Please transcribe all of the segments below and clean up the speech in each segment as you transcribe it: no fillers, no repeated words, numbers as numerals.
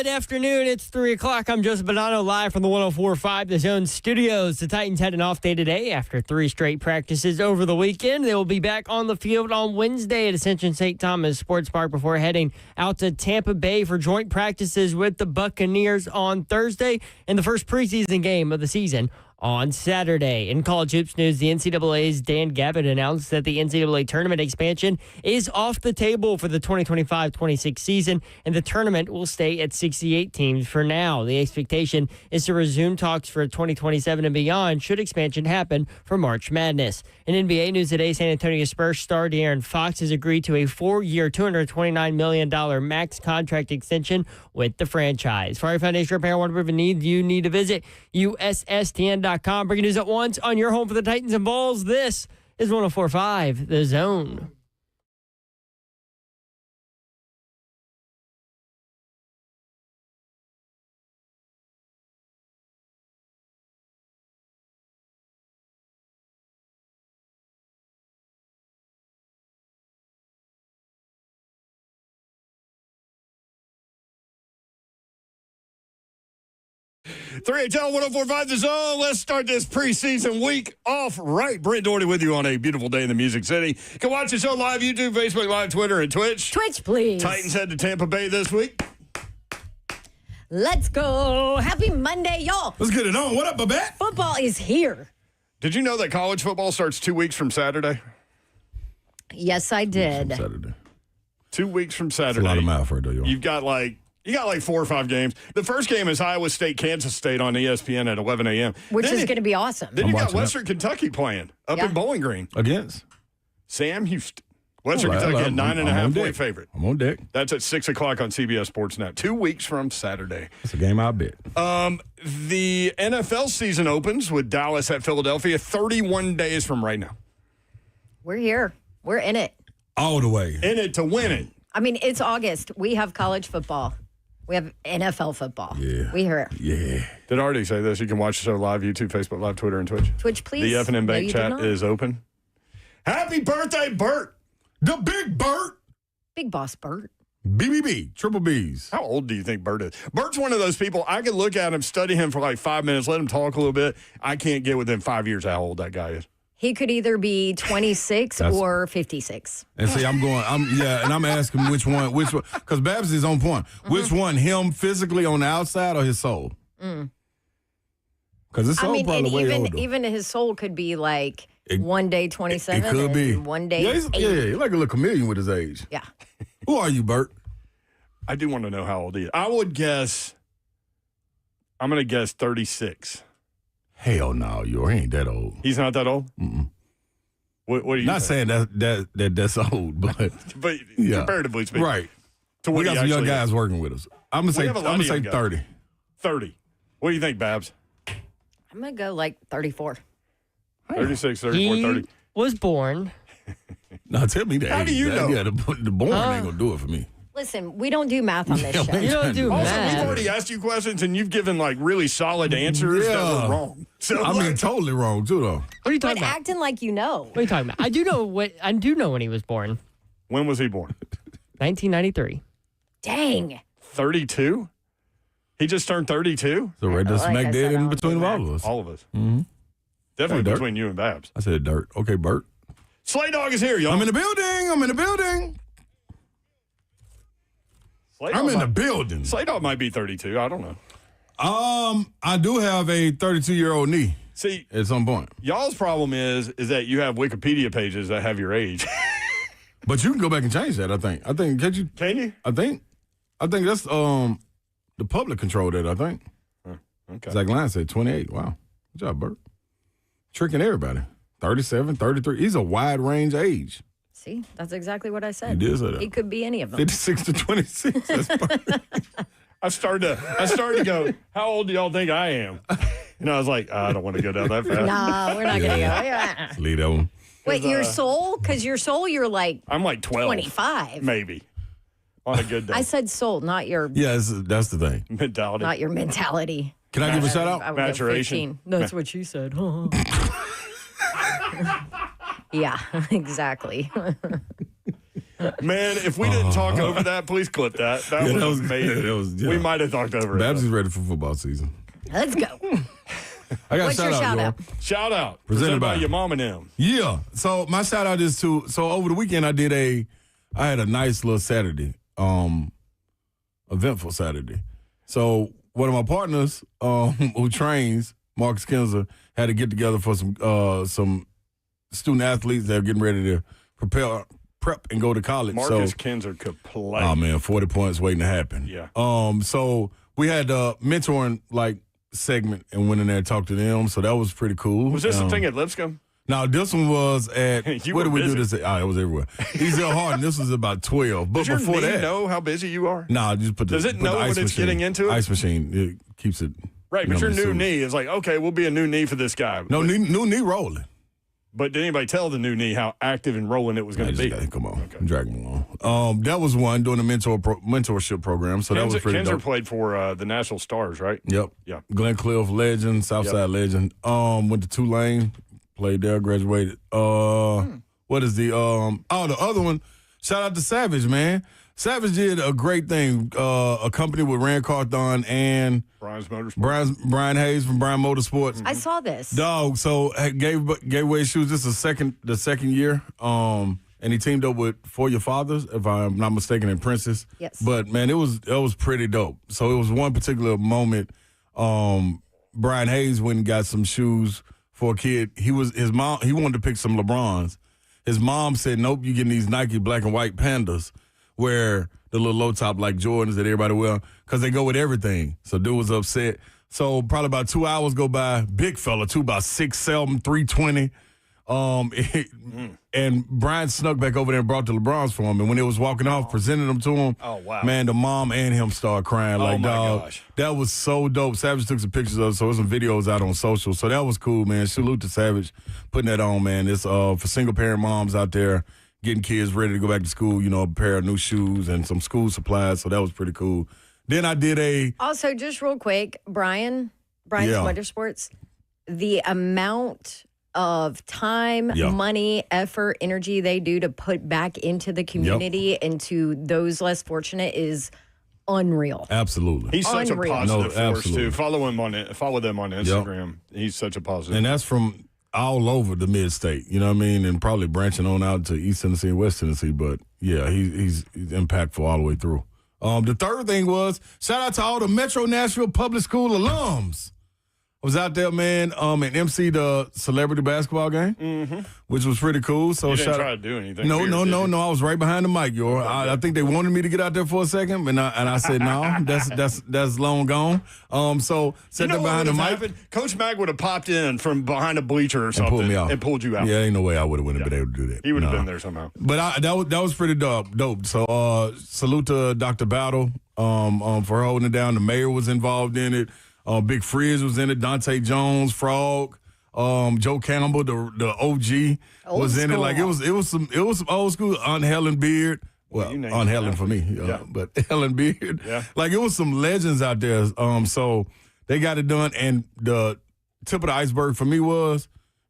Good afternoon. It's 3 o'clock. I'm Joseph Bonanno live from the 104.5 The Zone Studios. The Titans had an off day today after 3 straight practices over the weekend. They will be back on the field on Wednesday at Ascension St. Thomas Sports Park before heading out to Tampa Bay for joint practices with the Buccaneers on Thursday and the first preseason game of the season on Saturday. In college hoops news, the NCAA's Dan Gavitt announced that the NCAA tournament expansion is off the table for the 2025-26 season, and the tournament will stay at 68 teams for now. The expectation is to resume talks for 2027 and beyond should expansion happen for March Madness. In NBA news today, San Antonio Spurs star De'Aaron Fox has agreed to a 4-year, $229 million max contract extension with the franchise. For our foundation repair, whatever needs you need to visit USSTN.com. Breaking news at once on your home for the Titans and Bulls. This is 104.5 The Zone. HL 104.5 The Zone. Let's start this preseason week off right. Brent Doherty with you on a beautiful day in the Music City. You can watch the show live, YouTube, Facebook Live, Twitter, and Twitch. Twitch, please. Titans head to Tampa Bay this week. Let's go. Happy Monday, y'all. Let's get it on. What up, Babette? Football is here. Did you know that college football starts 2 weeks from Saturday? Yes, I did. Saturday. 2 weeks from That's Saturday. a lot of mouth right there, y'all. You got like 4 or 5 games. The first game is Iowa State, Kansas State on ESPN at 11 a.m. Which is going to be awesome. Then I'm you got watching Western Kentucky playing up in Bowling Green. Against? Sam Houston. Western Kentucky, a 9.5 point favorite. I'm on deck. That's at 6 o'clock on CBS Sports Net. 2 weeks from Saturday. It's a game I bet. The NFL season opens with Dallas at Philadelphia 31 days from right now. We're here. We're in it. All the way. In it to win it. I mean, it's August. We have college football. We have NFL football. Yeah. We here. Yeah. Did I already say this? You can watch the show live, YouTube, Facebook Live, Twitter, and Twitch. Twitch, please. The F&M Bank No, you chat did not. is open. Happy birthday, Bert. The Big Bert. Big Boss Bert. BBB. Triple B's. How old do you think Bert is? Bert's one of those people, I could look at him, study him for like 5 minutes, let him talk a little bit. I can't get within 5 years how old that guy is. He could either be 26 or 56. And see, and I'm asking which one, because Babs is on point. Which one, him physically on the outside or his soul? Because his soul probably way older. even his soul could be like one day 27 It could be. and one day he's 80. like a little chameleon with his age. Yeah. Who are you, Bert? I do want to know how old he is. I'm going to guess 36. Hell no, you ain't that old. He's not that old? Mm-mm. What do you Not think? saying that's old, but yeah. Comparatively speaking. Right. To what We got he some young actually guys working with us. I'm We have a lot gonna of say young guys. 30. 30. What do you think, Babs? I'm going to go like 34. 36, 34, He 30. was born. No, tell me that. How do you know? Yeah, the born ain't gonna do it for me. Listen, we don't do math on this show. You don't do Also, math. we've already asked you questions, and you've given, like, really solid answers that Yeah. were wrong. So, I mean, totally wrong too, though. What are you But talking about? acting like you know. What are you talking about? I do know when he was born. when was he born? 1993. Dang. 32? He just turned 32? So right there, Like I smack said, dead I in don't between do all of us. All of us. Mm-hmm. Definitely Hey, Dirk. between you and Babs. I said dirt. Okay, Bert. Slay Dog is here, y'all. I'm in the building. Slay I'm Dog in the might- building. Slay Dog might be 32. I don't know. I do have a 32-year-old knee See, at some point. y'all's problem is that you have Wikipedia pages that have your age. But you can go back and change that, I think. Can you? Can you? I think that's the public control that, I think. Okay. Zach Lyons said 28. Wow. Good job, Bert. Tricking everybody. 37, 33. He's a wide range age. See, that's exactly what I said. You did say that. He could be any of them. 56 to 26. That's perfect. I started to go, how old do y'all think I am? And I was like, I don't want to go down that fast. Nah, we're not going to go. Yeah. Leave that one. Wait, your soul? Because your soul, you're like I'm like 12. 25. Maybe. On a good day. I said soul, not your Yeah, that's the thing. Mentality. not your mentality. Can I give a shout I out? would go Maturation. 15. That's what she said. Yeah, exactly. Man, if we didn't talk over that, please clip that. That was amazing. We might have talked over Babs it. is ready for football season. Let's go. I got What's your shout out? Shout out. Presented by your mom and them. Yeah. So my shout out is to, so over the weekend I had a nice little Saturday, eventful Saturday. So one of my partners who trains, Marcus Kinzer, had to get together for some student athletes that are getting ready to prep and go to college. Marcus Kinzer could play. Oh man, 40 points waiting to happen. Yeah. So we had a mentoring segment and went in there and talked to them. So that was pretty cool. Was this the thing at Lipscomb? No, this one was at, where did we do this at? Oh, it was everywhere. Ezel Harden, this was about 12. But Does before your knee that. know how busy you are? No, just put the Does it know when it's getting into it? Ice machine. It keeps it. Right, but your new knee is like, okay, we'll be a new knee for this guy. No, new knee rolling. But did anybody tell the new knee how active and rolling it was going to be? Come on. Okay. Drag him along. That was one, doing a mentorship program. So that was pretty Kinzer dope. played for the National Stars, right? Yep. Yeah. Glen Cliff legend, Southside legend. Went to Tulane, played there, graduated. What is the the other one? Shout out to Savage, man. Savage did a great thing. A company with Rand Carthon and Brian's Motorsports. Brian Hayes from Brian Motorsports. I saw this. Dog, so gave away shoes. This is the second year. And he teamed up with For Your Fathers, if I'm not mistaken, in Princess. Yes. But man, it was pretty dope. So it was one particular moment. Brian Hayes went and got some shoes for a kid. He wanted to pick some LeBrons. His mom said, "Nope, you getting these Nike black and white Pandas." Where the little low top like Jordans that everybody wear, because they go with everything. So dude was upset. So probably about 2 hours go by. Big fella too, about 6'7", 320. And Brian snuck back over there and brought the LeBrons for him. And when they was walking off, presented them to him. Oh wow! Man, the mom and him started crying. Like, dog, gosh. That was so dope. Savage took some pictures of it, so there's some videos out on social. So that was cool, man. Salute to Savage putting that on, man. It's for single parent moms out there getting kids ready to go back to school, a pair of new shoes and some school supplies. So that was pretty cool. Then I did Also, just real quick, Brian's Motorsports, the amount of time, money, effort, energy they do to put back into the community, into those less fortunate is unreal. Absolutely. He's such a positive force, absolutely. too. Follow them on Instagram. He's such a positive. And that's from all over the mid-state, you know what I mean? And probably branching on out to East Tennessee and West Tennessee. But, yeah, he's impactful all the way through. The third thing was, shout out to all the Metro Nashville Public School alums. I was out there, man, and MC the celebrity basketball game, which was pretty cool. So you didn't try to do anything. No. I was right behind the mic, yo. I think they wanted me to get out there for a second, and I said no. That's long gone. So sat there behind the mic. Happened? Coach Mag would have popped in from behind a bleacher or something pulled me out and pulled you out. Yeah, ain't no way I would have been able to do that. He would have been there somehow. But that was pretty dope. So salute to Dr. Battle for holding it down. The mayor was involved in it. Big Frizz was in it. Dante Jones, Frog, Joe Campbell, the OG was in it. Like it was some old school. Aunt Helen Beard. Well, Aunt Helen for me, but Helen Beard. Yeah. Like it was some legends out there. So they got it done. And the tip of the iceberg for me was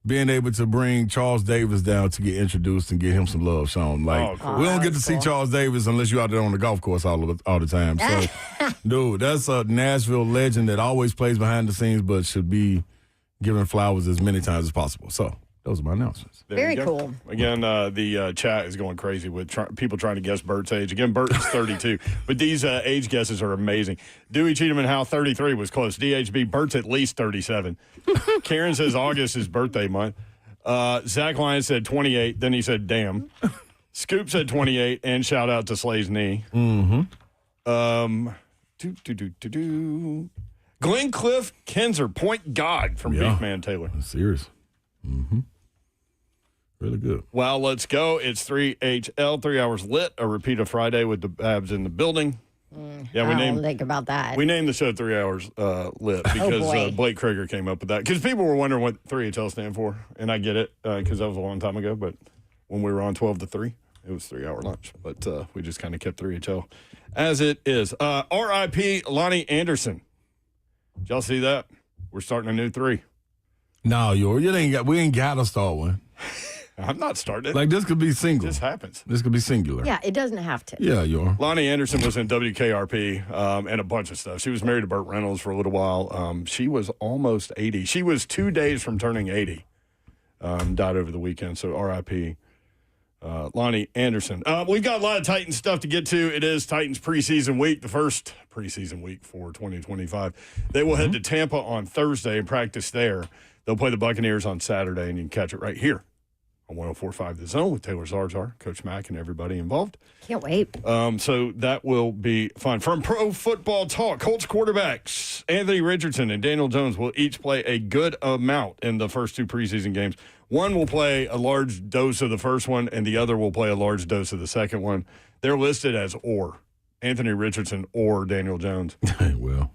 being able to bring Charles Davis down to get introduced and get him some love shown. Like we don't get to see Charles Davis unless you're out there on the golf course all the time. So, dude, that's a Nashville legend that always plays behind the scenes, but should be given flowers as many times as possible. So those are my announcements. Very cool. Again, the chat is going crazy with people trying to guess Bert's age. Again, Bert is 32, but these age guesses are amazing. Dewey Cheatham and Howe, 33 was close. DHB, Bert's at least 37. Karen says August is birthday month. Zach Lyon said 28. Then he said, damn. Scoop said 28, and shout out to Slay's knee. Glenn Cliff Kinzer, point God from Beefman Taylor. Serious. Really good. Well, let's go. It's 3HL, 3 hours lit, a repeat of Friday with the Babs in the building. Yeah, I don't think about that. We named the show 3 hours lit because Blake Krieger came up with that. Because people were wondering what 3HL stand for, and I get it because that was a long time ago. But when we were on 12 to 3, it was 3 hour lunch. But we just kind of kept 3HL as it is. R.I.P. Lonnie Anderson. Did y'all see that? We're starting a new 3. No, we ain't got to start one. I'm not starting it. Like, this could be single. This happens. This could be singular. Yeah, it doesn't have to. Yeah, you are. Lonnie Anderson was in WKRP and a bunch of stuff. She was married to Burt Reynolds for a little while. She was almost 80. She was 2 days from turning 80. Died over the weekend, so R.I.P. Lonnie Anderson. We've got a lot of Titans stuff to get to. It is Titans preseason week, the first preseason week for 2025. They will head to Tampa on Thursday and practice there. They'll play the Buccaneers on Saturday, and you can catch it right here on 104.5 The Zone with Taylor Zarzar, Coach Mack, and everybody involved. Can't wait. So that will be fun. From Pro Football Talk, Colts quarterbacks Anthony Richardson and Daniel Jones will each play a good amount in the first 2 preseason games. One will play a large dose of the first one, and the other will play a large dose of the second one. They're listed as or. Anthony Richardson or Daniel Jones. Well.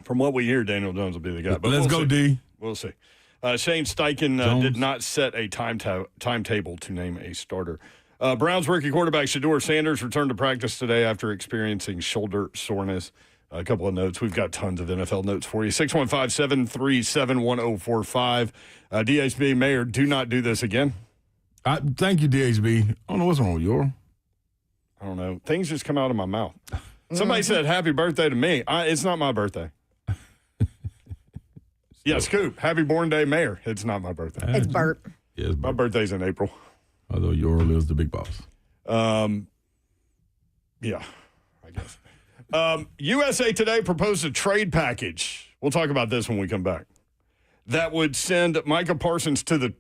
From what we hear, Daniel Jones will be the guy. But Let's go, see. D. We'll see. Shane Steichen did not set a timetable to name a starter. Browns rookie quarterback Shedeur Sanders returned to practice today after experiencing shoulder soreness. A couple of notes. We've got tons of NFL notes for you. 615-737-1045. DHB, Mayor, do not do this again. Thank you, DHB. I don't know what's wrong with you. I don't know. Things just come out of my mouth. Somebody said happy birthday to me. It's not my birthday. Yeah, Scoop, happy born day, Mayor. It's not my birthday. It's Bert. Yeah, it's My birthday's in April. Although your lives the big boss. Yeah, I guess. USA Today proposed a trade package. We'll talk about this when we come back. That would send Micah Parsons to the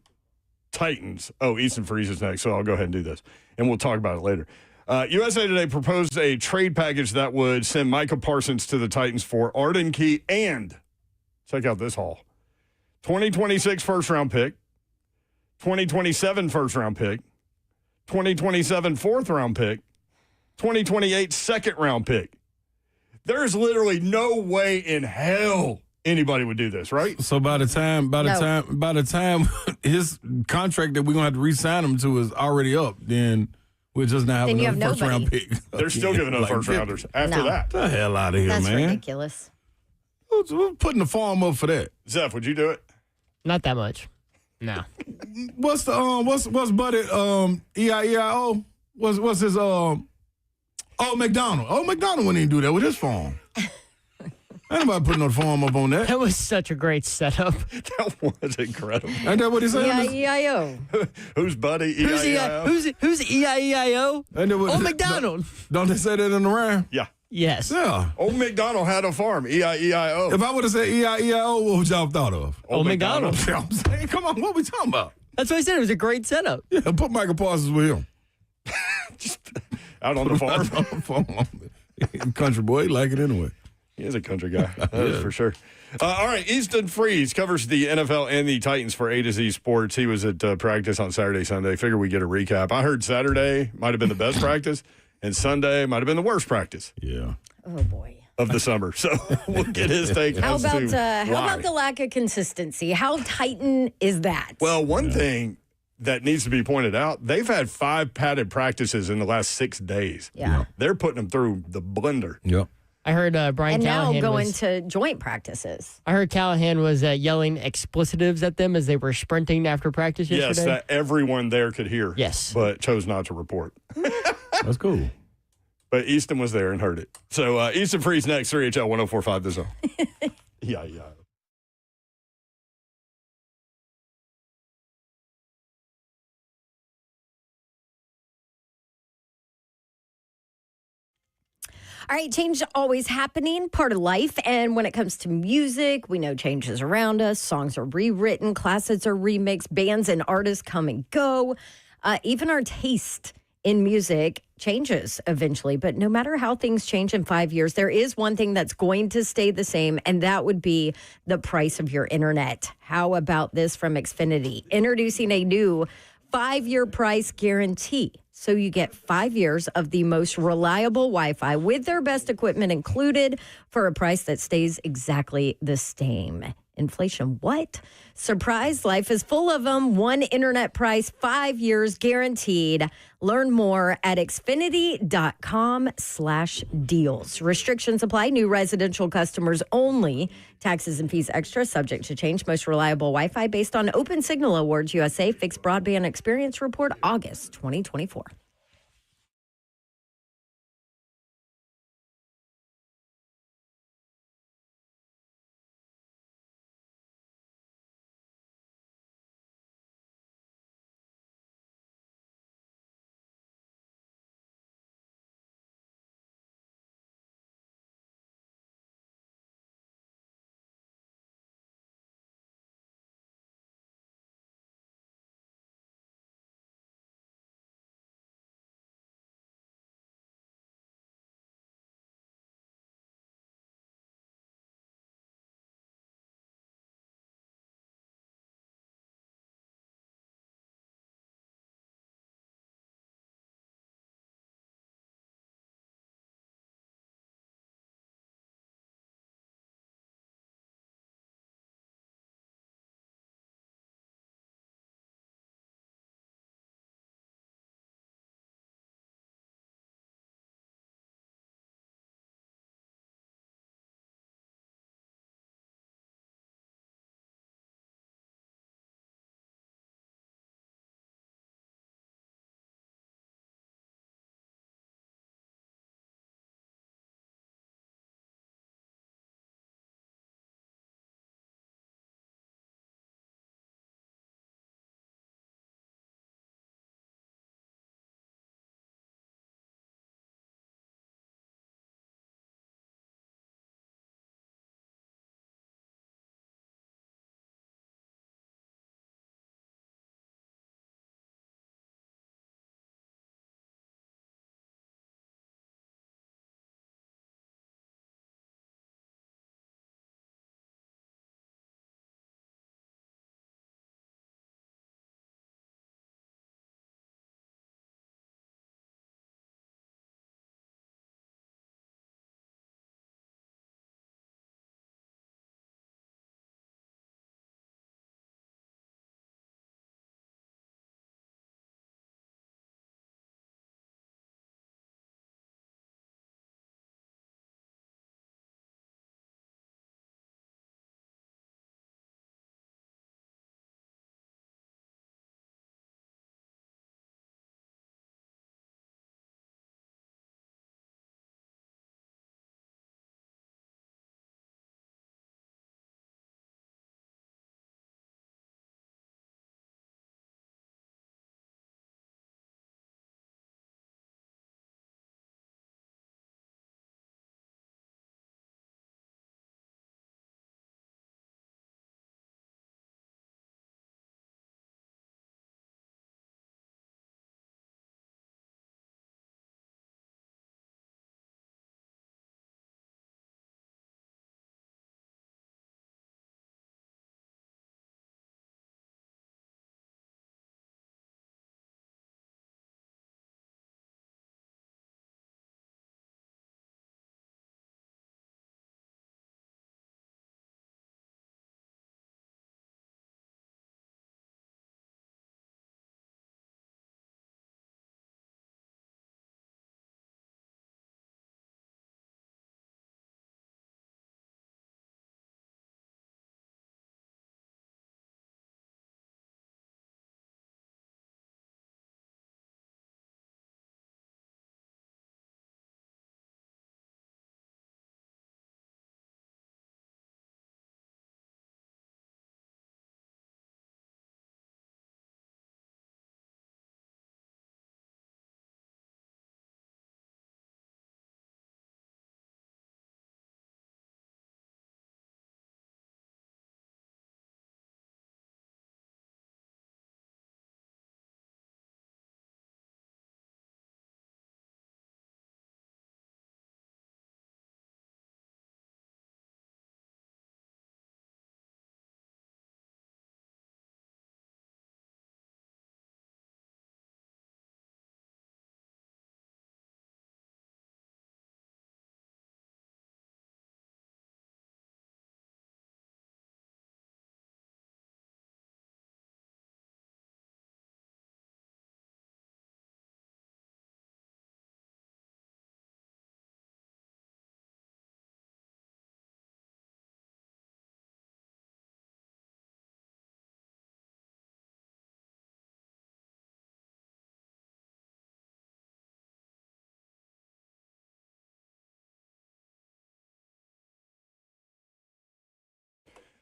Titans. Oh, Easton Freeze is next, so I'll go ahead and do this. And we'll talk about it later. USA Today proposed a trade package that would send Micah Parsons to the Titans for Arden Key and, check out this haul, 2026 first-round pick, 2027 first-round pick, 2027 fourth-round pick, 2028 second-round pick. There's literally no way in hell anybody would do this, right? So by the time his contract that we're gonna have to re-sign him to is already up, then we're just not having a first round pick. They're still giving up first rounders after that. Get the hell out of here, That's man. ridiculous. We're putting the farm up for that. Zeph, would you do it? Not that much. No. What's the what's Buddy EIEIO? What's his McDonald? McDonald wouldn't even do that with his farm. Ain't nobody putting no farm up on that. That was such a great setup. That was incredible. Ain't that what he said? EIEIO. Who's Buddy? Who's EIEIO? Old McDonald. Don't they say that in the rhyme? Yeah. Yes. Yeah. Old McDonald had a farm. EIEIO. If I would have said EIEIO, what would y'all have thought of? Old McDonald. You know what I'm saying? Come on, what we talking about? That's what I said. It was a great setup. Yeah, put Michael Parsons with him. Just out on the farm. Country boy, he like it anyway. He is a country guy. That is for sure. All right, Easton Freeze covers the NFL and the Titans for A to Z Sports. He was at practice on Saturday, Sunday. Figure we get a recap. I heard Saturday might have been the best practice, and Sunday might have been the worst practice. Yeah. Oh, boy. Of the summer. So we'll get his take. How as to about why. the lack of consistency? How Titan is that? Well, one thing that needs to be pointed out, they've had 5 padded practices in the last 6 days. Yeah. They're putting them through the blender. Yep. I heard Brian And Callahan now going was, to joint practices. I heard Callahan was yelling explicitives at them as they were sprinting after practice Yes, yesterday. that everyone there could hear. Yes. But chose not to report. That's cool. But Easton was there and heard it. So Easton Freeze next, 3HL 104.5 The Zone. Yeah. All right, change always happening, part of life. And when it comes to music, we know change is around us. Songs are rewritten, classics are remixed, bands and artists come and go. Even our taste in music changes eventually. But no matter how things change in 5 years, there is one thing that's going to stay the same, and that would be the price of your internet. How about this from Xfinity? Introducing a new 5-year price guarantee. So you get 5 years of the most reliable Wi-Fi with their best equipment included for a price that stays exactly the same. Inflation, what? Surprise, life is full of them. One internet price, 5 years guaranteed. Learn more at Xfinity.com/deals. Restrictions apply. New residential customers only. Taxes and fees extra, subject to change. Most reliable Wi-Fi based on Open Signal Awards USA. Fixed Broadband Experience Report, August 2024.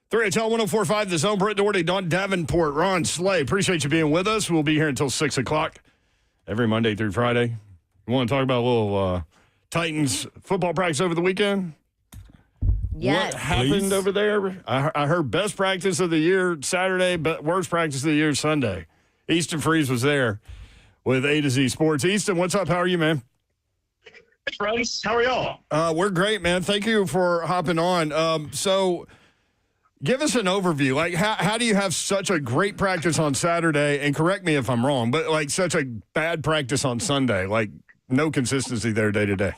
3HL 1045, The Zone, Britt Doherty, Don Davenport, Ron Slay. Appreciate you being with us. We'll be here until 6 o'clock every Monday through Friday. You want to talk about a little Titans football practice over the weekend? Yes. What happened over there? I heard best practice of the year Saturday, but worst practice of the year Sunday. Easton Freeze was there with A to Z Sports. Easton, what's up? How are you, man? Hey, friends. How are y'all? We're great, man. Thank you for hopping on. So give us an overview. Like, how do you have such a great practice on Saturday, and correct me if I'm wrong, but, like, such a bad practice on Sunday? Like, no consistency there day to day.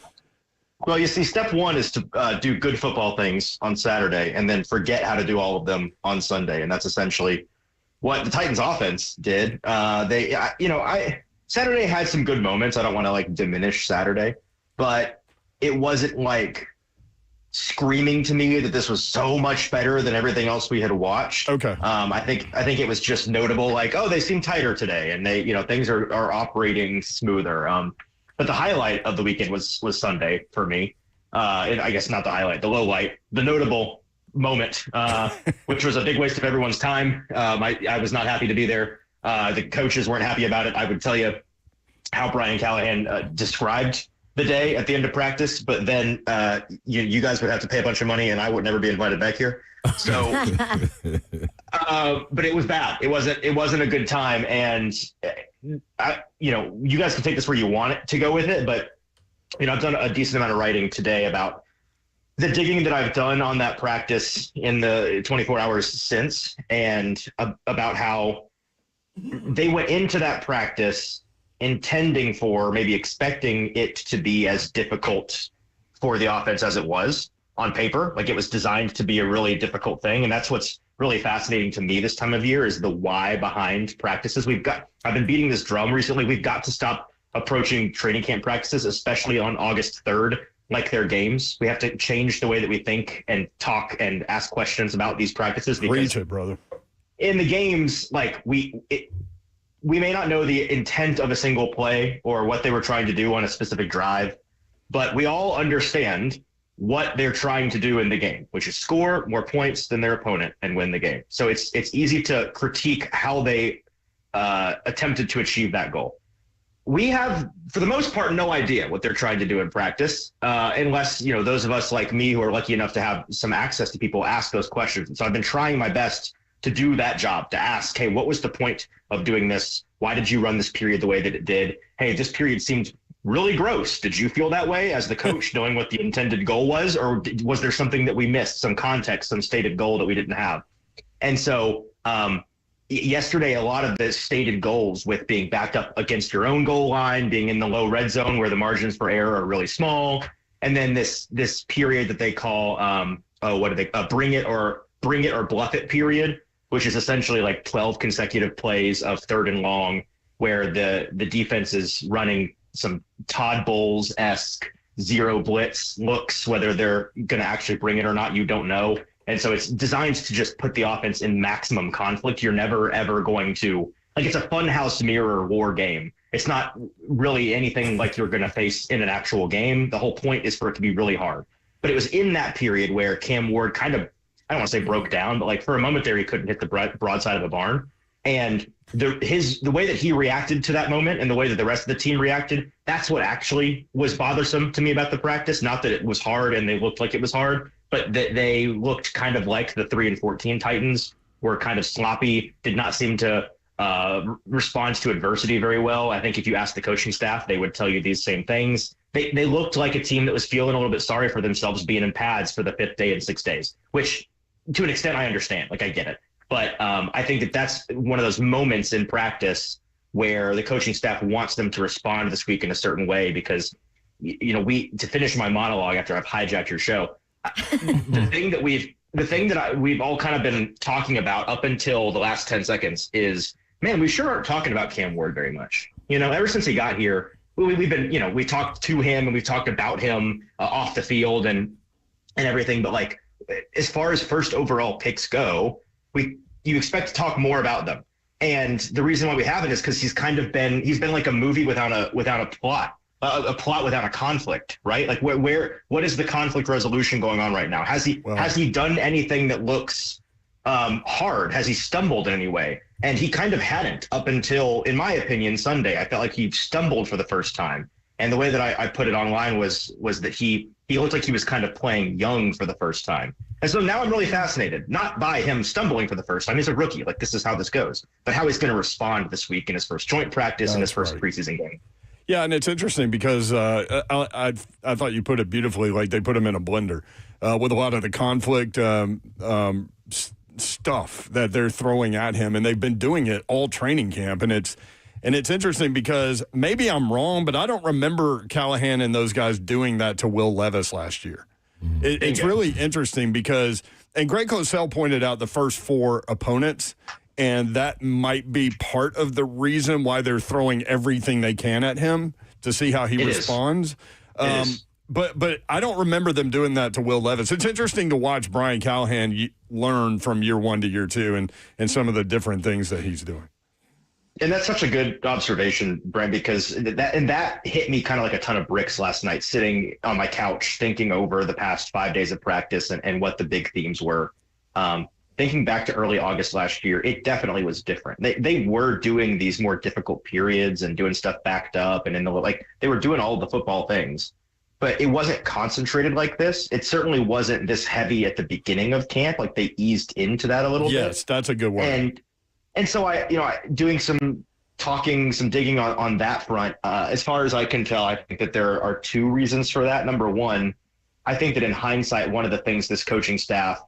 Well, you see, step one is to do good football things on Saturday and then forget how to do all of them on Sunday. And that's essentially what the Titans offense did. Saturday had some good moments. I don't want to, like, diminish Saturday, but it wasn't like screaming to me that this was so much better than everything else we had watched. Okay. I think it was just notable, like, oh, they seem tighter today, and they, things are operating smoother. But the highlight of the weekend was Sunday for me. And I guess not the highlight, the low light, the notable moment, which was a big waste of everyone's time. I was not happy to be there. The coaches weren't happy about it. I would tell you how Brian Callahan described the day at the end of practice, but then you guys would have to pay a bunch of money and I would never be invited back here. So, but it was bad. It wasn't a good time. And you guys can take this where you want it to go with it, but I've done a decent amount of writing today about the digging that I've done on that practice in the 24 hours since, and about how they went into that practice intending for, maybe expecting it to be as difficult for the offense as it was on paper. Like, it was designed to be a really difficult thing. And that's what's really fascinating to me this time of year, is the why behind practices. I've been beating this drum recently. We've got to stop approaching training camp practices, especially on August 3rd, like they're games. We have to change the way that we think and talk and ask questions about these practices. Preach it, brother. In the games, like, we may not know the intent of a single play or what they were trying to do on a specific drive, but we all understand what they're trying to do in the game, which is score more points than their opponent and win the game. So it's easy to critique how they attempted to achieve that goal. We have, for the most part, no idea what they're trying to do in practice, unless, those of us like me who are lucky enough to have some access to people ask those questions. And so I've been trying my best to do that job, to ask, hey, what was the point of doing this? Why did you run this period the way that it did? Hey, this period seemed really gross. Did you feel that way as the coach, knowing what the intended goal was? Or was there something that we missed, some context, some stated goal that we didn't have? And so yesterday, a lot of the stated goals with being backed up against your own goal line, being in the low red zone where the margins for error are really small. And then this period that they call, bring it or bluff it period, which is essentially like 12 consecutive plays of 3rd and long, where the defense is running some Todd Bowles-esque zero blitz looks. Whether they're going to actually bring it or not, you don't know. And so it's designed to just put the offense in maximum conflict. You're never, ever going to, like, it's a funhouse mirror war game. It's not really anything like you're going to face in an actual game. The whole point is for it to be really hard. But it was in that period where Cam Ward kind of, I don't want to say broke down, but like for a moment there, he couldn't hit the broadside of the barn. And the way that he reacted to that moment and the way that the rest of the team reacted, that's what actually was bothersome to me about the practice. Not that it was hard and they looked like it was hard, but that they looked kind of like the 3-14 Titans, were kind of sloppy, did not seem to respond to adversity very well. I think if you ask the coaching staff, they would tell you these same things. They looked like a team that was feeling a little bit sorry for themselves being in pads for the 5th day in 6 days, which to an extent I understand. Like, I get it. But I think that that's one of those moments in practice where the coaching staff wants them to respond this week in a certain way, because, to finish my monologue after I've hijacked your show, the thing that we've all kind of been talking about up until the last 10 seconds is, man, we sure aren't talking about Cam Ward very much. Ever since he got here, we've been, we talked to him and we've talked about him off the field and everything. But like, as far as first overall picks go, you expect to talk more about them. And the reason why we haven't is because he's been like a movie without a plot. A plot without a conflict, right? Like what is the conflict resolution going on right now? Has he done anything that looks hard? Has he stumbled in any way? And he kind of hadn't up until, in my opinion, Sunday. I felt like he stumbled for the first time. And the way that I put it online was that he looked like he was kind of playing young for the first time. And so now I'm really fascinated, not by him stumbling for the first time. He's a rookie. Like, this is how this goes. But how he's going to respond this week in his first joint practice and his first preseason game. Yeah, and it's interesting because I thought you put it beautifully, like they put him in a blender with a lot of the conflict stuff that they're throwing at him, and they've been doing it all training camp. And it's interesting because maybe I'm wrong, but I don't remember Callahan and those guys doing that to Will Levis last year. It's really interesting because, and Greg Cosell pointed out the first 4 opponents, and that might be part of the reason why they're throwing everything they can at him to see how he responds. But I don't remember them doing that to Will Levis. It's interesting to watch Brian Callahan learn from year 1 to year 2 and some of the different things that he's doing. And that's such a good observation, Brent, because that hit me kind of like a ton of bricks last night, sitting on my couch, thinking over the past 5 days of practice and what the big themes were. Thinking back to early August last year, it definitely was different. They were doing these more difficult periods and doing stuff backed up, and they were doing all of the football things, but it wasn't concentrated like this. It certainly wasn't this heavy at the beginning of camp. Like, they eased into that a little bit. Yes, that's a good word. And so doing some digging on that front, as far as I can tell, I think that there are 2 reasons for that. Number one, I think that in hindsight, one of the things this coaching staff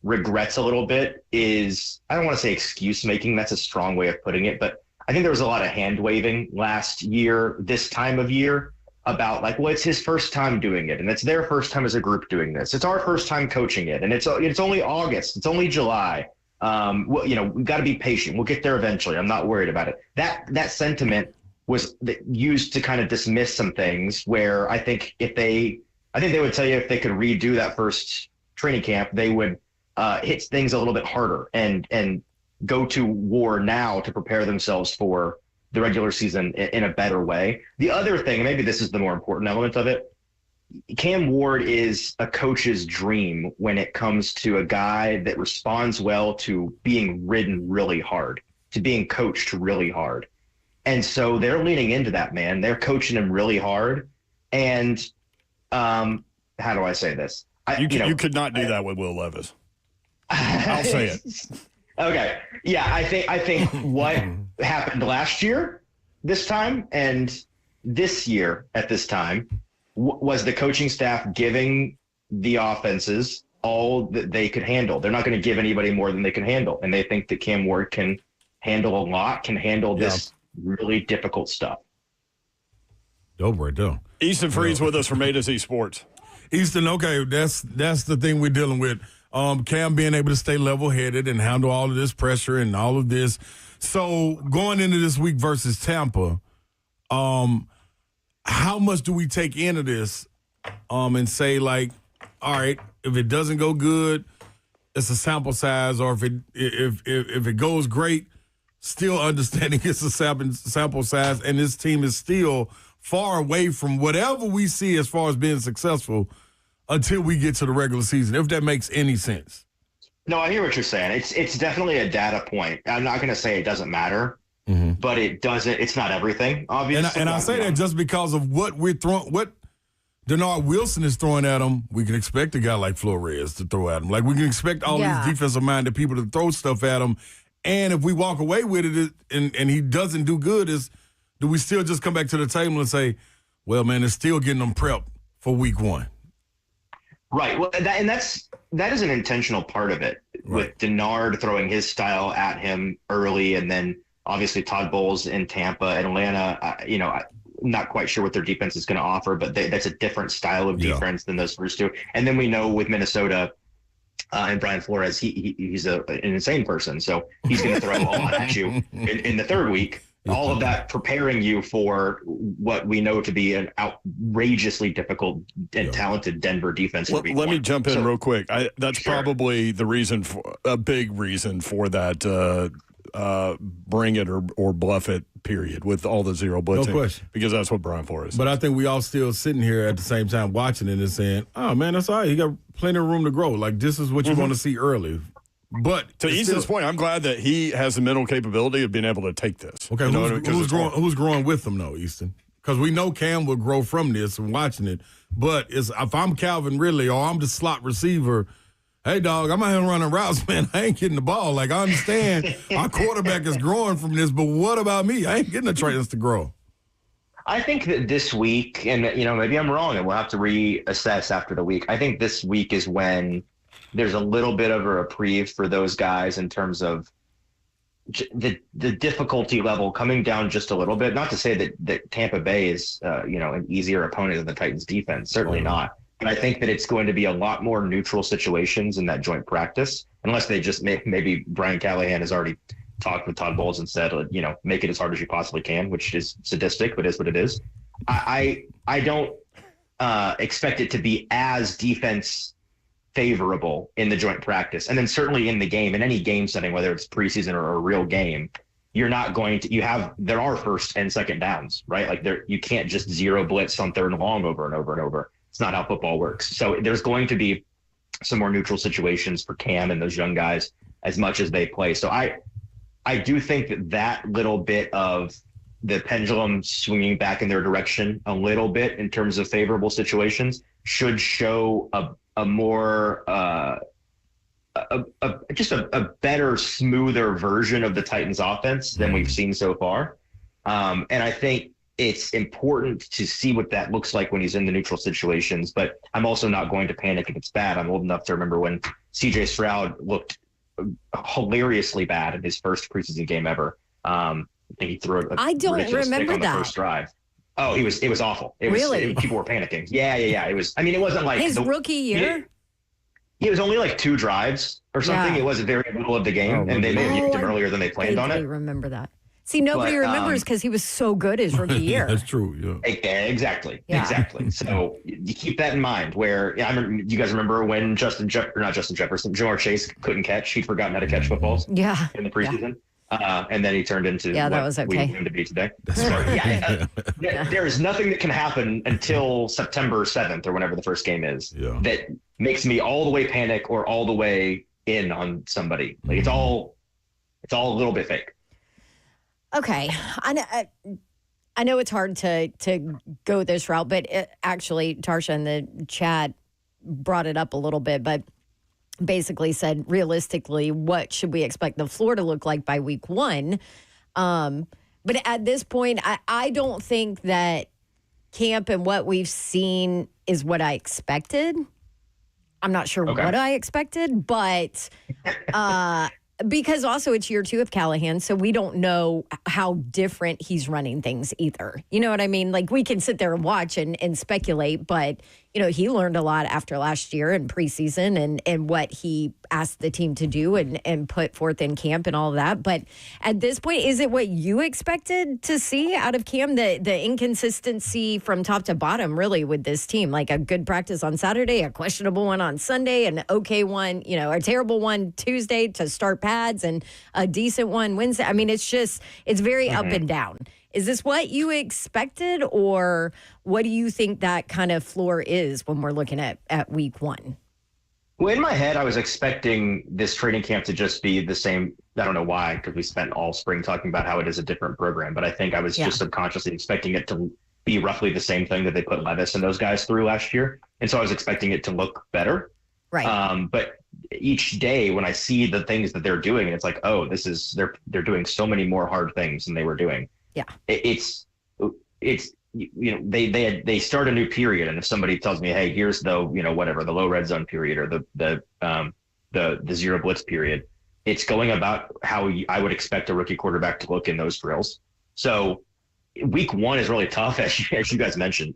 regrets a little bit is, I don't want to say excuse making, that's a strong way of putting it, but I think there was a lot of hand waving last year, this time of year, about like, well, it's his first time doing it, and it's their first time as a group doing this. It's our first time coaching it, and it's only August, it's only July. We've got to be patient. We'll get there eventually. I'm not worried about it. That sentiment was used to kind of dismiss some things where I think they would tell you if they could redo that first training camp, they would hit things a little bit harder and go to war now to prepare themselves for the regular season in a better way. The other thing, maybe this is the more important element of it, Cam Ward is a coach's dream when it comes to a guy that responds well to being ridden really hard, to being coached really hard. And so they're leaning into that, man. They're coaching him really hard. And how do I say this? You could not do that with Will Levis. I'll say it. Okay. Yeah, I think what happened last year, this time, and this year at this time, was the coaching staff giving the offenses all that they could handle. They're not going to give anybody more than they can handle. And they think that Cam Ward can handle a lot, can handle this really difficult stuff. Dope right there. Easton Freed's with us from A to Z Sports. Easton, okay, that's the thing we're dealing with. Cam being able to stay level-headed and handle all of this pressure and all of this. So going into this week versus Tampa, how much do we take into this and say, like, all right, if it doesn't go good, it's a sample size, or if it goes great, still understanding it's a sample size, and this team is still far away from whatever we see as far as being successful until we get to the regular season, if that makes any sense. No, I hear what you're saying. It's definitely a data point. I'm not going to say it doesn't matter. Mm-hmm. But it doesn't. It's not everything, obviously. And I say that just because of what we're throwing, what Denard Wilson is throwing at him. We can expect a guy like Flores to throw at him. Like, we can expect all these defensive-minded people to throw stuff at him. And if we walk away with it and he doesn't do good, do we still just come back to the table and say, well, man, it's still getting them prepped for week 1? Right. Well, that is an intentional part of it, with Denard throwing his style at him early, and then obviously Todd Bowles in Tampa, Atlanta. I'm not quite sure what their defense is going to offer, but that's a different style of defense than those first two. And then we know with Minnesota and Brian Flores, he's an insane person, so he's going to throw a lot at you in the third week. All of that preparing you for what we know to be an outrageously difficult and talented Denver defense. Let me jump in real quick. That's probably the reason, a big reason for that bring it or bluff it period with all the zero blitzing. No question. Because that's what Brian Flores But does. I think we all still sitting here at the same time watching it and saying, oh, man, that's all right. You got plenty of room to grow. Like, this is what you want to see early. But to Easton's point, I'm glad that he has the mental capability of being able to take this. Okay, who's growing with him, though, Easton? Because we know Cam will grow from this and watching it. But if I'm Calvin Ridley or I'm the slot receiver, hey, dog, I'm out here running routes, man. I ain't getting the ball. Like, I understand our quarterback is growing from this, but what about me? I ain't getting a chance to grow. I think that this week, and, maybe I'm wrong, and we'll have to reassess after the week. I think this week is when there's a little bit of a reprieve for those guys in terms of the difficulty level coming down just a little bit. Not to say that Tampa Bay is, an easier opponent than the Titans defense. Certainly not. But I think that it's going to be a lot more neutral situations in that joint practice, unless they just maybe Brian Callahan has already talked with Todd Bowles and said, make it as hard as you possibly can, which is sadistic, but is what it is. I don't expect it to be as defense favorable in the joint practice. And then certainly in the game, in any game setting, whether it's preseason or a real game, you're not going to, there are first and second downs, right? Like you can't just zero blitz on third and long over and over and over. It's not how football works. So there's going to be some more neutral situations for Cam and those young guys as much as they play. So I do think that little bit of the pendulum swinging back in their direction a little bit in terms of favorable situations should show a more just a better, smoother version of the Titans offense than we've seen so far. And I think it's important to see what that looks like when he's in the neutral situations, but I'm also not going to panic if it's bad. I'm old enough to remember when CJ Stroud looked hilariously bad in his first preseason game ever. I think he threw I don't remember on the first drive. Oh, it was awful. People were panicking. Yeah. It was, it wasn't like his rookie year. It was only like 2 drives or something. Yeah. It wasn't very middle of the game, and they may have used him earlier than they planned on it. I remember that. See, nobody remembers because he was so good his rookie year. That's true, yeah. Exactly. So you keep that in mind where, I remember, you guys remember when Jamar Chase couldn't catch. He'd forgotten how to catch footballs in the preseason. And then he turned into that was okay. We need him to be today. That's right. There is nothing that can happen until September 7th or whenever the first game is that makes me all the way panic or all the way in on somebody. Like it's all a little bit fake. Okay. I know it's hard to go this route, but actually Tarsha in the chat brought it up a little bit, but basically said, realistically, what should we expect the floor to look like by week 1? But at this point, I don't think that camp and what we've seen is what I expected. I'm not sure what I expected, but because also it's year 2 of Callahan, so we don't know how different he's running things either. You know what I mean? Like we can sit there and watch and speculate, but he learned a lot after last year in preseason and what he asked the team to do and put forth in camp and all of that. But at this point, is it what you expected to see out of Cam? The inconsistency from top to bottom, really, with this team, like a good practice on Saturday, a questionable one on Sunday, an okay one, a terrible one Tuesday to start pads, and a decent one Wednesday. It's very up and down. Is this what you expected, or what do you think that kind of floor is when we're looking at week 1? Well, in my head, I was expecting this training camp to just be the same. I don't know why, because we spent all spring talking about how it is a different program. But I think I was just subconsciously expecting it to be roughly the same thing that they put Levis and those guys through last year. And so I was expecting it to look better. Right. But each day when I see the things that they're doing, and it's like, oh, they're doing so many more hard things than they were doing. Yeah. It's they start a new period, and if somebody tells me, hey, here's the whatever, the low red zone period or the zero blitz period, it's going about how I would expect a rookie quarterback to look in those drills. So week 1 is really tough, as you guys mentioned.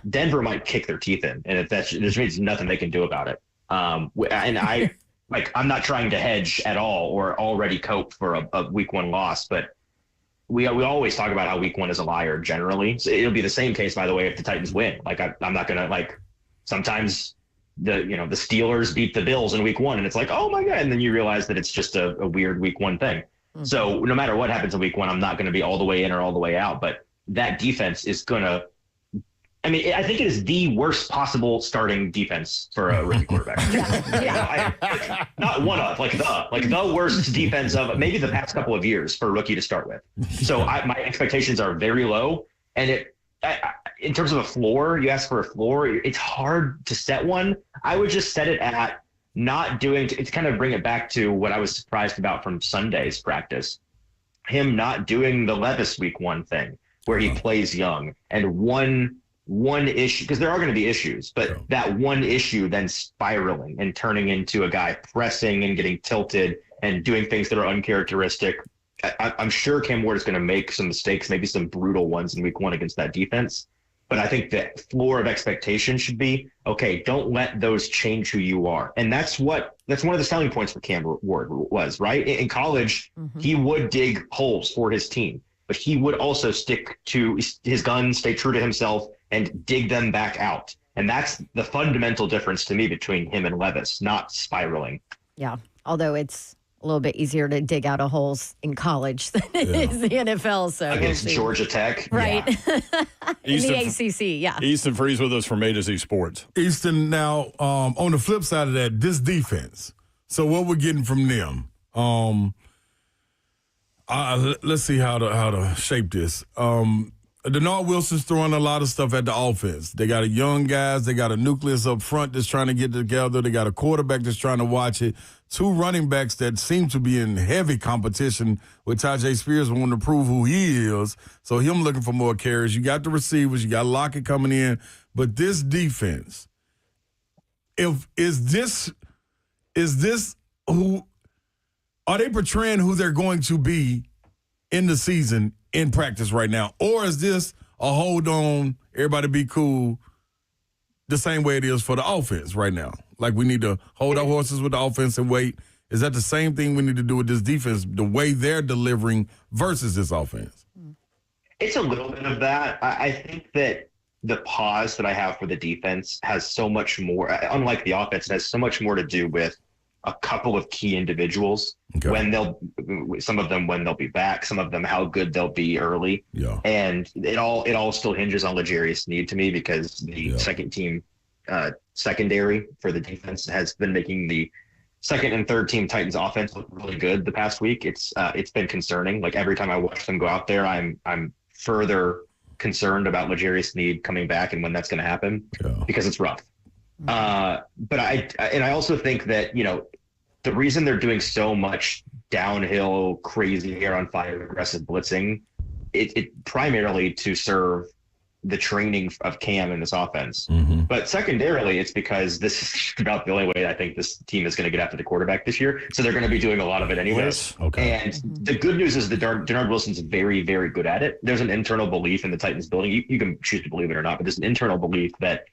Denver might kick their teeth in, and if there's nothing they can do about it. And I'm not trying to hedge at all or already cope for a week 1 loss, but we always talk about how week 1 is a liar generally. So it'll be the same case, by the way, if the Titans win. I'm not going to sometimes the Steelers beat the Bills in week 1 and it's like, oh my God. And then you realize that it's just a weird week 1 thing. Mm-hmm. So no matter what happens in week 1, I'm not going to be all the way in or all the way out, but that defense is going to I mean, I think it is the worst possible starting defense for a rookie quarterback. Not one of, like the worst defense of maybe the past couple of years for a rookie to start with. So my expectations are very low. And in terms of a floor, you ask for a floor, it's hard to set one. I would just set it at not doing, to kind of bring it back to what I was surprised about from Sunday's practice, him not doing the Levis week 1 thing where he plays young and one issue, because there are going to be issues, but that one issue then spiraling and turning into a guy pressing and getting tilted and doing things that are uncharacteristic. I'm sure Cam Ward is going to make some mistakes, maybe some brutal ones in week 1 against that defense. But I think the floor of expectation should be, okay, don't let those change who you are. And that's one of the selling points for Cam Ward was, right? In college, he would dig holes for his team, but he would also stick to his guns, stay true to himself, and dig them back out. And that's the fundamental difference to me between him and Levis, not spiraling. Yeah, although it's a little bit easier to dig out of holes in college than it is the NFL. So against Georgia Tech. Right. Yeah. In the ACC, yeah. Easton Freeze with us from A to Z Sports. Easton, now, on the flip side of that, this defense. So what we're getting from them, let's see how to shape this. Denard Wilson's throwing a lot of stuff at the offense. They got a young guys. They got a nucleus up front that's trying to get together. They got a quarterback that's trying to watch it. 2 running backs that seem to be in heavy competition with Tajay Spears wanting to prove who he is. So him looking for more carries. You got the receivers. You got Lockett coming in. But this defense, is this who are they portraying who they're going to be in the season in practice right now? Or is this a hold on, everybody be cool, the same way it is for the offense right now? Like we need to hold our horses with the offense and wait. Is that the same thing we need to do with this defense, the way they're delivering versus this offense? It's a little bit of that. I think that the pause that I have for the defense has so much more, unlike the offense, it has so much more to do with a couple of key individuals, some of them when they'll be back, some of them how good they'll be early. Yeah. And it all still hinges on L'Jarius Sneed to me, because the second team secondary for the defense has been making the second and third team Titans offense look really good the past week. It's been concerning. Like every time I watch them go out there, I'm further concerned about L'Jarius Sneed coming back and when that's going to happen, because it's rough. But I also think that, the reason they're doing so much downhill, crazy, hair on fire, aggressive blitzing, it primarily to serve the training of Cam in this offense. Mm-hmm. But secondarily, it's because this is about the only way I think this team is going to get after the quarterback this year. So they're going to be doing a lot of it anyways. Yes. Okay. And the good news is that Denard Wilson's very, very good at it. There's an internal belief in the Titans building. You can choose to believe it or not, but there's an internal belief that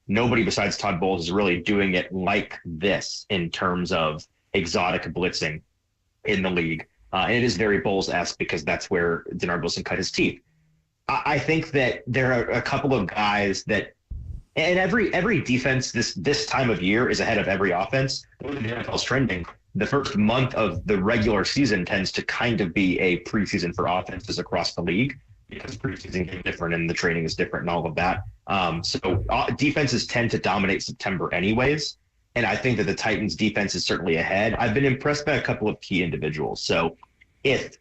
nobody besides Todd Bowles is really doing it like this in terms of exotic blitzing in the league. And it is very Bowles-esque because that's where Denard Wilson cut his teeth. I think that there are a couple of guys that, and every defense this time of year is ahead of every offense. The NFL's trending. The first month of the regular season tends to kind of be a preseason for offenses across the league, because preseason is different and the training is different and all of that. So defenses tend to dominate September anyways. And I think that the Titans defense is certainly ahead. I've been impressed by a couple of key individuals. So if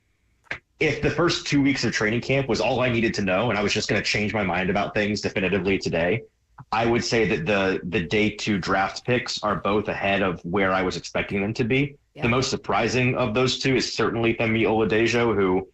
the first 2 weeks of training camp was all I needed to know, and I was just going to change my mind about things definitively today, I would say that the day 2 draft picks are both ahead of where I was expecting them to be. Yeah. The most surprising of those two is certainly Femi Oladejo, who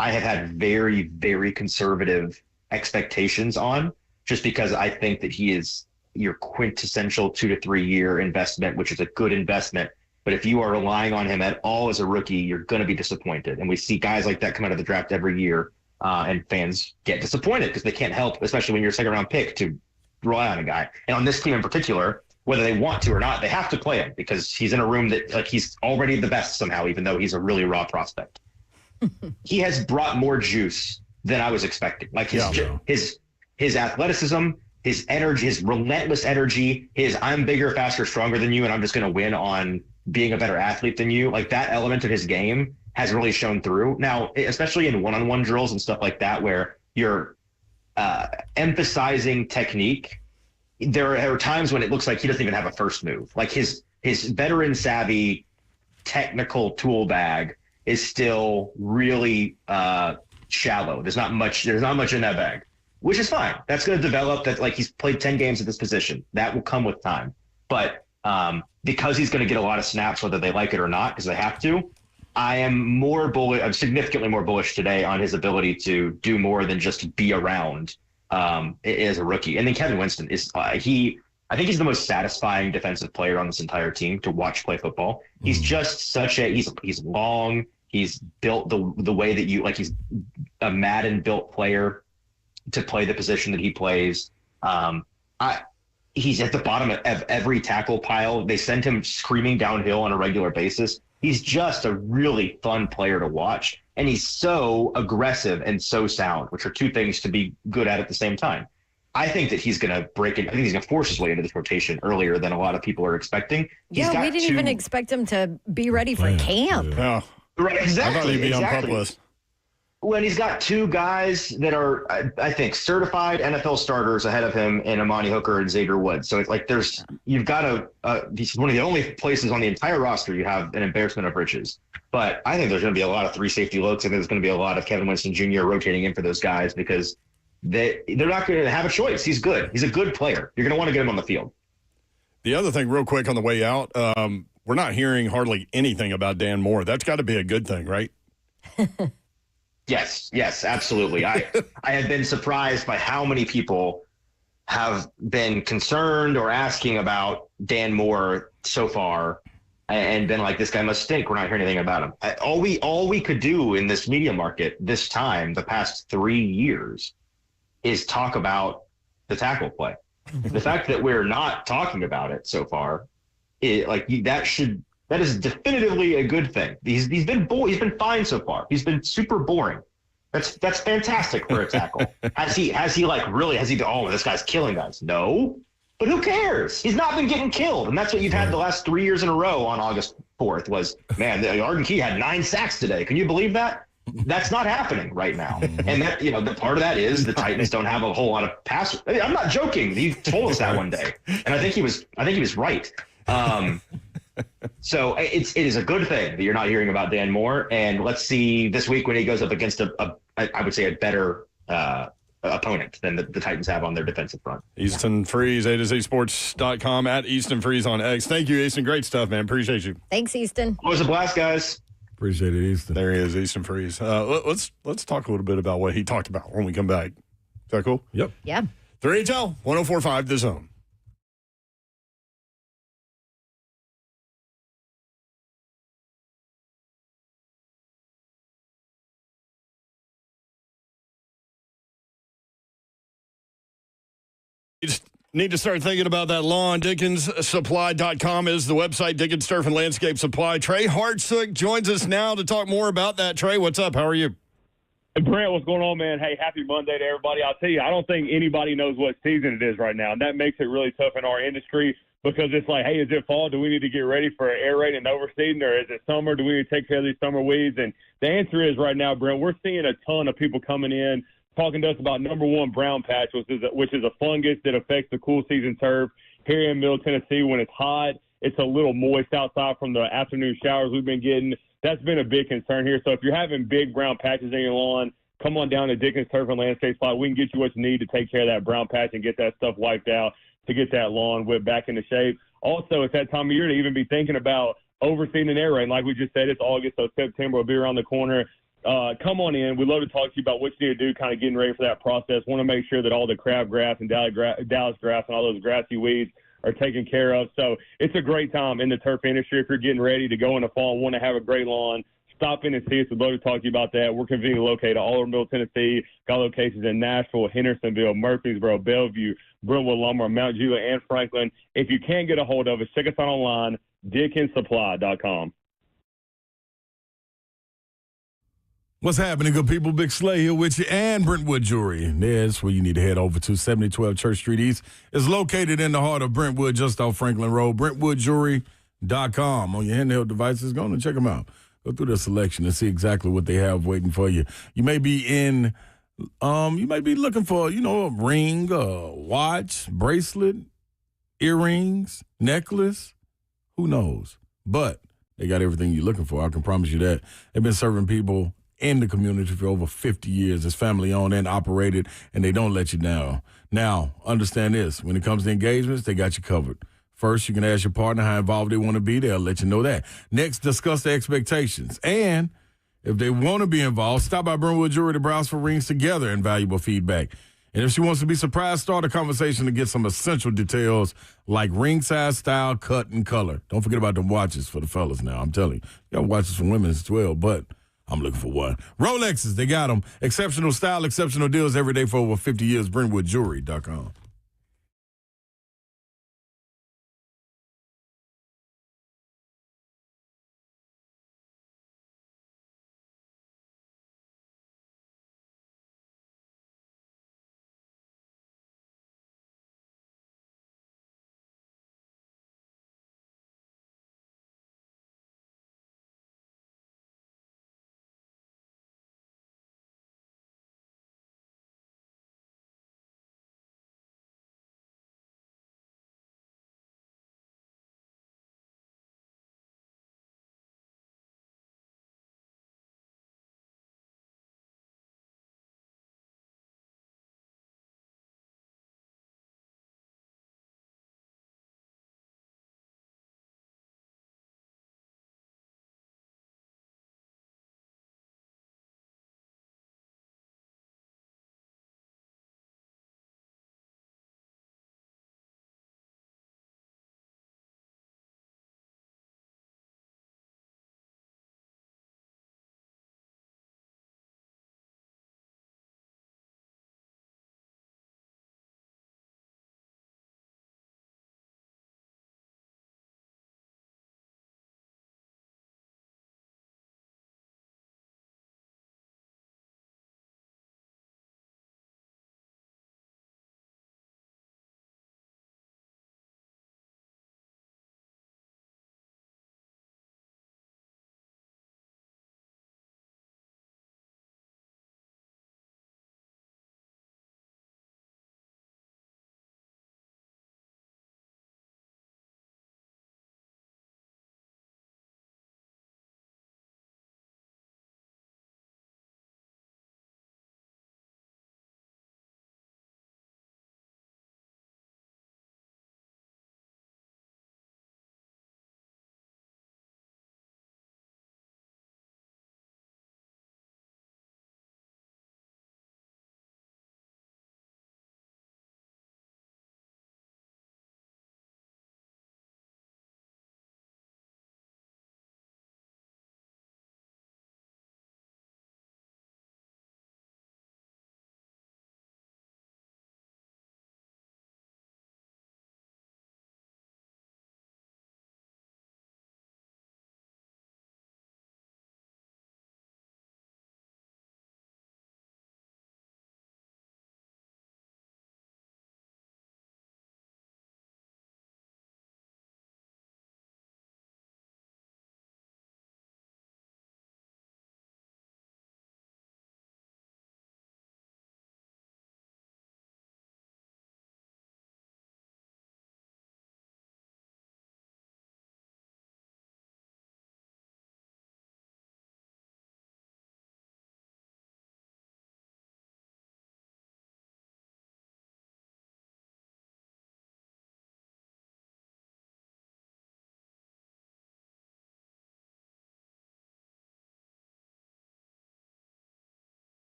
I have had very, very conservative expectations on, just because I think that he is your quintessential 2 to 3 year investment, which is a good investment. But if you are relying on him at all as a rookie, you're going to be disappointed. And we see guys like that come out of the draft every year, and fans get disappointed because they can't help, especially when you're a second round pick, to rely on a guy. And on this team in particular, whether they want to or not, they have to play him because he's in a room that, like, he's already the best somehow, even though he's a really raw prospect. He has brought more juice than I was expecting. Like his athleticism, his energy, his relentless energy, his I'm bigger, faster, stronger than you, and I'm just going to win on being a better athlete than you. Like, that element of his game has really shown through. Now, especially in one-on-one drills and stuff like that, where you're emphasizing technique, there are times when it looks like he doesn't even have a first move. Like his veteran savvy technical tool bag is still really shallow. There's not much in that bag, which is fine. That's going to develop. That, like, he's played 10 games at this position. That will come with time. But because he's going to get a lot of snaps, whether they like it or not, because they have to, I'm significantly more bullish today on his ability to do more than just be around as a rookie. And then Kevin Winston is I think he's the most satisfying defensive player on this entire team to watch play football. He's just he's long. He's built the way that he's a Madden built player to play the position that he plays. He's at the bottom of every tackle pile. They send him screaming downhill on a regular basis. He's just a really fun player to watch. And he's so aggressive and so sound, which are two things to be good at the same time. I think that he's going to break in. I think he's going to force his way into this rotation earlier than a lot of people are expecting. We didn't even expect him to be ready for camp. Yeah. Right, exactly. I thought he'd be on pup list. When he's got two guys that are, I think, certified NFL starters ahead of him in Amani Hooker and Xavier Woods. So it's like you've got he's one of the only places on the entire roster you have an embarrassment of riches. But I think there's going to be a lot of 3 safety looks. I think there's going to be a lot of Kevin Winston Jr. rotating in for those guys because they're not going to have a choice. He's good. He's a good player. You're going to want to get him on the field. The other thing, real quick on the way out, we're not hearing hardly anything about Dan Moore. That's got to be a good thing, right? Yes, absolutely. I have been surprised by how many people have been concerned or asking about Dan Moore so far and been like, this guy must stink. We're not hearing anything about him. All we could do in this media market this time, the past 3 years, is talk about the tackle play. The fact that we're not talking about it so far, that is definitively a good thing. He's been fine so far. He's been super boring. That's fantastic for a tackle. Has he this guy's killing guys? No. But who cares? He's not been getting killed. And that's what you've had the last 3 years in a row on August 4th was, man, Arden Key had 9 sacks today. Can you believe that? That's not happening right now. And that, the part of that is the Titans don't have a whole lot of pass. I'm not joking. He told us that one day. And I think he was right. So it is a good thing that you're not hearing about Dan Moore. And let's see this week when he goes up against I would say a better opponent than the Titans have on their defensive front. Easton Freeze, A2ZSports.com, at Easton Freeze on X. Thank you, Easton. Great stuff, man. Appreciate you. Thanks, Easton. It was a blast, guys. Appreciate it, Easton. There he is, Easton Freeze. Let's talk a little bit about what he talked about when we come back. Is that cool? Yep. Yeah. 3HL 104.5 The Zone. You just need to start thinking about that lawn. DickensSupply.com is the website. Dickens Turf and Landscape Supply. Trey Hartsook joins us now to talk more about that. Trey, what's up? How are you? Hey, Brent, what's going on, man? Hey, happy Monday to everybody. I'll tell you, I don't think anybody knows what season it is right now, and that makes it really tough in our industry because it's like, hey, is it fall? Do we need to get ready for air raid and overseeding, or is it summer? Do we need to take care of these summer weeds? And the answer is right now, Brent, we're seeing a ton of people coming in talking to us about number one brown patch, which is a fungus that affects the cool season turf here in Middle Tennessee. When it's hot, it's a little moist outside from the afternoon showers we've been getting. That's been a big concern here. So if you're having big brown patches in your lawn, come on down to Dickens Turf and Landscape Supply. We can get you what you need to take care of that brown patch and get that stuff wiped out to get that lawn whipped back into shape. Also, it's that time of year to even be thinking about overseeding and air raid. Like we just said, it's August, so September will be around the corner. Come on in. We'd love to talk to you about what you need to do, kind of getting ready for that process. Want to make sure that all the crabgrass and Dallas grass and all those grassy weeds are taken care of. So it's a great time in the turf industry if you're getting ready to go in the fall and want to have a great lawn. Stop in and see us. We'd love to talk to you about that. We're conveniently located all over Middle Tennessee. Got locations in Nashville, Hendersonville, Murfreesboro, Bellevue, Brentwood, Lumber, Mount Juliet, and Franklin. If you can't get a hold of us, check us out online, DickensSupply.com. What's happening, good people? Big Slay here with you and Brentwood Jewelry. And that's where you need to head over to. 7012 Church Street East is located in the heart of Brentwood, just off Franklin Road. BrentwoodJewelry.com. On your handheld devices, go on and check them out. Go through their selection and see exactly what they have waiting for you. You may be in You might be looking for, a ring, a watch, bracelet, earrings, necklace. Who knows? But they got everything you're looking for. I can promise you that. They've been serving people in the community for over 50 years. It's family owned and operated, and they don't let you down. Now, understand this. When it comes to engagements, they got you covered. First, you can ask your partner how involved they want to be. They'll let you know that. Next, discuss their expectations. And if they want to be involved, stop by Brentwood Jewelry to browse for rings together and valuable feedback. And if she wants to be surprised, start a conversation to get some essential details like ring size, style, cut, and color. Don't forget about the watches for the fellas now. I'm telling you. You got watches for women as well, but I'm looking for one. Rolexes, they got them. Exceptional style, exceptional deals every day for over 50 years. BrentwoodJewelry.com.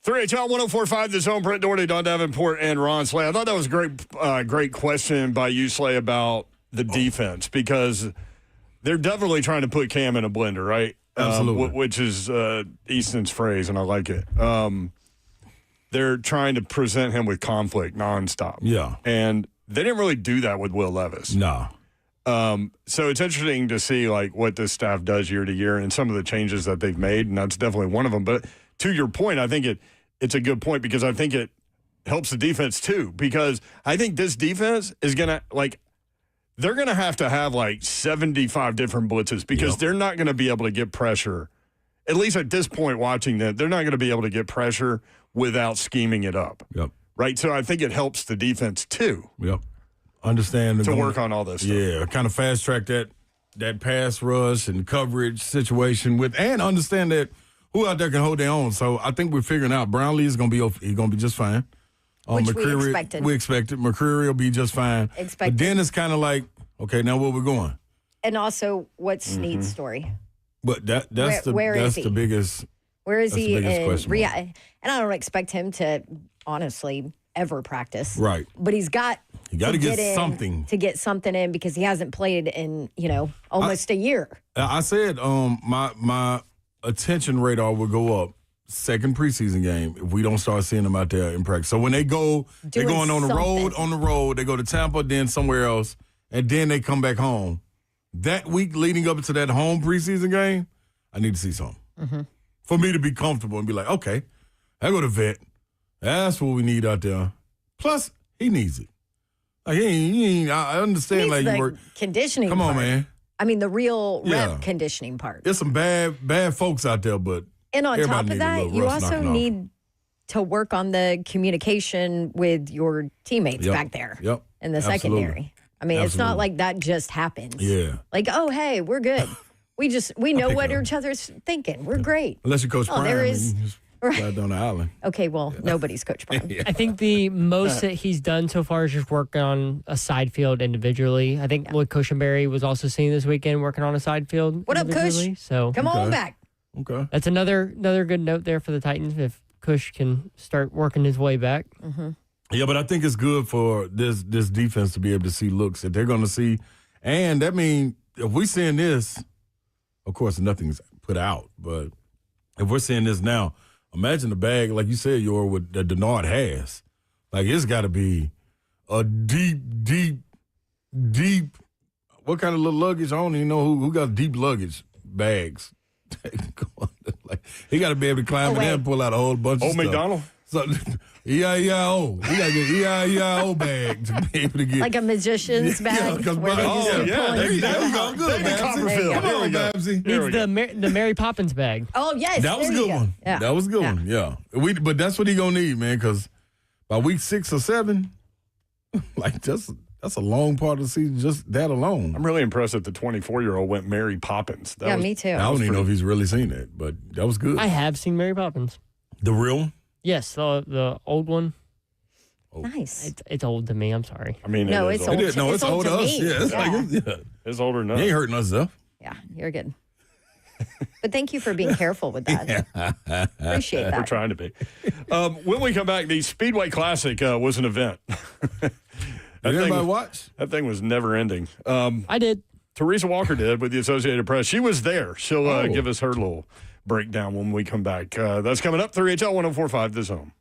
HL 104.5, The Zone. Brent Doherty, Don Davenport, and Ron Slay. I thought that was a great question by you, Slay, about the defense because they're definitely trying to put Cam in a blender, right? Absolutely. Which is Easton's phrase, and I like it. They're trying to present him with conflict nonstop. Yeah. And they didn't really do that with Will Levis. No. So it's interesting to see like what this staff does year to year and some of the changes that they've made, and that's definitely one of them. But to your point, I think it's a good point because I think it helps the defense too, because I think this defense is going to they're going to have like 75 different blitzes because they're not going to be able to get pressure. At least at this point watching that, they're not going to be able to get pressure without scheming it up. Yep. Right? So I think it helps the defense too. Yep. Understand to work on all this stuff. Yeah, kind of fast track that pass rush and coverage situation and understand that who out there can hold their own. So I think we're figuring out Brownlee is going to be just fine. Which we expected. We expected. McCreary will be just fine. But then it's kind of like, okay, now where we're going. And also, what's Snead's story? But that's the biggest. Where is he? And I don't expect him to honestly ever practice. Right. But he's got to get something to get something in because he hasn't played in almost a year. I said my attention radar will go up second preseason game if we don't start seeing them out there in practice. So when they're going on the road, they go to Tampa, then somewhere else, and then they come back home. That week leading up to that home preseason game, I need to see something. Mm-hmm. For me to be comfortable and be like, okay, I go to vet. That's what we need out there. Plus, he needs it. Like I understand. He needs like you the work conditioning. Come on, part. man. I mean, the real rep conditioning part. There's some bad folks out there, but and on top of that, you also need to work on the communication with your teammates back there in the secondary. I mean, it's not like that just happens. Yeah. Like, oh, hey, we're good. We know what each other's thinking. We're great. Unless you coach Prime. There is. Right on the island. Okay, well, nobody's Coach Prime. I think the most that he's done so far is just work on a side field individually. I think Lloyd Cushenberry was also seen this weekend working on a side field. What up, Cush? So come on back. Okay, that's another good note there for the Titans if Cush can start working his way back. Mm-hmm. Yeah, but I think it's good for this defense to be able to see looks that they're going to see, and that means if we're seeing this, of course nothing's put out, but if we're seeing this now. Imagine the bag, like you said, that Denard has. Like, it's got to be a deep, what kind of little luggage? I don't even know who got deep luggage bags. Like, he got to be able to climb in there and pull out a whole bunch of stuff. McDonald? So, EIEIO. He got to get EIEIO bag to be able to get. Like a magician's bag? There you go. Good, Babsy. Needs the Mary Poppins bag. Oh, yes. That was a good one. Yeah. That was a good one, yeah. But that's what he going to need, man, because by week 6 or 7, like, that's a long part of the season, just that alone. I'm really impressed that the 24-year-old went Mary Poppins. Me too. I don't even know if he's really seen it, but that was good. I have seen Mary Poppins. The real one? Yes, the old one. Oh. Nice. It's old to me. I'm sorry. I mean, no, it's old. It's old to us. Yeah, it's older than us. He ain't hurting us though. Yeah, you're good. But thank you for being careful with that. Appreciate that. We're trying to be. When we come back, the Speedway Classic was an event. Did anybody watch? That thing was never ending. I did. Teresa Walker did with the Associated Press. She was there. She'll give us her little breakdown when we come back. That's coming up. 3HL 104.5 The Zone.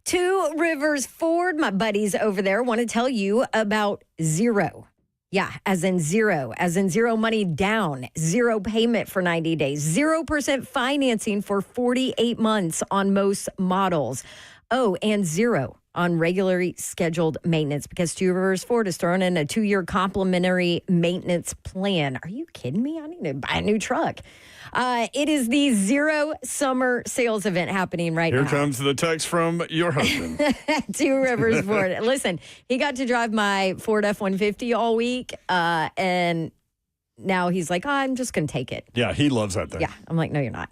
Two Rivers Ford, my buddies over there, want to tell you about zero. Yeah, as in zero money down, zero payment for 90 days, 0% financing for 48 months on most models. Oh, and zero on regularly scheduled maintenance because Two Rivers Ford is throwing in a 2-year complimentary maintenance plan. Are you kidding me? I need to buy a new truck. It is the Zero Summer Sales event happening right now. Here comes the text from your husband. Two Rivers Ford. Listen, he got to drive my Ford F-150 all week, and now he's like, I'm just going to take it. Yeah, he loves that thing. Yeah, I'm like, no, you're not.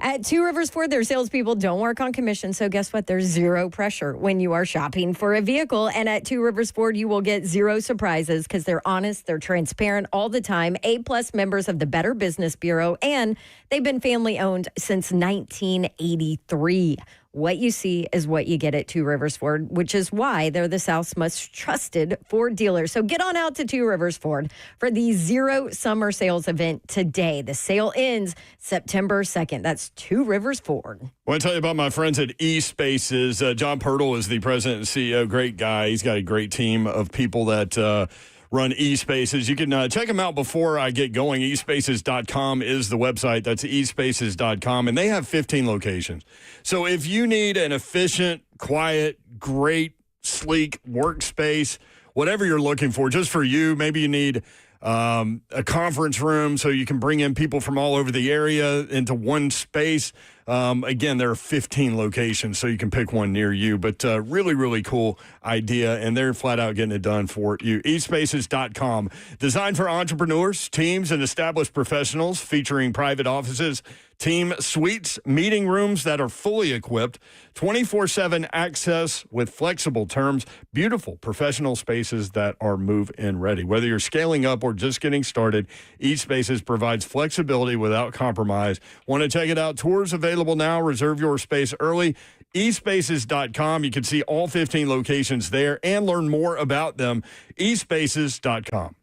At Two Rivers Ford, their salespeople don't work on commission. So guess what? There's zero pressure when you are shopping for a vehicle. And at Two Rivers Ford, you will get zero surprises because they're honest, they're transparent all the time. A-plus members of the Better Business Bureau, and they've been family owned since 1983. What you see is what you get at Two Rivers Ford, which is why they're the South's most trusted Ford dealer. So get on out to Two Rivers Ford for the Zero Summer Sales event today. The sale ends September 2nd. That's Two Rivers Ford. I want to tell you about my friends at eSpaces. John Pirtle is the president and CEO. Great guy. He's got a great team of people that run eSpaces. You can check them out before I get going. eSpaces.com is the website. That's eSpaces.com. And they have 15 locations. So if you need an efficient, quiet, great, sleek workspace, whatever you're looking for, just for you, maybe you need a conference room so you can bring in people from all over the area into one space. Again, there are 15 locations, so you can pick one near you. But really, really cool idea, and they're flat out getting it done for you. eSpaces.com, designed for entrepreneurs, teams, and established professionals, featuring private offices, team suites, meeting rooms that are fully equipped, 24/7 access with flexible terms, beautiful professional spaces that are move-in ready. Whether you're scaling up or just getting started, eSpaces provides flexibility without compromise. Want to check it out? Tours available now. Reserve your space early. eSpaces.com. You can see all 15 locations there and learn more about them. eSpaces.com.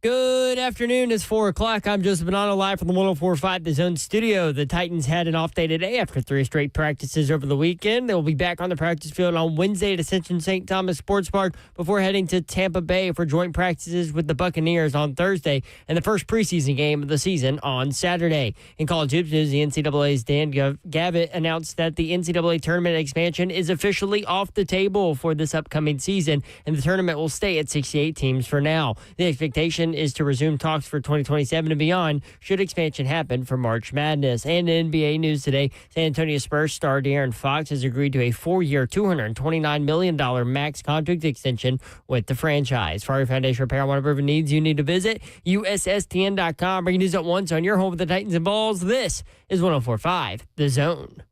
Good afternoon. It's 4 o'clock. I'm Joseph Bonanno live from the 104.5 The Zone studio. The Titans had an off day today after 3 straight practices over the weekend. They will be back on the practice field on Wednesday at Ascension St. Thomas Sports Park before heading to Tampa Bay for joint practices with the Buccaneers on Thursday and the first preseason game of the season on Saturday. In college hoops news, the NCAA's Dan Gavitt announced that the NCAA tournament expansion is officially off the table for this upcoming season, and the tournament will stay at 68 teams for now. The expectation is to resume talks for 2027 and beyond should expansion happen for March Madness. And in NBA news today, San Antonio Spurs star De'Aaron Fox has agreed to a 4-year, $229 million max contract extension with the franchise. For your foundation repair, whatever needs you need to visit USSTN.com. Bringing news at once on your home with the Titans and Balls. This is 104.5 The Zone.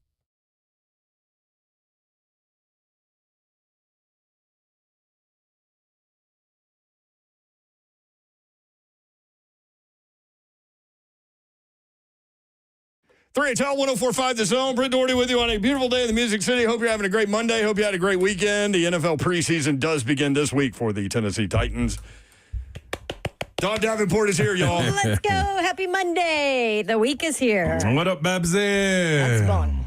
Three Town 104.5 The Zone. Brent Doherty with you on a beautiful day in the Music City. Hope you're having a great Monday. Hope you had a great weekend. The NFL preseason does begin this week for the Tennessee Titans. Don Davenport is here, y'all. Let's go. Happy Monday. The week is here. What up, Babsy? That's fun.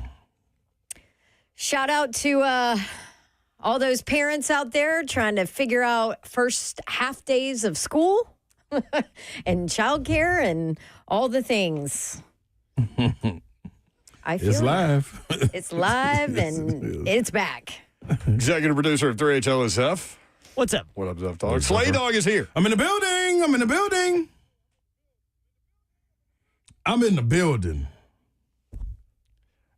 Shout out to all those parents out there trying to figure out first half days of school and childcare and all the things. I feel It's live. It's live and it's back. Executive producer of 3HLSF. What's up? What up, Zeph Dog? Slay Dog is here. I'm in the building. I'm in the building. I'm in the building.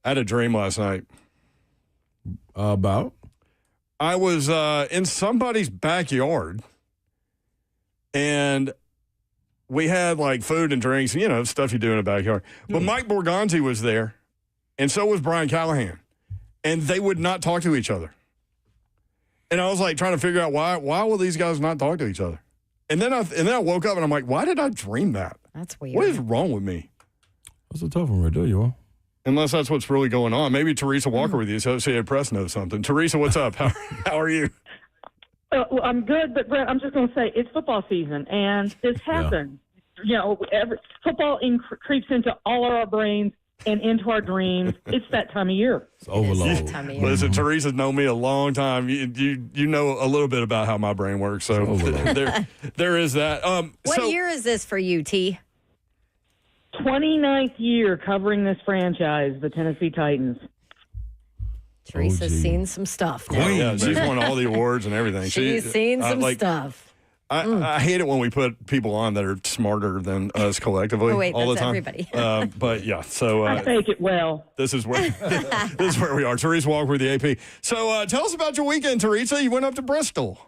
I had a dream last night. About? I was in somebody's backyard, and we had like food and drinks, you know, stuff you do in a backyard. But Mike Borgonzi was there, and so was Brian Callahan, and they would not talk to each other. And I was like trying to figure out why will these guys not talk to each other? And then I woke up and I'm like, why did I dream that? That's weird. What is wrong with me? That's a tough one right there, you are. Unless that's what's really going on. Maybe Teresa Walker with the Associated Press knows something. Teresa, what's up? How are you? Well, I'm good, but Brett, I'm just going to say it's football season, and this happens. You know, football creeps into all of our brains and into our dreams. It's that time of year. It's overload. Listen, Teresa's known me a long time. You know a little bit about how my brain works, so there is that. What year is this for you, T? 29th year covering this franchise, the Tennessee Titans. Teresa's seen some stuff now. Yeah, she's won all the awards and everything. She's seen some stuff. I hate it when we put people on that are smarter than us collectively all the time. Everybody. But yeah, so I take it well. This is where we are. Teresa Walker with the AP. So tell us about your weekend, Teresa. You went up to Bristol.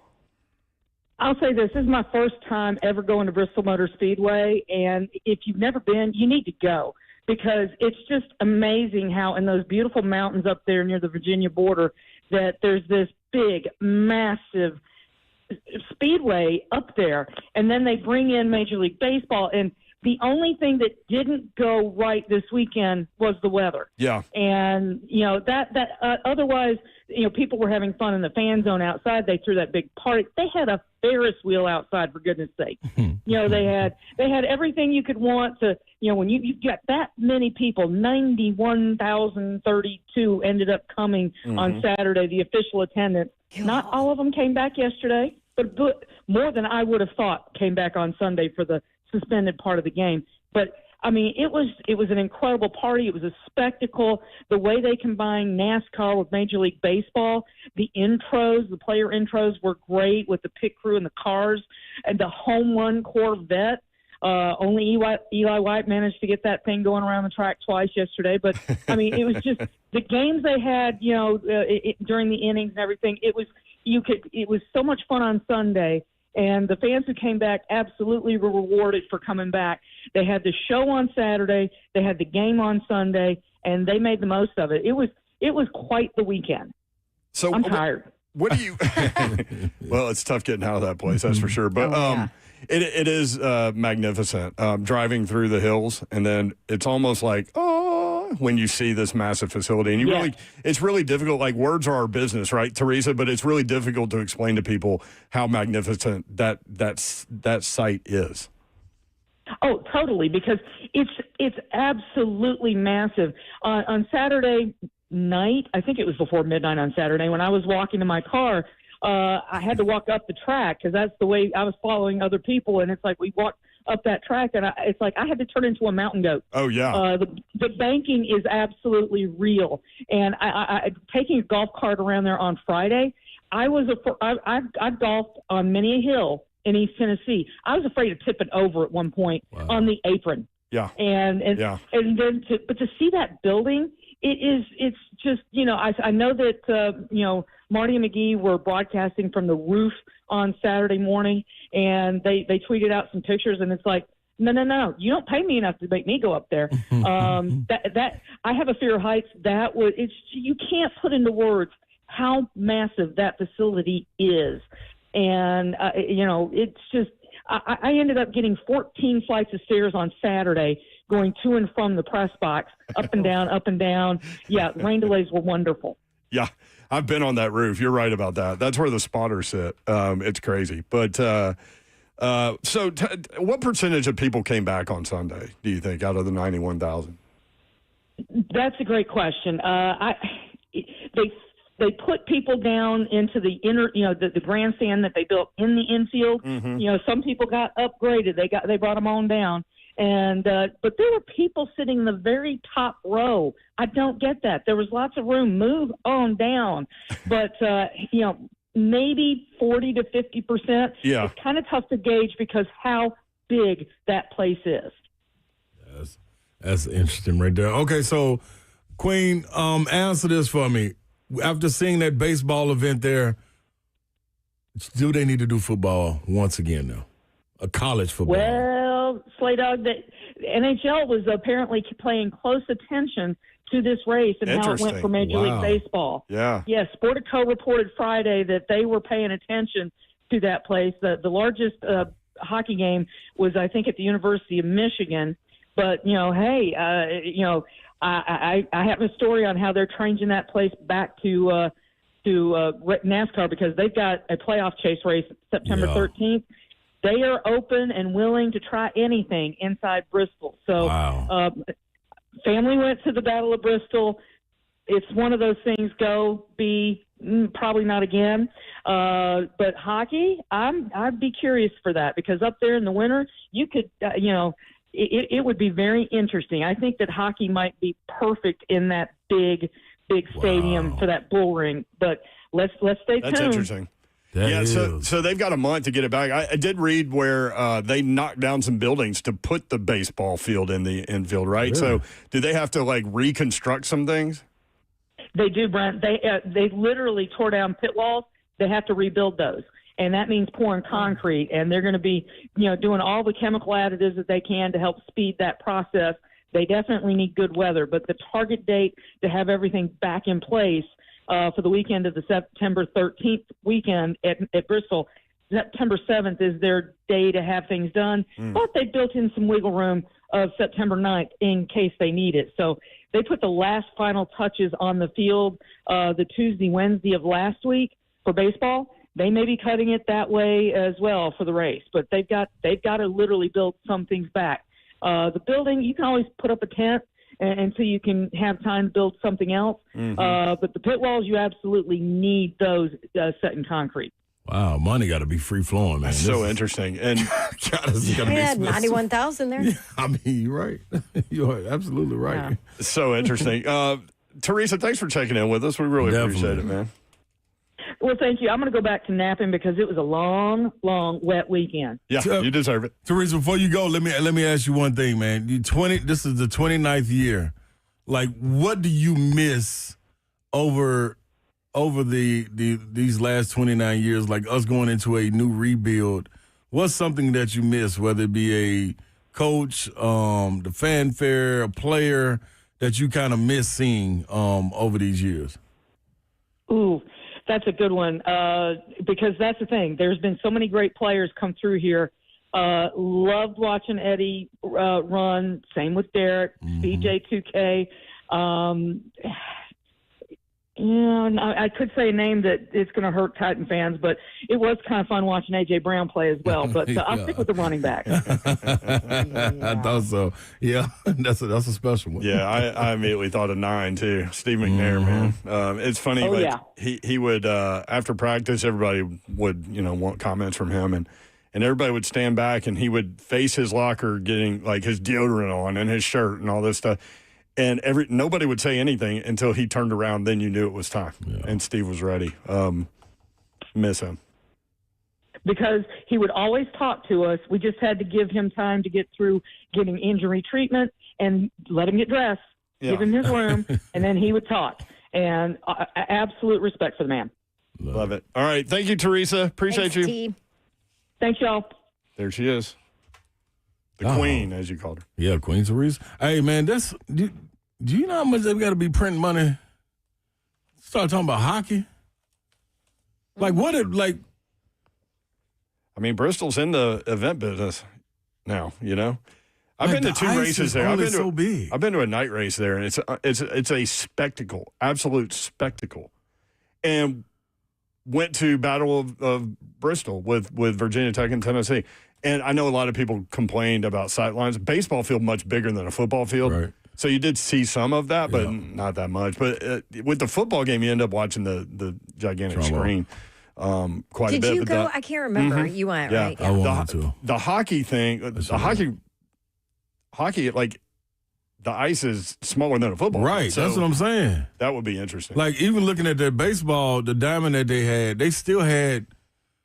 I'll say this is my first time ever going to Bristol Motor Speedway, and if you've never been, you need to go because it's just amazing how in those beautiful mountains up there near the Virginia border that there's this big, massive speedway up there, and then they bring in Major League Baseball, and the only thing that didn't go right this weekend was the weather. Yeah. And, you know, that otherwise, you know, people were having fun in the fan zone outside. They threw that big party. They had a Ferris wheel outside, for goodness sake. You know, they had everything you could want to, you know, when you got that many people, 91,032 ended up coming on Saturday, the official attendance. Not all of them came back yesterday, but more than I would have thought came back on Sunday for the suspended part of the game. But I mean, it was an incredible party. It was a spectacle. The way they combined NASCAR with Major League Baseball, the player intros were great with the pit crew and the cars, and the home run Corvette. Only Eli White managed to get that thing going around the track twice yesterday. But I mean, it was just the games they had, you know, during the innings and everything. It was so much fun on Sunday. And the fans who came back absolutely were rewarded for coming back. They had the show on Saturday, they had the game on Sunday, and they made the most of it. It was quite the weekend. So I'm tired. What do you? Well, it's tough getting out of that place, that's for sure. But it is magnificent driving through the hills, and then it's almost like when you see this massive facility. And it's really difficult. Like, words are our business, right, Teresa? But it's really difficult to explain to people how magnificent that site is. Oh, totally, because it's absolutely massive. On Saturday night, I think it was before midnight on Saturday, when I was walking to my car, I had to walk up the track because that's the way I was following other people. And it's like we walked up that track, and it's like I had to turn into a mountain goat. Oh, yeah. The banking is absolutely real. And I taking a golf cart around there on Friday, I golfed on many a hill in East Tennessee. I was afraid of tipping over at one point on the apron. Yeah. And then to see that building, it's just, I know that, Marty and McGee were broadcasting from the roof on Saturday morning, and they tweeted out some pictures, and it's like, no, you don't pay me enough to make me go up there. That I have a fear of heights. You can't put into words how massive that facility is. And, it's just, I ended up getting 14 flights of stairs on Saturday going to and from the press box, up and down, up and down. Yeah, rain delays were wonderful. Yeah, I've been on that roof. You're right about that. That's where the spotters sit. It's crazy. But what percentage of people came back on Sunday, do you think, out of the 91,000? That's a great question. They put people down into the inner, the grandstand that they built in the infield. Mm-hmm. Some people got upgraded. They brought them on down. And but there were people sitting in the very top row. I don't get that. There was lots of room. Move on down. But maybe 40 to 50%. Yeah, it's kind of tough to gauge because how big that place is. That's interesting right there. Okay, so Queen, answer this for me. After seeing that baseball event there, do they need to do football once again now? A college football? Well, Slay Dog, the NHL was apparently paying close attention to this race and how it went for Major League Baseball. Yeah. Yes, Sportico reported Friday that they were paying attention to that place. The largest hockey game was, I think, at the University of Michigan. But, I have a story on how they're changing that place back to NASCAR because they've got a playoff chase race September 13th. They are open and willing to try anything inside Bristol. So family went to the Battle of Bristol. It's one of those things, probably not again. But hockey, I'd be curious for that because up there in the winter, you could, it would be very interesting. I think that hockey might be perfect in that big stadium for that bull ring. But let's stay tuned. That's interesting. So they've got a month to get it back. I did read where they knocked down some buildings to put the baseball field in the infield, right? Really? So do they have to reconstruct some things? They do, Brent. They literally tore down pit walls. They have to rebuild those. And that means pouring concrete, and they're going to be, doing all the chemical additives that they can to help speed that process. They definitely need good weather, but the target date to have everything back in place for the weekend of the September 13th weekend at Bristol, September 7th is their day to have things done. But they built in some wiggle room of September 9th in case they need it. So they put the last final touches on the field the Tuesday, Wednesday of last week for baseball. They may be cutting it that way as well for the race, but they've got to literally build some things back. The building, you can always put up a tent until you can have time to build something else. But the pit walls, you absolutely need those set in concrete. Wow, money got to be free flowing, man. That's so interesting. And had 91,000 there. Yeah, I mean, you're right. You're absolutely right. Yeah. So interesting. Teresa, thanks for checking in with us. We really appreciate it, man. Well, thank you. I'm going to go back to napping because it was a long, wet weekend. Yeah, you deserve it. Teresa, before you go, let me ask you one thing, man. This is the 29th year. What do you miss over these last 29 years, like us going into a new rebuild? What's something that you miss, whether it be a coach, the fanfare, a player that you kind of miss seeing over these years? Ooh, that's a good one because that's the thing. There's been so many great players come through here. Loved watching Eddie run. Same with Derek, BJ2K. I could say a name that it's going to hurt Titan fans, but it was kind of fun watching A.J. Brown play as well. But I'll stick with the running back. I thought so. Yeah, that's a special one. Yeah, I immediately thought of 9 too. Steve McNair, man. It's funny. He would after practice, everybody would want comments from him, and everybody would stand back, and he would face his locker, getting like his deodorant on and his shirt and all this stuff. And nobody would say anything until he turned around. Then you knew it was time, and Steve was ready. Miss him. Because he would always talk to us. We just had to give him time to get through getting injury treatment and let him get dressed, give him his room, and then he would talk. And absolute respect for the man. Love it. All right. Thank you, Teresa. Appreciate you. T. Thanks, y'all. There she is. The Queen, as you called her. Yeah, Queen Teresa. Hey, man, do you know how much they've got to be printing money? Start talking about hockey. Like, I mean, Bristol's in the event business now, I've been to 2 races there. I've been to a night race there, and it's a spectacle, absolute spectacle. And went to Battle of Bristol with Virginia Tech and Tennessee. And I know a lot of people complained about sightlines. Baseball field much bigger than a football field. Right. So you did see some of that, but not that much. But with the football game, you end up watching the gigantic screen quite a bit. Did you go? I can't remember. Mm-hmm. You went, yeah. right? Yeah. I wanted to. The hockey thing, hockey, like the ice is smaller than a football. Right, so that's what I'm saying. That would be interesting. Like, even looking at their baseball, the diamond that they had, they still had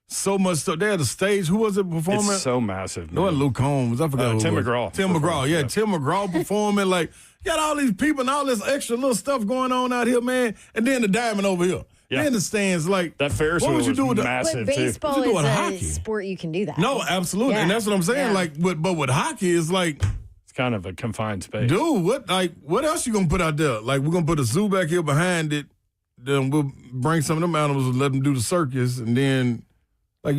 so much stuff. They had a stage. Who was it performing? It's so massive. No, Luke Combs. I forgot who Tim it was. McGraw. Tim McGraw. Yeah, Tim McGraw performing. Like, you got all these people and all this extra little stuff going on out here, man. And then the diamond over here. Yeah. Then the stands. Like, that Ferris what wheel would you was do with massive, But baseball too. is a hockey? sport you can do that. No, absolutely. Yeah. And that's what I'm saying. Yeah. Like, but with hockey, it's like, it's kind of a confined space. dude, what else you gonna put out there? Like, we're gonna put a zoo back here behind it. Then we'll bring some of them animals and let them do the circus, and then like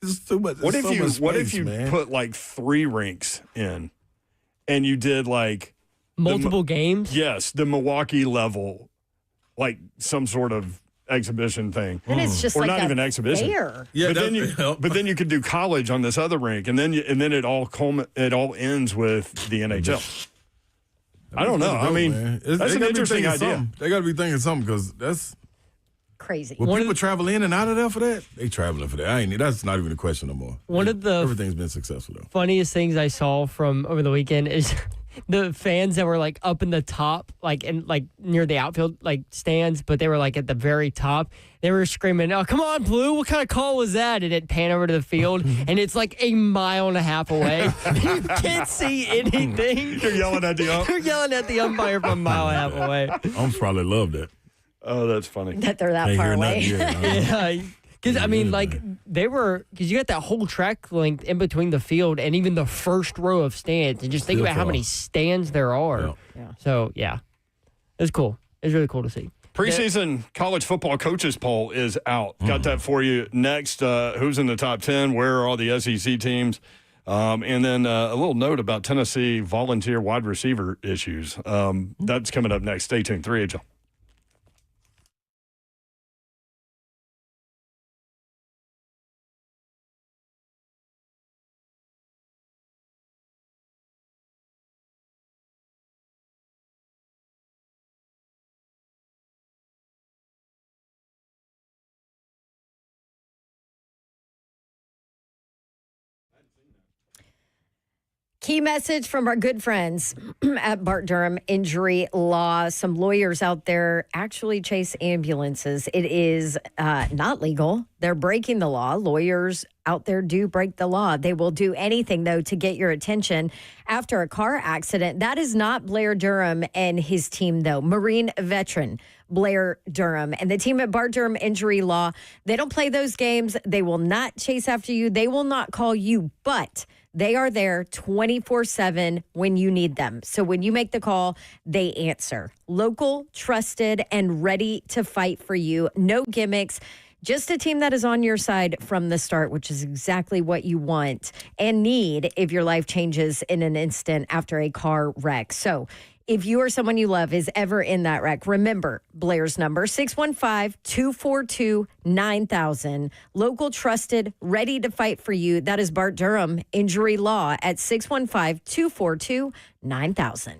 it's too much. What if you man. put like 3 rinks in, and you did like Multiple games? Yes, the Milwaukee level, like some sort of exhibition thing. And it's just or like not even exhibition. fair. Yeah, but then you could do college on this other rink, and then it all ends with the NHL. I don't know. I mean, that's an interesting idea. They got to be thinking something, because that's Crazy. when people travel in and out of there for that. They traveling for that. That's not even a question no more. Everything's been successful though. Funniest things I saw from over the weekend is the fans that were like up in the top, like near the outfield stands, but they were like at the very top. They were screaming, "Oh, come on, Blue! What kind of call was that?" And it pan over to the field, and it's like a mile and a half away. You can't see anything. You're yelling at the ump. You're yelling at the umpire from a mile and a half away. Umps probably love that. Oh, that's funny. That they're that far away. Yeah. Because, I mean, because you got that whole track length in between the field and even the first row of stands. And just think about how many stands there are. Yeah. So, yeah. It's cool. It's really cool to see. Preseason college football coaches poll is out. Got that for you next. Who's in the top 10? Where are all the SEC teams? And then a little note about Tennessee volunteer wide receiver issues. That's coming up next. Stay tuned. 3HL. Key message from our good friends at Bart Durham Injury Law. Some lawyers out there actually chase ambulances. It is not legal. They're breaking the law. Lawyers out there do break the law. They will do anything, though, to get your attention after a car accident. That is not Blair Durham and his team, though. Marine veteran Blair Durham and the team at Bart Durham Injury Law. They don't play those games. They will not chase after you. They will not call you, but they are there 24/7 when you need them. So when you make the call, they answer. Local, trusted, and ready to fight for you. No gimmicks. Just a team that is on your side from the start, which is exactly what you want and need if your life changes in an instant after a car wreck. So if you or someone you love is ever in that wreck, remember Blair's number, 615-242-9000. Local, trusted, ready to fight for you. That is Bart Durham Injury Law at 615-242-9000.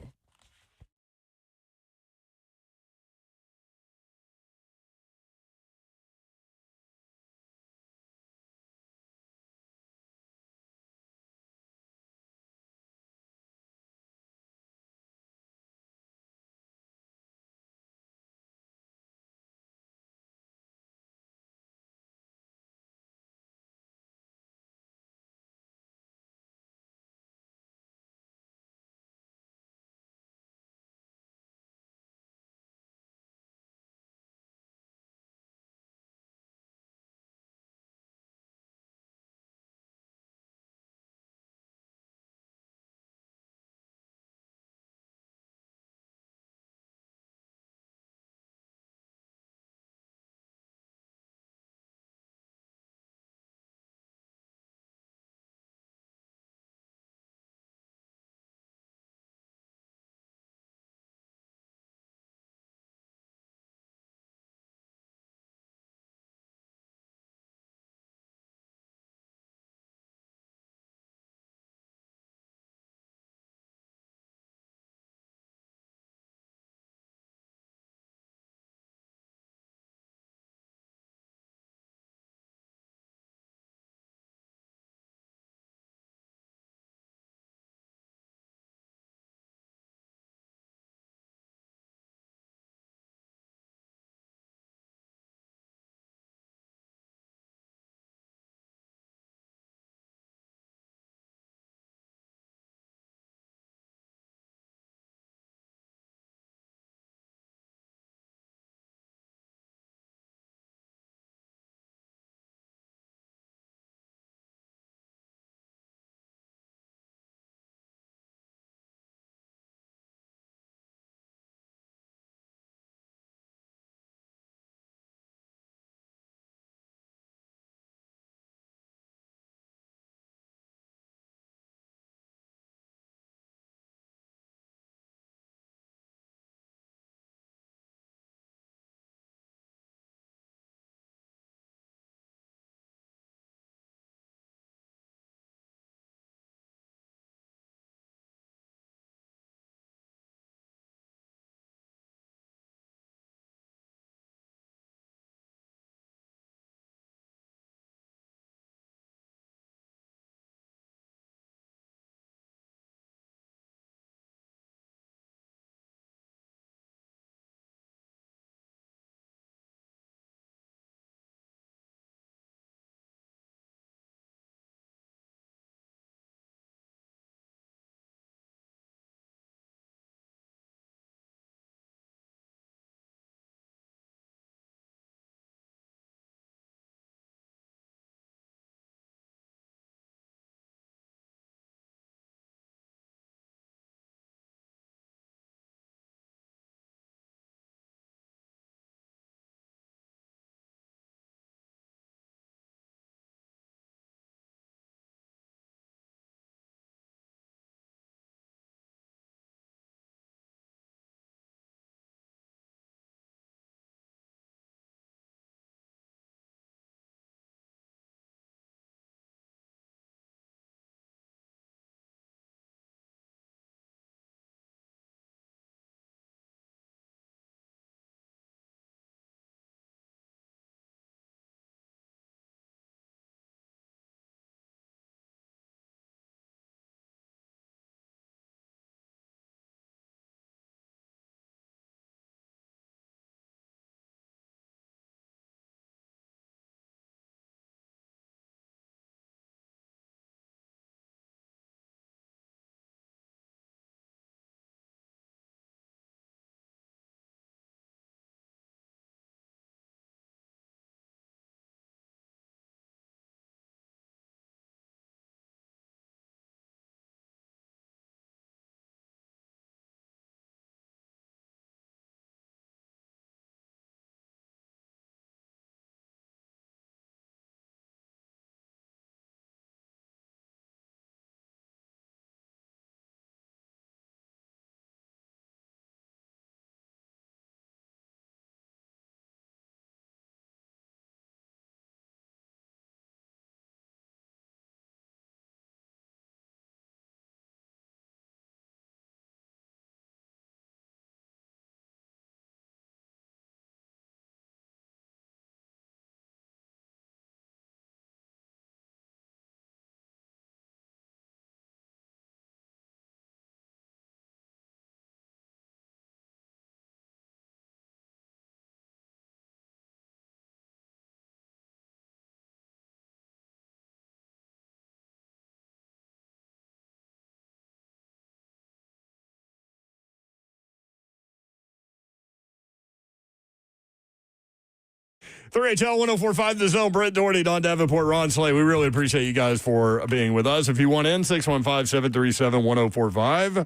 3HL 104.5 The Zone, Brett Doherty, Don Davenport, Ron Slay. We really appreciate you guys for being with us. If you want in, 615-737-1045.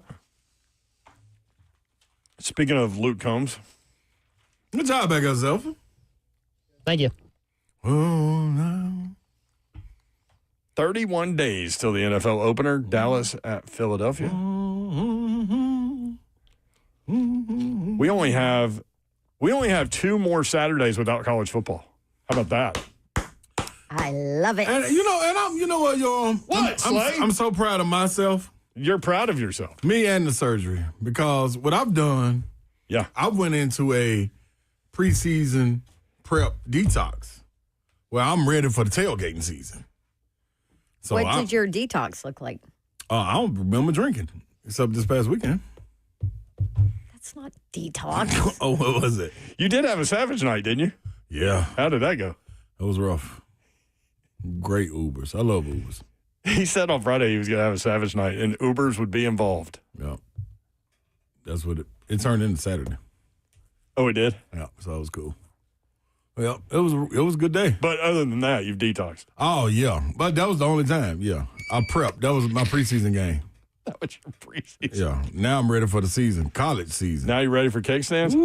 Speaking of Luke Combs. Good job, back yourself. Thank you. Oh, no. 31 days till the NFL opener, Dallas at Philadelphia. We only have 2 more Saturdays without college football. How about that? I love it. And you know what, y'all? What, Slay? I'm so proud of myself. You're proud of yourself. Me and the surgery. Because what I've done, Yeah. I went into a preseason prep detox where I'm ready for the tailgating season. So what did your detox look like? I don't remember drinking, except this past weekend. That's not detox. Oh, what was it? You did have a Savage night, didn't you? Yeah. How did that go? It was rough. Great Ubers. I love Ubers. He said on Friday he was going to have a Savage night, and Ubers would be involved. Yeah. That's what it turned into Saturday. Oh, it did? Yeah, so it was cool. Well, it was a good day. But other than that, you've detoxed. Oh, yeah. But that was the only time, yeah. I prepped. That was my preseason game. That was your preseason. Yeah. Now I'm ready for the season, college season. Now you ready for cake stands? I'm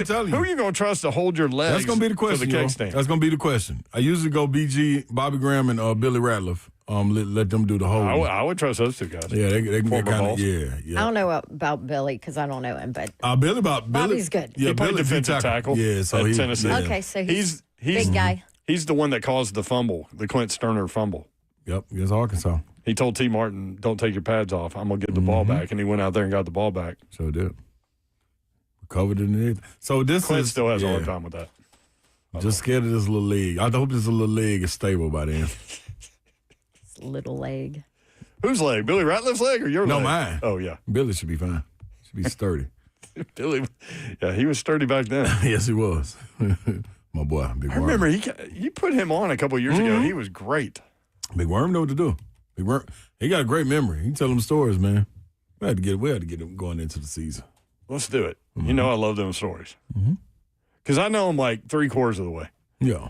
telling you. Who are you going to trust to hold your legs? That's going to be the question. For the cake stand? That's going to be the question. I usually go BG, Bobby Graham, and Billy Ratliff. Let them do the whole. I would trust those 2 guys. Yeah, they can get kind of. Yeah. I don't know about Billy because I don't know him, but Bobby's good. Yeah, He played Billy defensive tackle Yeah, so at he, Tennessee. Yeah. okay, so he's He's big guy. He's the one that caused the fumble, the Clint Sterner fumble. Yep, against Arkansas. He told T. Martin, "Don't take your pads off. I'm gonna get the ball back," and he went out there and got the ball back. So did. Covered it in it. So this Clint is still has a hard time with that. Just scared of this little leg. I hope this little leg is stable by then. Little leg. Whose leg? Billy Ratliff's leg or your leg? No, mine. Oh yeah, Billy should be fine. Should be sturdy. Billy. Yeah, he was sturdy back then. Yes, he was. My boy, Big I Worm. remember you put him on a couple years ago. He was great. Big Worm know what to do. Big Worm, he got a great memory. He can tell them stories, man. We had to get him going into the season. Let's do it. You know I love them stories. Because I know him like 3/4 of the way. Yeah.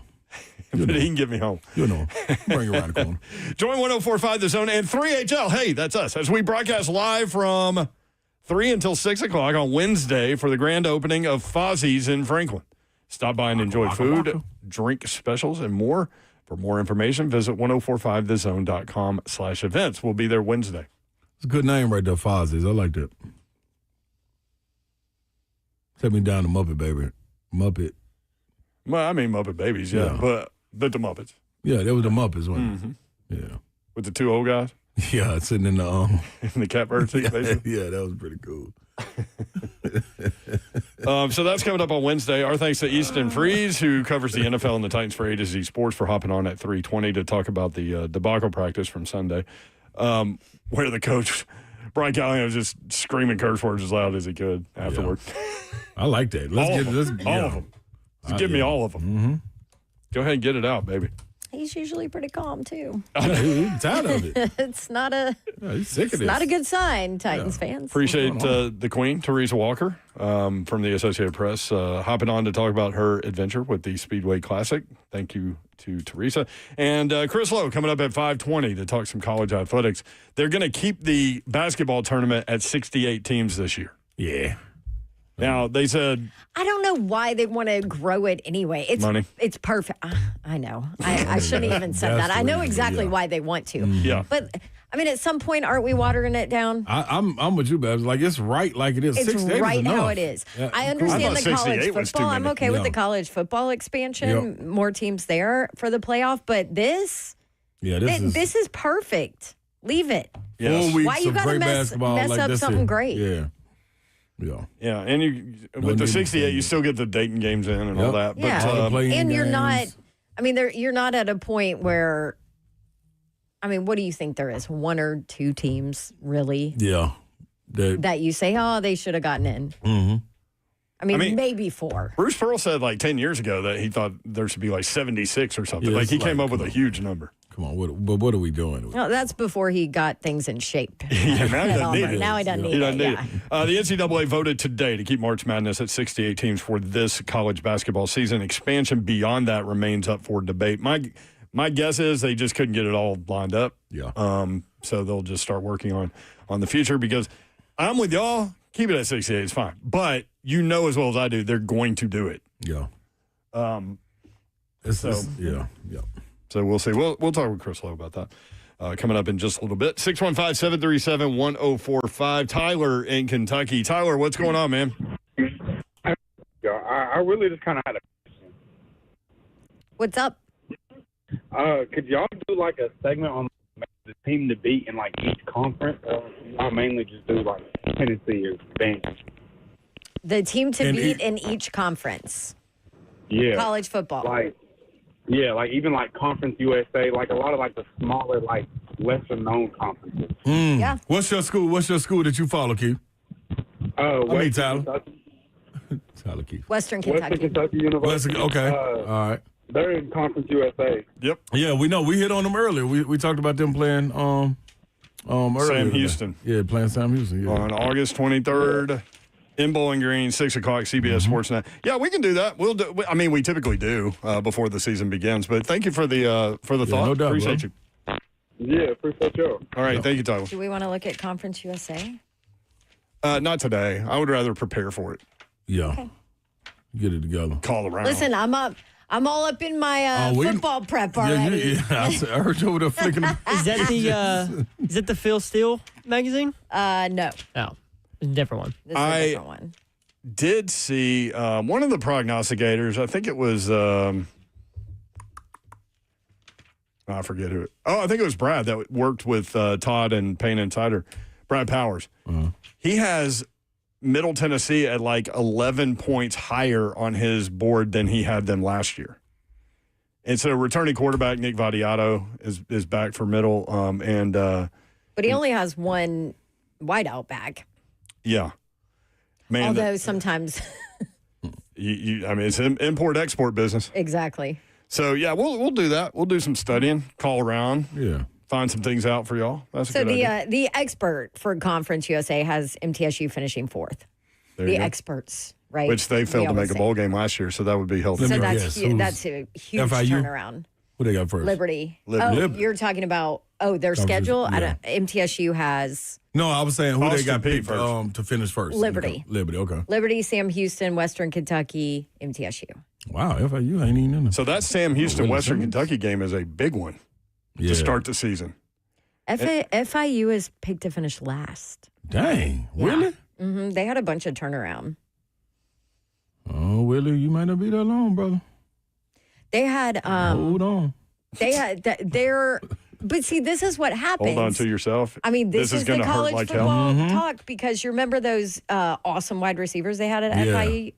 But he can get me home. You know, bring it around the corner. Join 104.5 The Zone and 3HL. Hey, that's us. As we broadcast live from 3 until 6 o'clock on Wednesday for the grand opening of Fozzie's in Franklin. Stop by and enjoy food, drink specials, and more. For more information, visit 1045thezone.com/events. We'll be there Wednesday. It's a good name right there, Fozzie's. I like that. Take me down to Muppet, baby. Muppet. Well, I mean Muppet Babies, yeah. But the Muppets. Yeah, that was the Muppets, wasn't it? Yeah. With the 2 old guys Yeah, sitting in the in the catbird seat, basically. yeah, that was pretty cool. So that's coming up on Wednesday. Our thanks to Easton Freeze, who covers the NFL and the Titans for A to Z Sports, for hopping on at 3:20 to talk about the debacle practice from Sunday, where the coach, Brian Callahan, was just screaming curse words as loud as he could afterward. Yeah. I like that. All of them. Just give me all of them. Mm-hmm. Go ahead and get it out, baby. He's usually pretty calm too. He's tired of it. It's not a He's sick of this. not a good sign, Titans fans. Appreciate the Queen, Teresa Walker, from the Associated Press, hopping on to talk about her adventure with the Speedway Classic. Thank you to Teresa. And Chris Lowe coming up at 5:20 to talk some college athletics. They're going to keep the basketball tournament at 68 teams this year. Yeah. Now, they said... I don't know why they want to grow it anyway. It's money. It's perfect. I know. I shouldn't even said that. I know exactly why they want to. Yeah. But, I mean, at some point, aren't we watering it down? I'm with you, Babs. Like, it's right like it is. It's 68 right is how enough. it is. Yeah, I I understand thought the college 68 was too football. I'm many. okay with the Yeah. college football expansion, more teams there for the playoff. But this is perfect. Leave it. Yes. 4 weeks Why you of gotta great mess basketball. Like, up that's something it. great? Yeah. Yeah. Yeah, and with the need 68, to- you still get the Dayton games in and all that. Yeah. But, All the playing And you're not, games. I mean, you're not at a point where, I mean, what do you think there is? 1 or 2 teams, really, Yeah. that you say, oh, they should have gotten in? Mm-hmm. I mean, mean, maybe 4. Bruce Pearl said like 10 years ago that he thought there should be like 76 or something. Yeah, Like he it's came like, up with a huge number. Come on, but what are we doing? No, that's before he got things in shape. Yeah, now he doesn't need it. Now he doesn't need it. Yeah. The NCAA voted today to keep March Madness at 68 teams for this college basketball season. Expansion beyond that remains up for debate. My guess is they just couldn't get it all lined up. Yeah. So they'll just start working on the future because I'm with y'all. Keep it at 68 is fine. But you know as well as I do, they're going to do it. Yeah. Yeah. So we'll see. We'll talk with Chris Lowe about that coming up in just a little bit. 615-737-1045. Tyler in Kentucky. Tyler, what's going on, man? I really just kind of had a question. What's up? Could y'all do like a segment on the team to beat in like each conference, or I mainly just do like Tennessee or Bama? The team to beat in each conference. Yeah. College football. Like even like Conference USA, like a lot of like the smaller, like lesser known conferences. Yeah. What's your school? What's your school that you follow, Keith? Tyler. Tyler Keith. Western Kentucky. Western Kentucky University. Okay. All right. They're in Conference USA. Yep. Yeah, we know. We hit on them earlier. We talked about them playing earlier. Sam Houston. Yeah, playing Sam Houston. Yeah. On August 23rd in Bowling Green, 6 o'clock, CBS Sportsnet. Yeah, we can do that. We typically do before the season begins. But thank you for the thought. No doubt, Appreciate you. Yeah, appreciate you. All right, thank you, Tyler. Do we want to look at Conference USA? Not today. I would rather prepare for it. Yeah. Okay. Get it together. Call around. Listen, I'm all up in my football prep already. Yeah. I heard you over there flicking. Is that the Phil Steele magazine? No. No, it's a different one. This is a different one. Did see one of the prognosticators. I think it was. I forget who. I think it was Brad that worked with Todd and Payne Insider. Brad Powers. He has Middle Tennessee at like 11 points higher on his board than he had them last year. And so returning quarterback Nick Vadiato is back for Middle. But he only has one wideout back. Yeah. Man, although sometimes. It's an import-export business. Exactly. So, yeah, we'll do that. We'll do some studying, call around. Yeah. Find some things out for y'all. That's a good idea. The expert for Conference USA has MTSU finishing 4th. The experts, right? Which they failed to make a bowl game last year, so that would be healthy. So that's a huge FIU? turnaround. What they got first? Liberty. Liberty. You're talking about their schedule. Yeah. MTSU has. No, I was saying who Austin they got picked first. to finish first. Liberty. Okay. Liberty, Sam Houston, Western Kentucky, MTSU. Wow, FIU ain't even in there. So that Sam Houston Willie Western Simmons? Kentucky game is a big one to start the season. FIU is picked to finish last. Dang, Yeah. Willie? Mm-hmm. They had a bunch of turnaround. Oh, Willie, you might not be that long, brother. They had. Hold on. They had. But see, this is what happens. Hold on to yourself. I mean, this is going the to hurt college like hell. football talk because you remember those awesome wide receivers they had at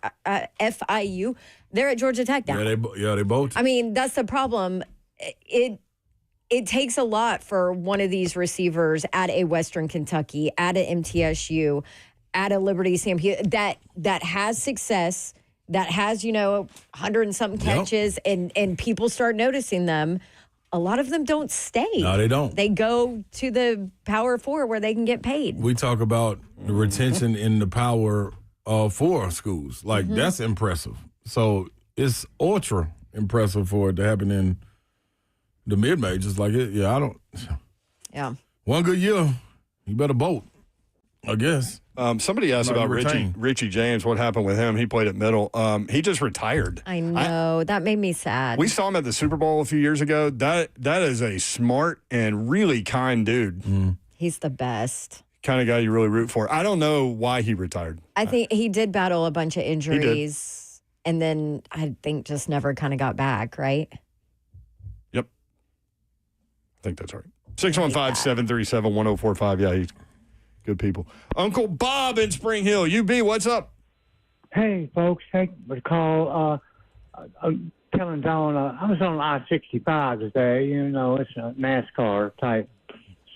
FIU? They're at Georgia Tech now. Yeah, they both. I mean, that's the problem. It takes a lot for one of these receivers at a Western Kentucky, at a MTSU, at a Liberty Sam that has success, that has 100 and something catches, and people start noticing them. A lot of them don't stay. No, they don't. They go to the Power Four where they can get paid. We talk about the retention in the Power Four schools. Like, that's impressive. So it's ultra impressive for it to happen in the mid-majors. Like, Yeah. One good year, you better bolt, I guess. Somebody asked about Richie James. What happened with him? He played at Middle. He just retired. I know. That made me sad. We saw him at the Super Bowl a few years ago. That is a smart and really kind dude. He's the best. Kind of guy you really root for. I don't know why he retired. I think he did battle a bunch of injuries, and then I think just never kind of got back, right? Yep. I think that's right. 615-737-1045. Yeah, he's good people. Uncle Bob in Spring Hill. UB, what's up? Hey, folks. Thank you for the call. I'm telling Dawn, I was on I-65 today. It's a NASCAR type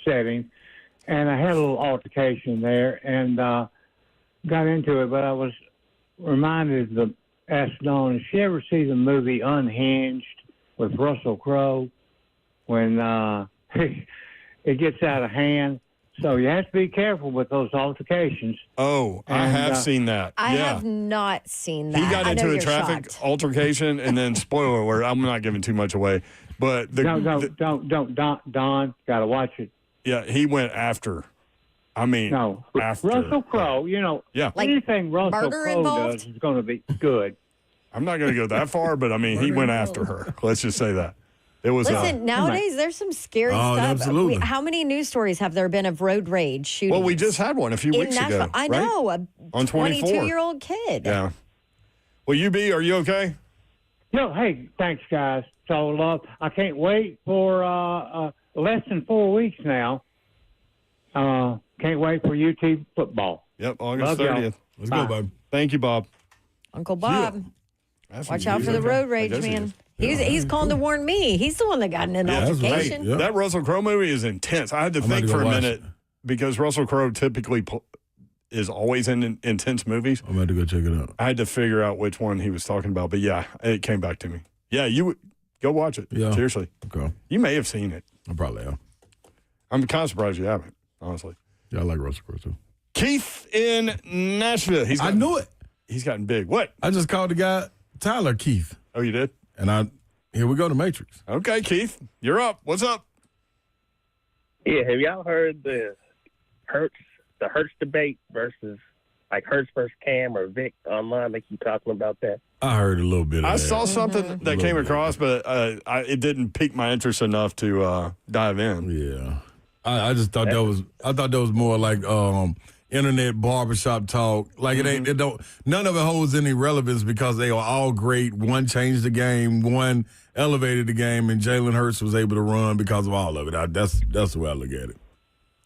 setting. And I had a little altercation there and got into it. But I was reminded to ask Dawn, did she ever see the movie Unhinged with Russell Crowe? when it gets out of hand. So you have to be careful with those altercations. Oh, I have seen that. I have not seen that. He got into a traffic altercation, and then, spoiler alert, I'm not giving too much away, but Don't, Don, got to watch it. Yeah, he went after. After. Russell Crowe, anything Russell Crowe does is going to be good. I'm not going to go that far, but, he went after her. Let's just say that. It was. Listen, nowadays there's some scary stuff. Absolutely. How many news stories have there been of road rage shootings? Well, we just had one a few weeks ago. I know, a on 24. 22-year-old kid. Yeah. Well, UB, are you okay? No, hey, thanks, guys. It's all love. I can't wait for less than 4 weeks now. Can't wait for UT football. Yep, August 30th. Let's go, Bob. Thank you, Bob. Uncle Bob. Watch out for the road rage, man. He's calling to warn me. He's the one that got in an altercation. Right. Yeah. That Russell Crowe movie is intense. I had to think for a minute because Russell Crowe typically is always in intense movies. I'm about to go check it out. I had to figure out which one he was talking about, but yeah, it came back to me. Yeah, you go watch it. Yeah. Seriously. Okay. You may have seen it. I probably have. I'm kind of surprised you haven't, honestly. Yeah, I like Russell Crowe too. Keith in Nashville. I knew it. He's gotten big. What? I just called the guy Tyler Keith. Oh, you did? And here we go to Matrix. Okay, Keith, you're up. What's up? Yeah, have y'all heard the Hertz debate versus like Hertz versus Cam or Vic online? They keep talking about that. I heard a little bit of that. I saw something that came across, but it didn't pique my interest enough to dive in. Yeah, I just thought that was more like internet barbershop talk. Like none of it holds any relevance because they are all great. One changed the game, one elevated the game, and Jalen Hurts was able to run because of all of it. That's the way I look at it.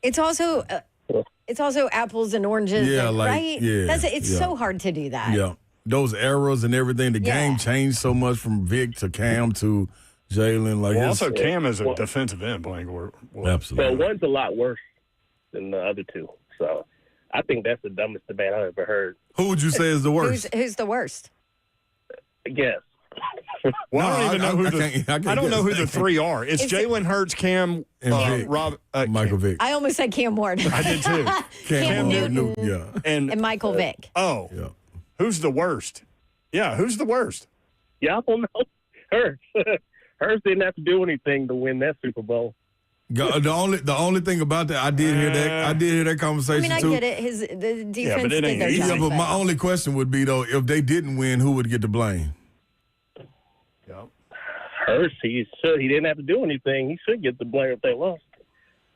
It's also apples and oranges, right? Yeah, it's so hard to do that. Yeah, those errors and everything. The game changed so much from Vic to Cam to Jalen. Like also Cam is a defensive end playing. Absolutely. But one's a lot worse than the other two. So I think that's the dumbest debate I've ever heard. Who would you say is the worst? Who's the worst? Yes. Well, I don't even know who I don't know who the three are. It's Jalen Hurts, Cam, and Michael Vick. I almost said Cam Ward. I did too. Cam Newton. Yeah. And Michael Vick. Oh. Yeah. Who's the worst? Yeah, who's the worst? Yeah, I don't know. Hurts. Hurts didn't have to do anything to win that Super Bowl. The only thing about that, I did hear that conversation I too. get it. The defense but it ain't did their easy. job, but my only question would be though, if they didn't win, who would get the blame? Hurts, he didn't have to do anything. He should get the blame if they lost.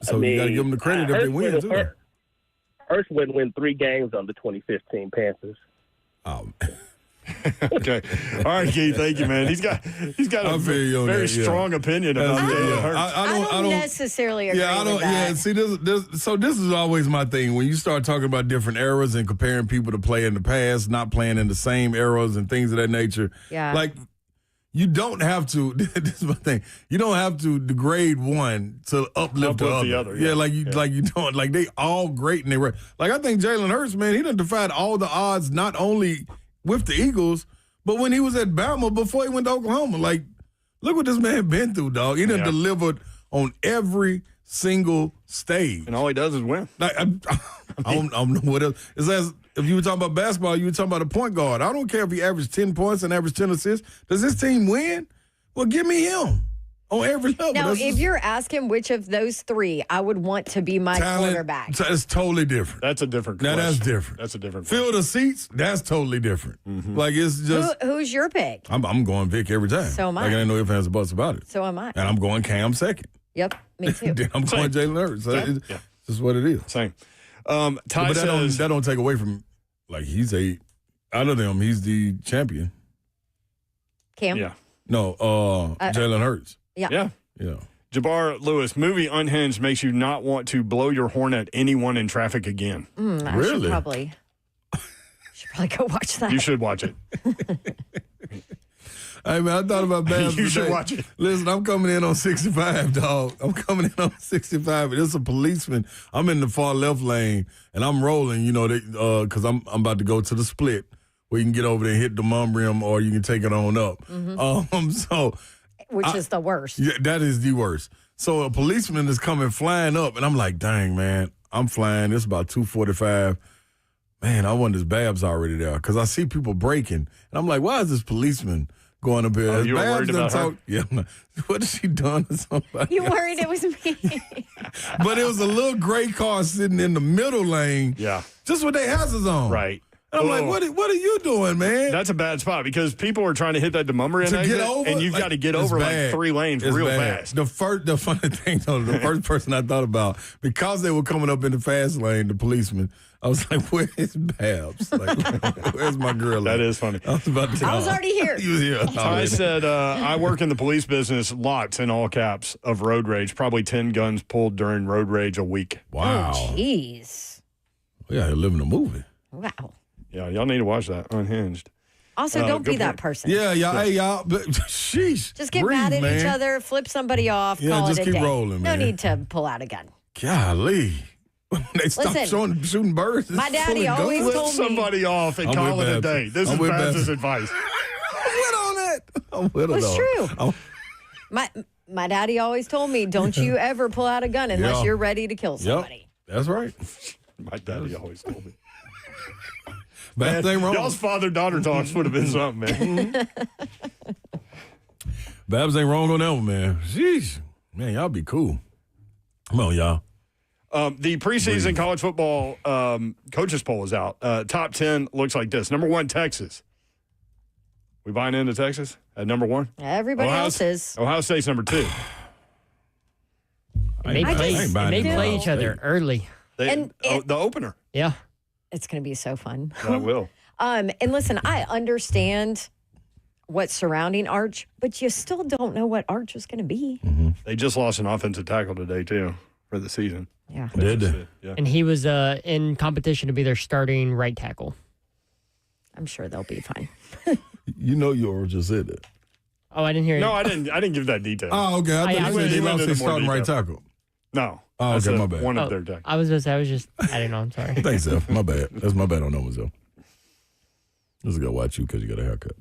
So you got to give them the credit if they win too. Hurts wouldn't win 3 games on the 2015 Panthers. Okay. All right, Keith. Thank you, man. He's got a very strong opinion about Jalen Hurts. I don't necessarily agree with that. Yeah, see, this is always my thing. When you start talking about different eras and comparing people to play in the past, not playing in the same eras and things of that nature. Yeah. Like, you don't have to. This is my thing. You don't have to degrade one to uplift the other. Yeah, like you don't. Like they all great and they were. Like I think Jalen Hurts, man, he done defied all the odds not only with the Eagles, but when he was at Bama before he went to Oklahoma. Like, look what this man been through, dog. He done delivered on every single stage, and all he does is win. Like I don't know what else. It's as if you were talking about basketball, you were talking about a point guard. I don't care if he averaged 10 points and averaged 10 assists. Does this team win? Well, give me him on every level. Now, if you're asking which of those 3 I would want to be my quarterback. It's totally different. That's a different question. Now, that's different. That's a different Fill the seats, that's totally different. Mm-hmm. Like, it's just... Who's your pick? I'm going Vic every time. So am I. Like, I ain't no ifs, ands, or buts about it. So am I. And I'm going Cam second. Yep, me too. I'm going Jalen Hurts. So it's just what it is. Same. Ty but that don't take away from... Like, out of them, he's the champion. Cam? Yeah. No, Jalen Hurts. Yeah. Jabbar Lewis, movie Unhinged makes you not want to blow your horn at anyone in traffic again. I should probably go watch that. You should watch it. Hey, man, I thought about Babs You should watch it. Listen, I'm coming in on 65, dog. I'm coming in on 65. There's a policeman. I'm in the far left lane, and I'm rolling, because I'm about to go to the split where you can get over there and hit the mum rim or you can take it on up. Mm-hmm. So which is the worst. Yeah, that is the worst. So a policeman is coming flying up, and I'm like, dang, man, I'm flying. It's about 2:45. Man, I wonder if Babs already there because I see people breaking, and I'm like, why is this policeman going up here? Oh, you were Babs worried about her? Yeah, I'm like, what has she done to somebody? You else? worried it was me? But it was a little gray car sitting in the middle lane. Yeah. Just with their hazards on. Right. And I'm like, what are you doing, man? That's a bad spot because people are trying to hit that DeMummery To exit, get over, and you've got to get over like 3 lanes It's real bad. fast. The funny thing, though, the first person I thought about, because they were coming up in the fast lane, the policeman, I was like, where's Babs? Like, where's my girl? That is funny. I was about to I was already here. He was here. I said, I work in the police business, lots in all caps of road rage, probably 10 guns pulled during road rage a week. Wow. Oh, jeez. We out here living a movie. Wow. Yeah, y'all need to watch that, Unhinged. Also, don't be good that point. person. Yeah, y'all. Hey, y'all. But, sheesh. Just get Breathe, mad at man. each other, flip somebody off, Yeah, call just it a keep day. rolling, No man. need to pull out a gun. Golly. They stopped Listen, shooting birds. my daddy Pulling guns. always Flip told me- somebody off and I'm call with it a Babs. day. This I'm is with Babs' Babs. advice. I'm with on that. I'm with it, It's though. true. My daddy always told me, don't you ever pull out a gun unless Yeah. you're ready to kill Yep. somebody. That's right. My daddy always told me. Bad thing wrong. Y'all's father-daughter talks would have been something, man. Babs ain't wrong on that one, man. Jeez. Man, y'all be cool. Come on, y'all. The preseason college football coaches poll is out. Top 10 looks like this. Number 1, Texas. We buying into Texas at number 1? Everybody else is. Ohio State's number 2. They play each other early. The opener. Yeah. It's going to be so fun. I will. And listen, I understand what's surrounding Arch, but you still don't know what Arch is going to be. Mm-hmm. They just lost an offensive tackle today, too, for the season. Yeah. Did they? Yeah. And he was in competition to be their starting right tackle. I'm sure they'll be fine. You know you just said that. Oh, I didn't hear you. No, I didn't give that detail. Oh, okay. I thought you said they lost their starting right tackle. No. Oh, That's okay, my bad. one of their tackles. I was just adding on. Sorry. Thanks, Zeph. My bad. That's my bad on that one, Zeph. Just gotta watch you because you got a haircut.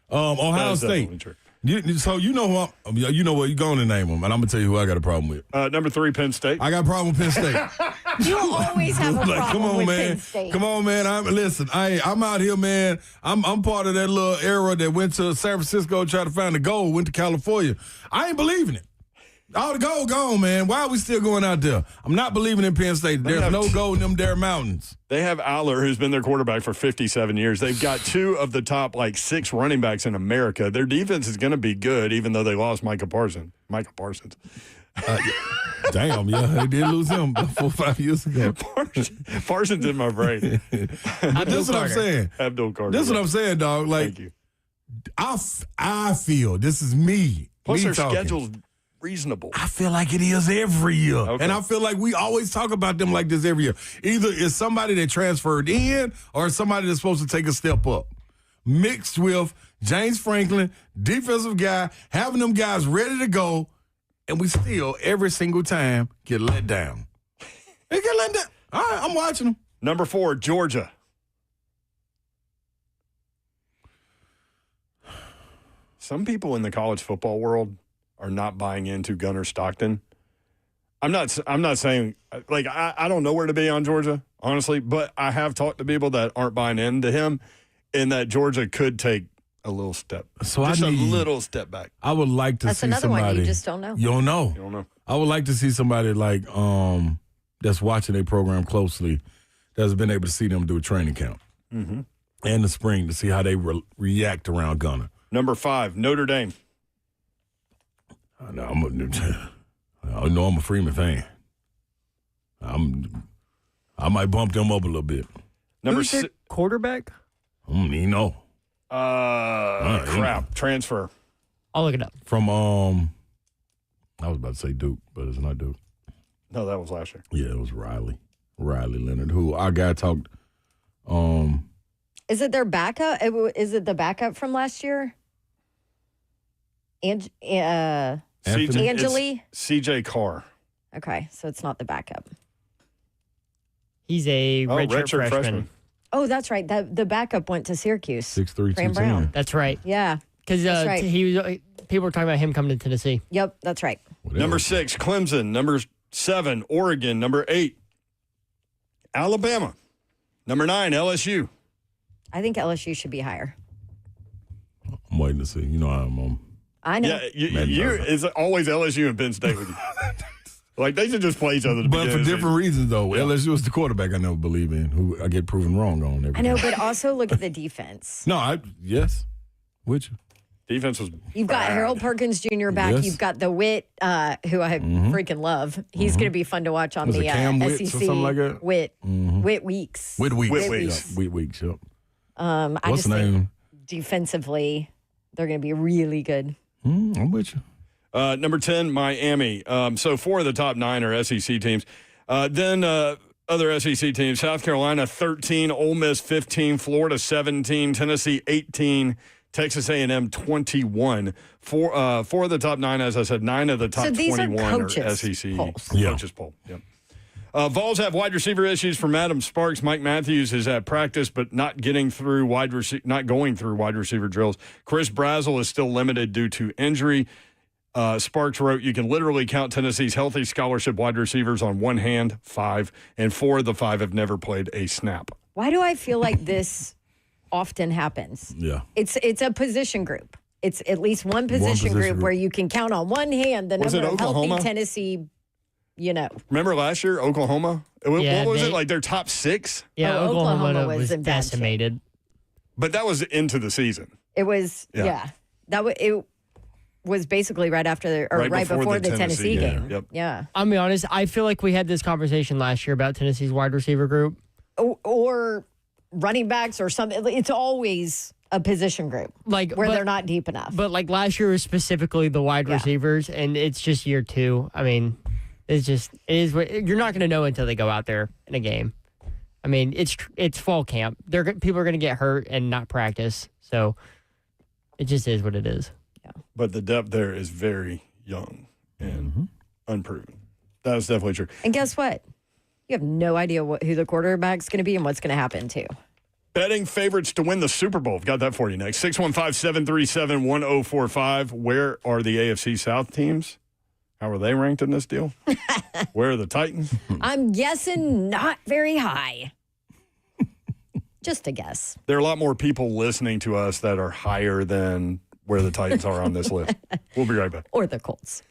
Ohio That is State. definitely true. So you know who you know what you're going to name them, and I'm gonna tell you who I got a problem with. Number 3, Penn State. I got a problem with Penn State. You always have a problem Come on, with man. Penn State. Come on, man. I'm out here, man. I'm part of that little era that went to San Francisco, tried to find the gold, went to California. I ain't believing it. All the gold gone, man. Why are we still going out there? I'm not believing in Penn State. There's no gold in them there mountains. They have Aller, who's been their quarterback for 57 years. They've got 2 of the top, 6 running backs in America. Their defense is going to be good, even though they lost Micah Parsons. Damn, yeah, they did lose him 4 or 5 years ago. Parsons in my brain. But this is what I'm saying. Abdul Carter. This is what I'm saying, dog. Thank you. I feel, this is me. Plus, me their talking. schedule's reasonable. I feel like it is every year. Okay. And I feel like we always talk about them like this every year. Either it's somebody that transferred in or somebody that's supposed to take a step up. Mixed with James Franklin, defensive guy, having them guys ready to go, and we still, every single time, get let down. They get let down. All right, I'm watching them. Number 4, Georgia. Some people in the college football world are not buying into Gunnar Stockton. I'm not saying, I don't know where to be on Georgia, honestly, but I have talked to people that aren't buying into him and that Georgia could take a little step. So just a little step back. I would like to That's see another somebody. one you just don't know. You don't know. You don't know. I would like to see somebody like that's watching their program closely, that's been able to see them do a training camp in the spring to see how they react around Gunner. Number 5, Notre Dame. I know I'm a Freeman fan. I might bump them up a little bit. Number Who's their 6. quarterback? You know. Crap. Transfer. I'll look it up. From I was about to say Duke, but it's not Duke. No, that was last year. Yeah, it was Riley Leonard, who our guy talked. Is it their backup? Is it the backup from last year? Angeli? CJ Carr. Okay, so it's not the backup. He's a redshirt freshman. Oh, that's right. The backup went to Syracuse. 6'3", Graham 210. Brown. That's right. Yeah. because right. people were talking about him coming to Tennessee. Yep, that's right. Number 6, Clemson. Number 7, Oregon. Number 8, Alabama. Number 9, LSU. I think LSU should be higher. I'm waiting to see. You know, I know. Yeah, it's always LSU and Penn State with you. Like, they should just play each other. But for different reasons, though. Yeah. LSU is the quarterback I never believe in, who I get proven wrong on every I know, time. but also look at the defense. Yes. With you. Defense was You've got Harold Perkins Jr. back. Yes. You've got the Witt, who I freaking love. He's going to be fun to watch on the Cam SEC. Witts or something like that? Witt Weeks. Witt Weeks. Witt Weeks, yep. I What's just the name? think defensively, they're going to be really good. I'm with you. Number 10, Miami. So 4 of the top 9 are SEC teams. Then other SEC teams, South Carolina 13, Ole Miss 15, Florida 17, Tennessee 18, Texas A&M 21. 4 of the top 9, as I said, 9 of the top So these 21 are are coaches' SEC polls. Yeah. coaches poll. Yep. Vols have wide receiver issues from Adam Sparks. Mike Matthews is at practice, but not going through wide receiver drills. Chris Brazel is still limited due to injury. Sparks wrote, "You can literally count Tennessee's healthy scholarship wide receivers on one hand, 5, and 4 of the 5 have never played a snap." Why do I feel like this often happens? Yeah. It's a position group. It's at least one position group where you can count on one hand the Was it number of Oklahoma? healthy Tennessee, Remember last year, Oklahoma? Yeah, what was it, like their top 6? Yeah, Oh, Oklahoma was in bad shape. decimated. But that was into the season. It was, Yeah. It was basically right before the Tennessee game. Yep. Yeah. I'll be honest, I feel like we had this conversation last year about Tennessee's wide receiver group. Or running backs or something. It's always a position group where they're not deep enough. But like last year was specifically the wide receivers, and it's just year 2. I mean, it is what you're not going to know until they go out there in a game. I mean, it's fall camp. People are going to get hurt and not practice, so it just is what it is. Yeah. But the depth there is very young and unproven. That is definitely true. And guess what? You have no idea who the quarterback's going to be and what's going to happen too. Betting favorites to win the Super Bowl. I've got that for you next. 615-737-1045. Where are the AFC South teams? How are they ranked in this deal? Where are the Titans? I'm guessing not very high. Just a guess. There are a lot more people listening to us that are higher than where the Titans are on this list. We'll be right back. Or the Colts.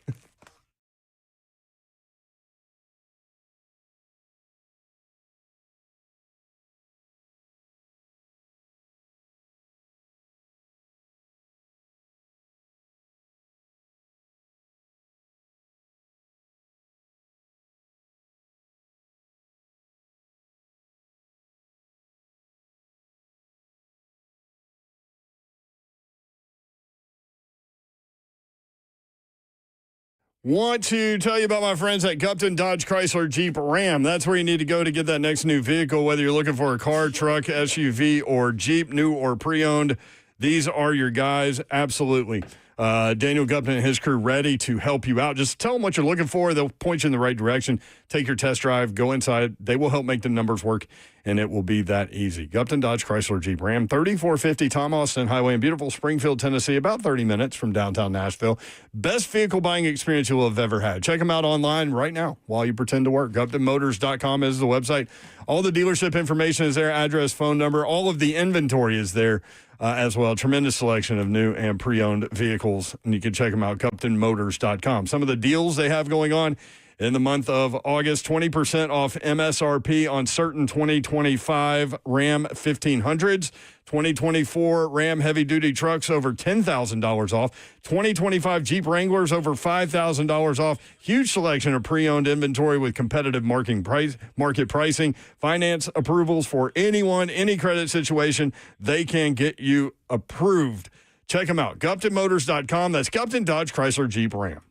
Want to tell you about my friends at Gupton Dodge Chrysler Jeep Ram. That's where you need to go to get that next new vehicle, whether you're looking for a car, truck, SUV, or Jeep, new or pre-owned. These are your guys, absolutely. Daniel Gupton and his crew ready to help you out. Just tell them what you're looking for. They'll point you in the right direction. Take your test drive. Go inside. They will help make the numbers work, and it will be that easy. Gupton Dodge Chrysler Jeep Ram, 3450 Tom Austin Highway in beautiful Springfield, Tennessee, about 30 minutes from downtown Nashville. Best vehicle buying experience you'll have ever had. Check them out online right now while you pretend to work. GuptonMotors.com is the website. All the dealership information is there, address, phone number. All of the inventory is there. As well. Tremendous selection of new and pre-owned vehicles, and you can check them out, GuptonMotors.com. Some of the deals they have going on in the month of August, 20% off MSRP on certain 2025 Ram 1500s, 2024 Ram heavy-duty trucks over $10,000 off, 2025 Jeep Wranglers over $5,000 off, huge selection of pre-owned inventory with competitive market pricing, finance approvals for anyone, any credit situation. They can get you approved. Check them out, GuptonMotors.com. That's Gupton Dodge Chrysler Jeep Ram.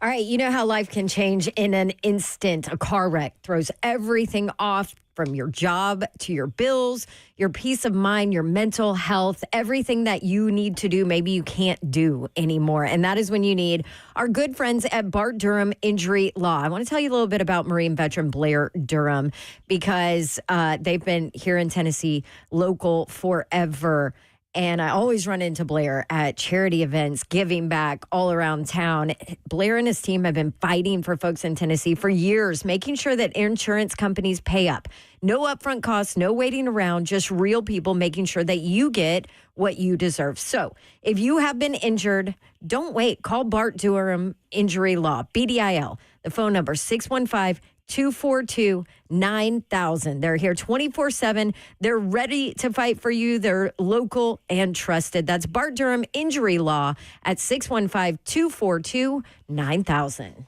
All right, you know how life can change in an instant. A car wreck throws everything off, from your job to your bills, your peace of mind, your mental health, everything that you need to do, maybe you can't do anymore. And that is when you need our good friends at Bart Durham Injury Law. I want to tell you a little bit about Marine veteran Blair Durham, because they've been here in Tennessee local forever. And I always run into Blair at charity events, giving back all around town. Blair and his team have been fighting for folks in Tennessee for years, making sure that insurance companies pay up. No upfront costs, no waiting around, just real people making sure that you get what you deserve. So if you have been injured, don't wait. Call Bart Durham Injury Law, BDIL. The phone number 615-242-9000. They're here 24/7. They're ready to fight for you. They're local and trusted. That's Bart Durham Injury Law at 615-242-9000.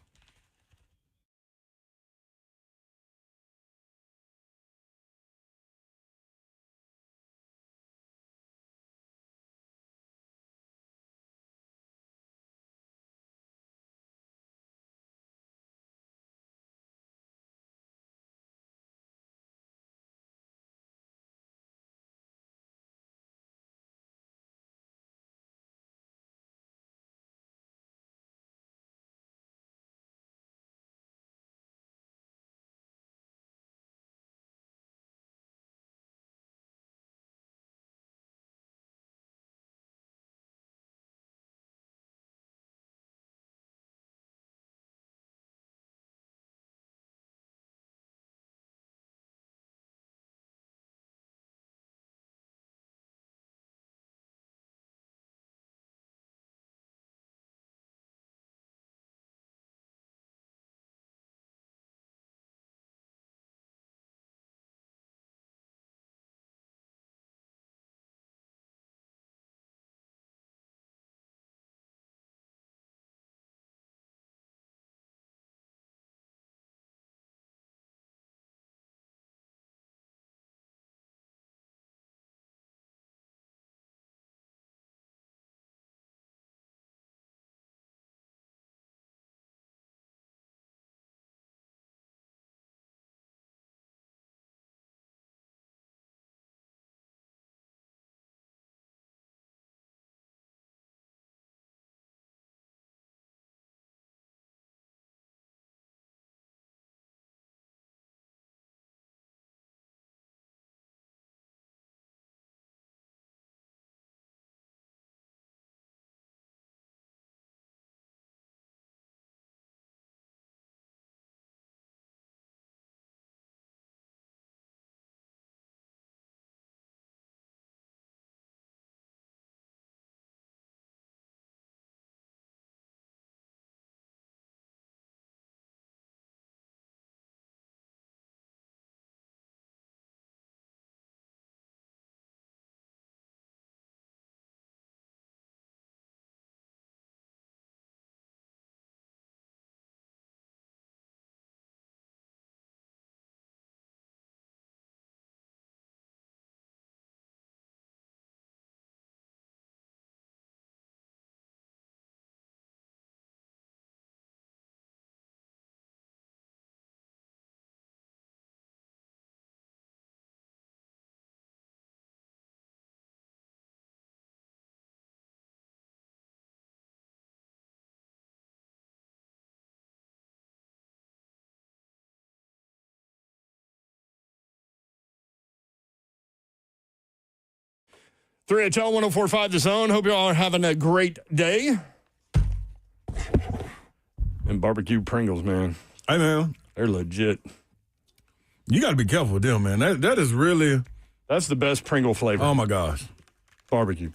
Three at 1045 The Zone. Hope you all are having a great day. And barbecue Pringles, man. Hey, man. They're legit. You got to be careful with them, man. That is really... That's the best Pringle flavor. Oh, my gosh. Barbecue.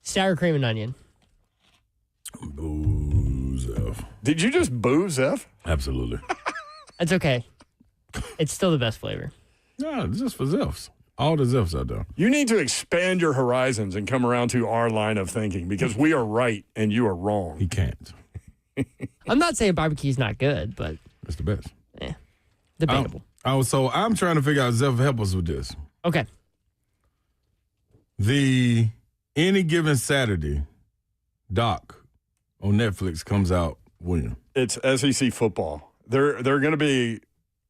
Sour cream and onion. Boo, Zeph. Did you just boo, Zeph? Absolutely. That's okay. It's still the best flavor. No, it's just for Zephs. All the Zephs out there. You need to expand your horizons and come around to our line of thinking because we are right and you are wrong. He can't. I'm not saying barbecue's not good, but It's the best. debatable. So I'm trying to figure out, Zeph, help us with this. Okay. The Any Given Saturday doc on Netflix comes out when? It's SEC football. They're going to be,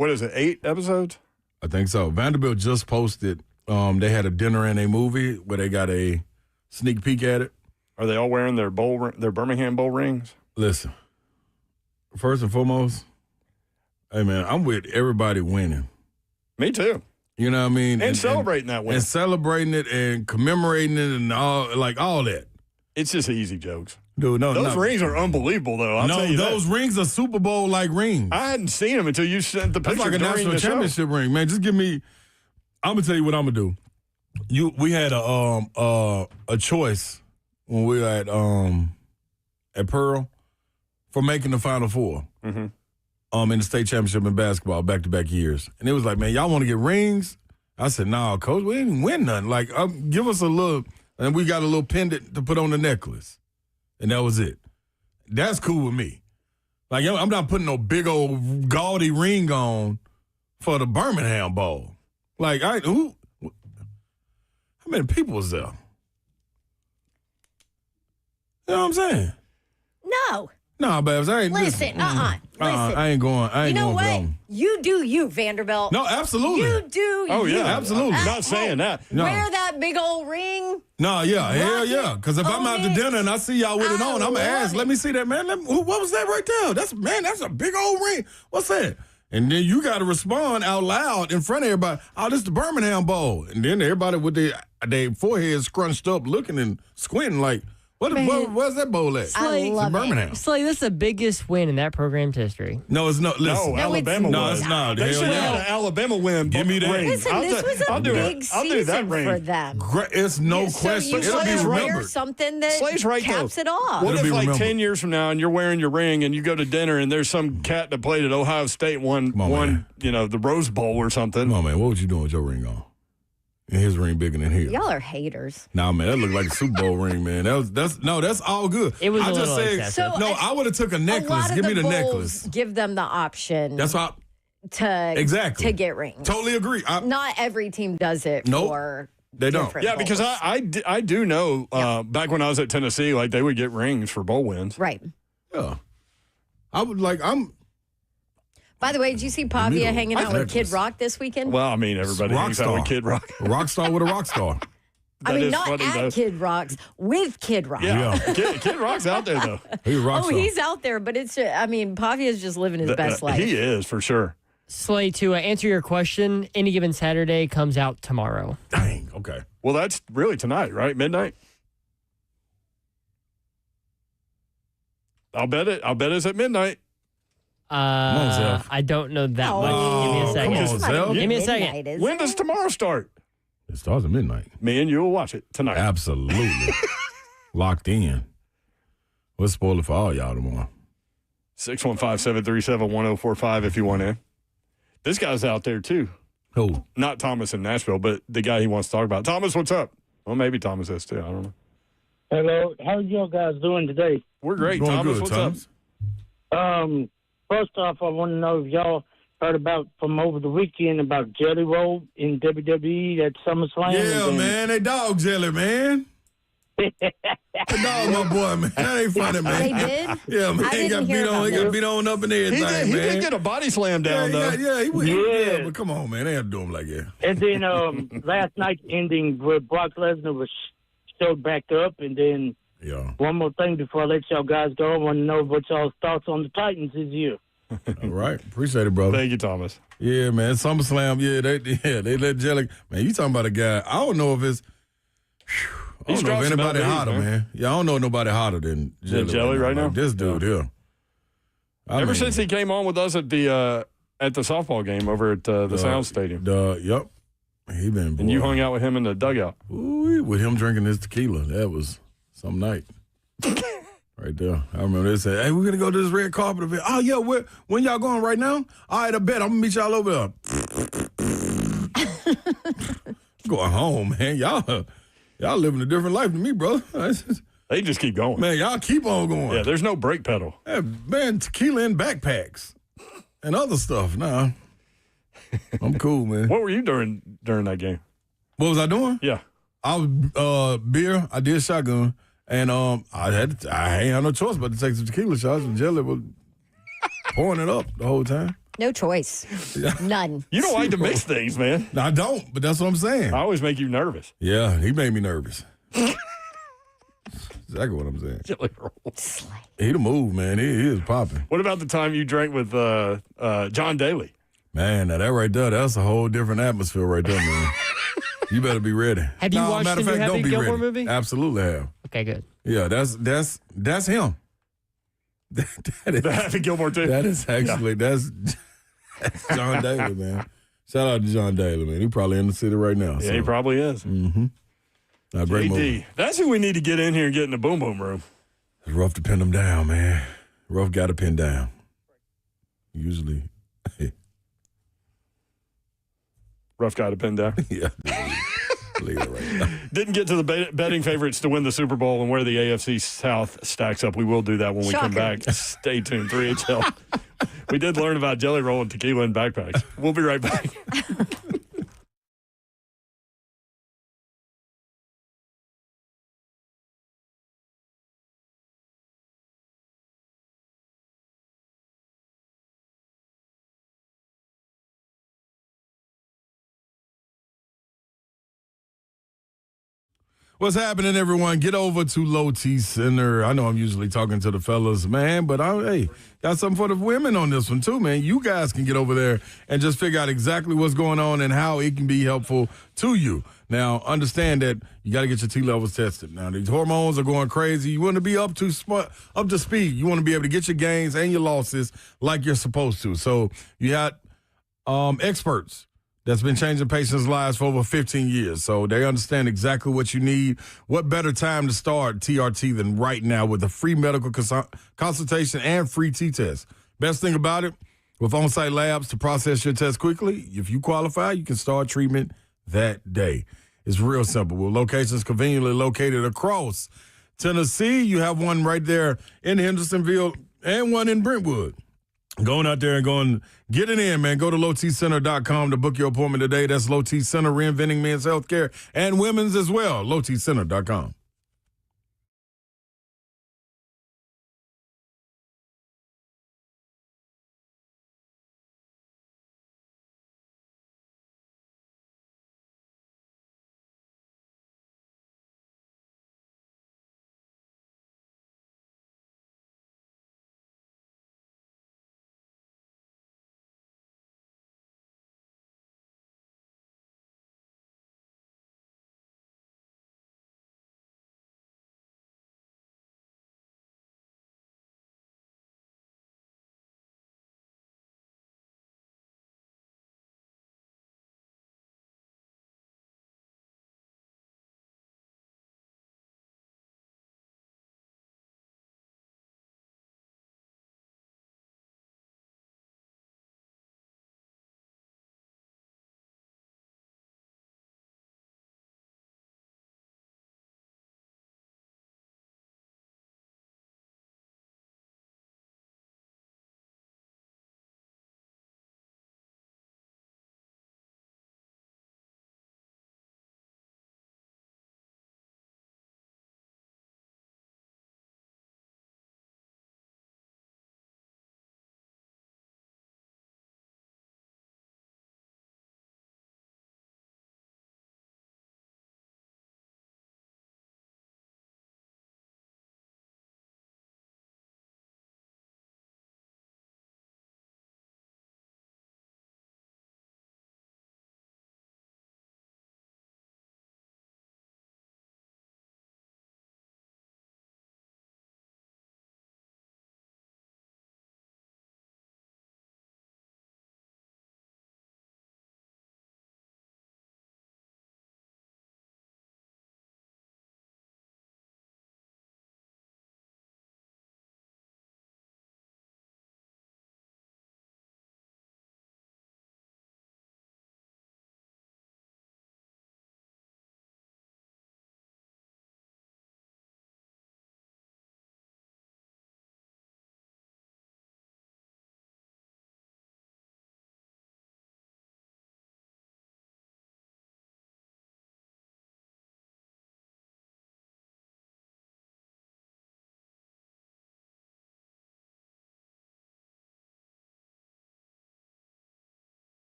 8 episodes? I think so. Vanderbilt just posted, they had a dinner and a movie where they got a sneak peek at it. Are they all wearing their Birmingham Bowl rings? Listen, first and foremost, hey, man, I'm with everybody winning. Me too. You know what I mean? And celebrating that win. And celebrating it and commemorating it and all that. It's just easy jokes. Dude, those rings are unbelievable, though. I'll tell you those rings are Super Bowl-like rings. I hadn't seen them until you sent the picture. That's like a national championship ring, man. Just give me. I'm gonna tell you what I'm gonna do. We had a choice when we were at Pearl for making the Final Four. Mm-hmm. In the state championship in basketball back-to-back years, and it was like, man, y'all want to get rings? I said, nah, coach, we didn't win nothing. Like, give us a little, and we got a little pendant to put on the necklace. And that was it. That's cool with me. Like, I'm not putting no big old gaudy ring on for the Birmingham Bowl. Like, how many people was there? You know what I'm saying? No. No, Babs, I ain't Listen. Listen, I ain't going. You know going what? for them. You do you, Vanderbilt. No, absolutely. You do you. Oh, yeah. Absolutely. I'm not saying that. No. Wear that big old ring. No, yeah, hell yeah. Because if I'm out to Own it. dinner and I see y'all with it on, I'm going to ask, let me see that, man. What was that right there? That's a big old ring. What's that? And then you got to respond out loud in front of everybody. Oh, this is the Birmingham Bowl. And then everybody with their foreheads scrunched up looking and squinting like, where's that bowl at? I love it. Birmingham. Slay, this is the biggest win in that program's history. No, it's not. Listen. No, Alabama No, was. it's not. They Hell should yeah. have had an Alabama win. Give me that. ring. Listen, this was a big I'll do that season ring. for them. It's no So question. you It'll want be to wear remembered. something that Slay's right, caps though. it off. What It'll if, be like, remembered. 10 years from now and you're wearing your ring and you go to dinner and there's some cat that played at Ohio State won, man. the Rose Bowl or something? Come on, man. What was you doing with your ring on? And his ring bigger than his. Y'all are haters. Nah, man, that looked like a Super Bowl ring, man. That's all good. It was I a just little said, excessive. no, I would have took a A necklace. lot of Give me the bowls necklace. give them the option That's how. to get rings. Totally agree. Not every team does it Nope. for They don't. different Yeah, because bowls. I do know back when I was at Tennessee, like they would get rings for bowl wins. Right. Yeah. By the way, did you see Pavia hanging out with Kid necklace. Rock this weekend? Well, I mean, everybody hangs out with Kid Rock. A rock star with a rock star. I That mean, is not funny, at though. Kid Rock's, with Kid Rock. Yeah, Kid Rock's out there though. He's a rock Oh, star. he's out there, but Pavia's just living his best life. He is for sure. Slay, to answer your question, Any Given Saturday comes out tomorrow. Dang. Okay. Well, that's really tonight, right? Midnight. I'll bet it's at midnight. on, Zeph. I don't know that Oh, much. Give me a second. come on, It's not Zell. even Give me a midnight, second. is When it? does tomorrow start? It starts at midnight. Me and you will watch it tonight. Absolutely. Locked in. We'll spoil it for all y'all tomorrow. 615-737-1045 if you want in. This guy's out there too. Who? Not Thomas in Nashville, but the guy he wants to talk about. Thomas, what's up? Well, maybe Thomas is too. I don't know. Hello, how y'all guys doing today? We're great, Going Thomas. good, What's Thomas. up? First off, I want to know if y'all heard about from over the weekend about Jelly Roll in WWE at SummerSlam. Yeah, man. They dog jelly, man. They dog my boy, man. That ain't funny, man. They did? Yeah, man. I He got didn't hear beat on. about He got that. beat on up in everything, He man. did get a body slam down, though. He went. Yeah. Yeah, but come on, man. They had to do him like that. And then last night's ending where Brock Lesnar was showed back up. And then Yeah. one more thing before I let y'all guys go, I want to know what y'all's thoughts on the Titans this year. All right. Appreciate it, brother. Thank you, Thomas. Yeah, man. SummerSlam, they let Jelly. Man, you talking about a guy. I don't know if it's. I He's don't know if dropped some anybody LBs, hotter, man. Yeah, I don't know nobody hotter than Jelly right now? Like this dude here. Ever since he came on with us at the softball game over at the Sound Stadium. Yep. He been. And you boy. hung out with him in the dugout. Ooh, with him drinking his tequila. That was some night. Right there. I remember they said, hey, we're going to go to this red carpet event. Oh, yeah, when y'all going right now? All right, I bet. I'm going to meet y'all over there. Going home, man. Y'all living a different life than me, bro. They just keep going. Man, y'all keep on going. Yeah, there's no brake pedal. Yeah, man, tequila in backpacks and other stuff. Nah, I'm cool, man. What were you during that game? What was I doing? Yeah. I was beer. I did shotgun, and I ain't had no choice but to take some tequila shots. And Jelly was pouring it up the whole time. No choice. None. You don't like to mix things, man. I don't, but that's what I'm saying. I always make you nervous. Yeah, he made me nervous. Exactly what I'm saying. Jelly rolls. He the move, man. He is popping. What about the time you drank with John Daly? Man, now that right there, that's a whole different atmosphere right there, man. You better be ready. Have you watched matter the of new fact, Happy don't be Gilmore ready. movie? Absolutely have. Okay, good. Yeah, that's him. That is, The Happy Gilmore too. that is actually that's John Daly, man. Shout out to John Daly, man. He probably in the city right now. Yeah, he probably is. Mm-hmm. Great movie. That's who we need to get in here and get in the boom boom room. It's rough to pin them down, man. Rough got to pin down. Usually. Rough guy to pin down. Yeah. Leave it right now. Didn't get to the betting favorites to win the Super Bowl and where the AFC South stacks up. We will do that when we come back. Stay tuned. 3HL. We did learn about Jelly Roll and tequila in backpacks. We'll be right back. What's happening, everyone? Get over to Low T Center. I know I'm usually talking to the fellas, man, but got something for the women on this one, too, man. You guys can get over there and just figure out exactly what's going on and how it can be helpful to you. Now, understand that you got to get your T levels tested. Now, these hormones are going crazy. You want to be up to speed. You want to be able to get your gains and your losses like you're supposed to. So you got experts that's been changing patients' lives for over 15 years. So they understand exactly what you need. What better time to start TRT than right now with a free medical consultation and free T-test. Best thing about it, with on-site labs to process your test quickly, if you qualify, you can start treatment that day. It's real simple. With locations conveniently located across Tennessee, you have one right there in Hendersonville and one in Brentwood. Going out there and going, get it in, man. Go to lowtcenter.com to book your appointment today. That's Low T Center, reinventing men's healthcare and women's as well. lowtcenter.com.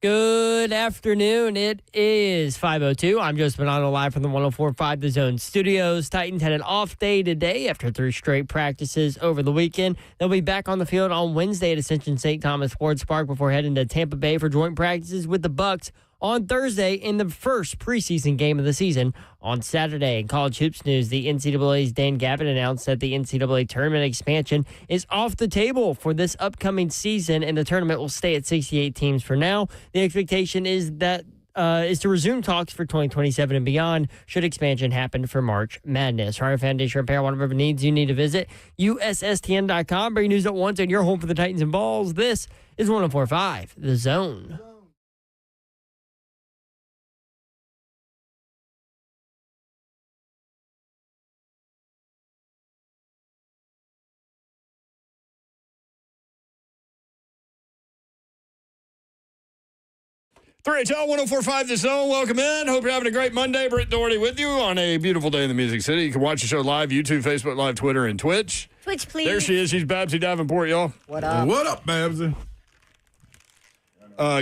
Good afternoon. It is 5:02. I'm Joe Spinano live from the 104.5 The Zone studios. Titans had an off day today after 3 straight practices over the weekend. They'll be back on the field on Wednesday at Ascension St. Thomas Sports Park before heading to Tampa Bay for joint practices with the Bucs on Thursday in the first preseason game of the season on Saturday. In college hoops news, the NCAA's Dan Gavin announced that the NCAA tournament expansion is off the table for this upcoming season, and the tournament will stay at 68 teams for now. The expectation is that is to resume talks for 2027 and beyond should expansion happen for March Madness. Hire Foundation Repair, whatever needs you need to visit USSTN.com. Bring news at once and your home for the Titans and Balls. This is 104.5 The Zone. HL 104.5 The Zone. Welcome in. Hope you're having a great Monday. Britt Doherty with you on a beautiful day in the Music City. You can watch the show live, YouTube, Facebook Live, Twitter, and Twitch. Twitch, please. There she is. She's Babsy Davenport, y'all. What up? What up, Babsy?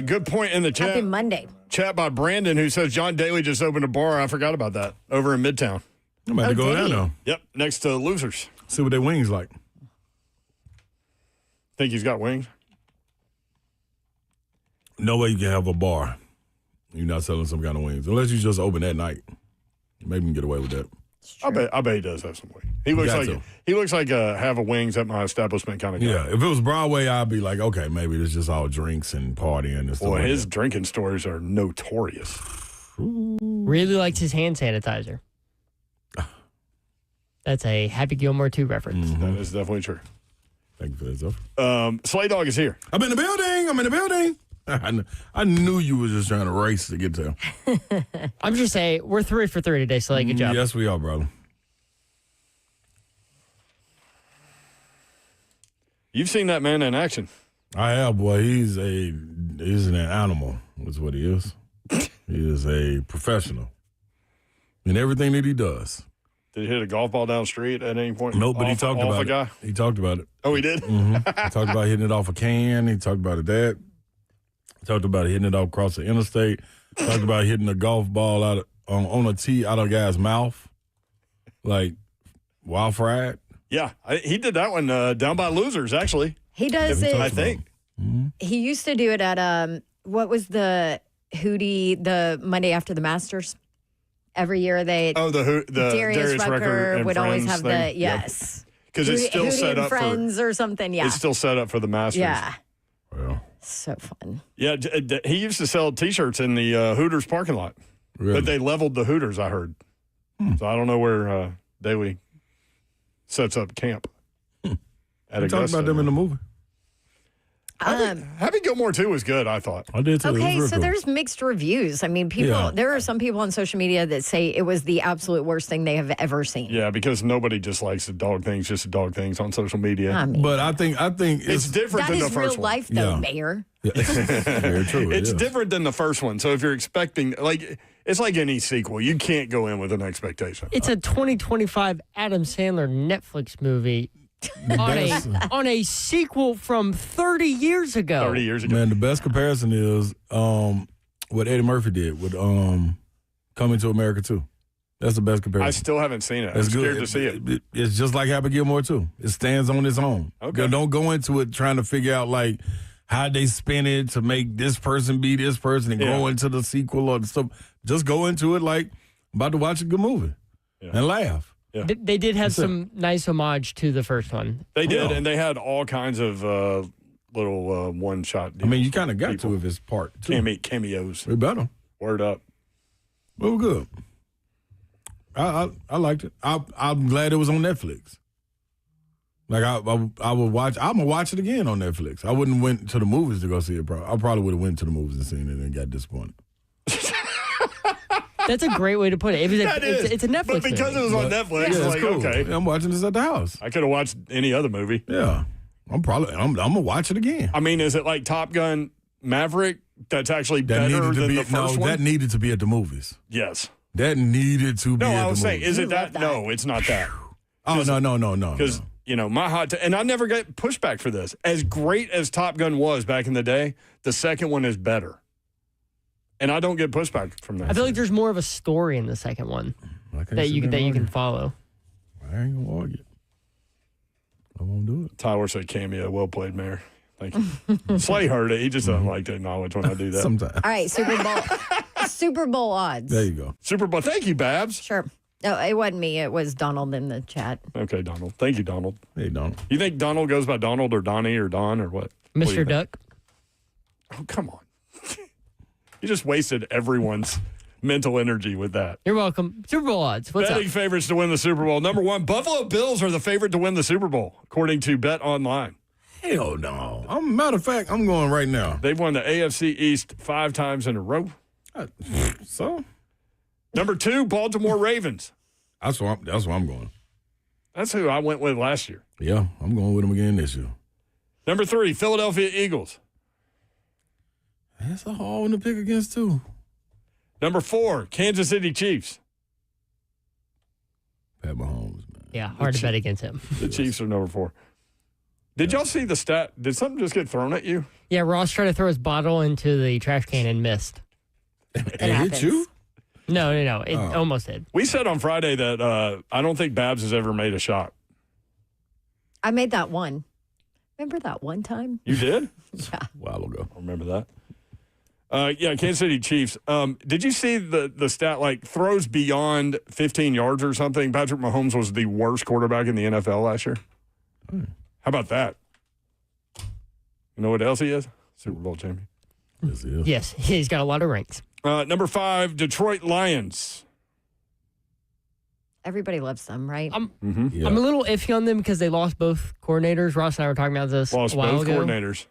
Good point in the chat. Happy Monday. Chat by Brandon, who says John Daly just opened a bar. I forgot about that. Over in Midtown. I'm about to go down now. Yep, next to Losers. See what their wings like. Think he's got wings? No way you can have a bar. You're not selling some kind of wings. Unless you just open that night. Maybe you can get away with that. I bet he does have some wings. He looks like have a wings at my establishment kind of guy. Yeah, if it was Broadway, I'd be like, okay, maybe it's just all drinks and partying and stuff. Boy, like his that. drinking stories are notorious. Really likes his hand sanitizer. That's a Happy Gilmore 2 reference. That is definitely true. Thank you for that stuff. Slay Dog is here. I'm in the building. I knew you were just trying to race to get to him. I'm just saying, we're 3 for 3 today, Slay. Good job. Yes, we are, brother. You've seen that man in action. I have, boy. He's an animal, is what he is. He is a professional in everything that he does. Did he hit a golf ball down the street at any point? Nope, but he talked about it. He talked about it. Oh, he did? Mm-hmm. He talked about hitting it off a can. He talked about that. He talked about hitting it off across the interstate. Talked about hitting a golf ball out on a tee out of a guy's mouth, like wild fried. Yeah, he did that one down by Losers, actually. He does it. I think. He used to do it at, what was the Hootie, the Monday after the Masters? Every year they. Oh, the Darius Rucker and would always Friends have thing. the, yes. Because it's still Hootie set and up Friends for. or something, yeah. It's still set up for the Masters. Yeah. Well, So fun. Yeah, he used to sell T-shirts in the Hooters parking lot. really? But they leveled the Hooters, I heard. So I don't know where Daly sets up camp. We At talked Augusta. about them in the movie. Happy Gilmore 2 was good, I thought. I did too. It was Okay, real so cool. there's mixed reviews. I mean, people. Yeah. There are some people on social media that say it was the absolute worst thing they have ever seen. Yeah, because nobody just likes the dog things, just the dog things on social media. I mean, But I think it's different that than the is first real one. life, though, Yeah. Mayor. very true. It's it is. different than the first one. So if you're expecting, it's like any sequel. You can't go in with an expectation. It's a 2025 Adam Sandler Netflix movie on a sequel from 30 years ago. 30 years ago. Man, the best comparison is what Eddie Murphy did with Coming to America 2. That's the best comparison. I still haven't seen it. I'm That's scared good. to see it. It's just like Happy Gilmore 2. It stands on its own. Okay. Don't go into it trying to figure out like how they spin it to make this person be this person and go into the sequel or stuff. Just go into it like I'm about to watch a good movie and laugh. Yeah. They did have some nice homage to the first one. They did, Yeah. and they had all kinds of little one-shot I mean, you kind of got to if it's part 2. cameos. We better. Word up. Well, good. I liked it. I'm glad it was on Netflix. Like I would watch. I'm gonna watch it again on Netflix. I wouldn't went to the movies to go see it. I probably would have went to the movies and seen it and got disappointed. That's a great way to put it. It's a Netflix But because movie. it was on Netflix, Yeah, it's it's like, cool. okay. I'm watching this at the house. I could have watched any other movie. Yeah, I'm gonna watch it again. I mean, is it like Top Gun Maverick that's actually better than the first one? That needed to be at the movies. Yes. That needed to be No, at the I was saying, movies. is it that? No, it's not that. Oh, no. Because, my hot and I never got pushback for this. As great as Top Gun was back in the day, the second one is better. And I don't get pushback from that. I feel like there's more of a story in the second one that you can follow. I ain't gonna argue. I won't do it. Tyler said cameo. Well played, Mayor. Thank you. Slay heard it. He just doesn't like to acknowledge when I do that. Sometimes. All right, Super Bowl odds. There you go. Super Bowl. Thank you, Babs. Sure. No, it wasn't me. It was Donald in the chat. Okay, Donald. Thank you, Donald. Hey, Donald. You think Donald goes by Donald or Donnie or Don or what? What do you Mr. think? Duck. Oh, come on. You just wasted everyone's mental energy with that. You're welcome. Super Bowl odds. What's Betting up? favorites to win the Super Bowl. Number one, Buffalo Bills are the favorite to win the Super Bowl, according to Bet Online. Hell no. Matter of fact, I'm going right now. They've won the AFC East 5 times in a row. So? Number two, Baltimore Ravens. That's where I'm going. That's who I went with last year. Yeah, I'm going with them again this year. Number three, Philadelphia Eagles. That's a hard one to pick against, too. Number four, Kansas City Chiefs. Pat Mahomes, man. Yeah, hard to bet against him. The Chiefs are number four. Did y'all see the stat? Did something just get thrown at you? Yeah, Ross tried to throw his bottle into the trash can and missed. It hit you? No. It almost did. We said on Friday that I don't think Babs has ever made a shot. I made that one. Remember that one time? You did? Yeah. A while ago. I remember that. Yeah, Kansas City Chiefs. Did you see the stat, like throws beyond 15 yards or something? Patrick Mahomes was the worst quarterback in the NFL last year. How about that? You know what else he is? Super Bowl champion. Yes, he is. Yes, he's got a lot of rings. Number five, Detroit Lions. Everybody loves them, right? I'm Yeah. a little iffy on them because they lost both coordinators. Ross and I were talking about this Lost a while both ago. coordinators.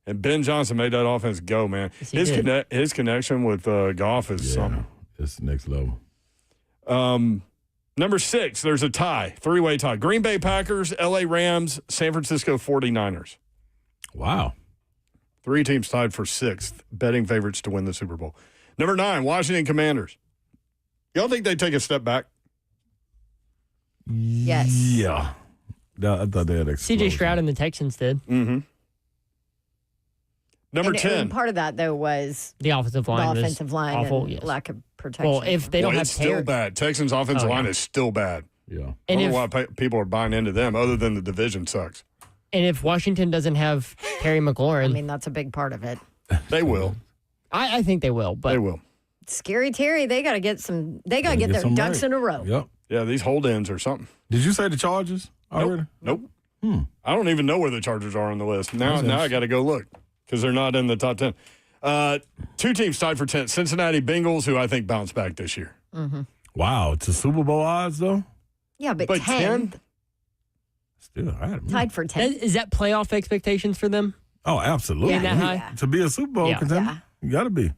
And Ben Johnson made that offense go, man. Yes, he did. His connection with Goff is something. It's next level. Number six, there's a tie, 3-way tie. Green Bay Packers, LA Rams, San Francisco 49ers. Wow. 3 teams tied for sixth, betting favorites to win the Super Bowl. Number 9, Washington Commanders. Y'all think they take a step back? Yes. Yeah. I thought they had CJ Stroud and the Texans did. Mm-hmm. Number And 10. part of that, though, was The offensive line the was offensive line awful. and Yes. lack of protection. Well, if they don't have it's still bad. Texans' offensive line is still bad. Yeah. I And don't know if, why people are buying into them other than the division sucks. and if Washington doesn't have Terry McLaurin, I mean, that's a big part of it. They will. I think they will. But They will. Scary Terry, they got to get some. They got to get their some ducks right. in a row. Yep. Yeah, these hold-ins or something. Did you say the Chargers already? Nope. I don't even know where the Chargers are on the list. Now I got to go look because they're not in the top 10. 2 teams tied for 10. Cincinnati Bengals, who I think bounced back this year. Mm-hmm. Wow. To Super Bowl odds, though? Yeah, but 10? Still, all right. tied for 10. is that playoff expectations for them? Oh, absolutely. Being that high? To be a Super Bowl Yeah. contender, you got to be.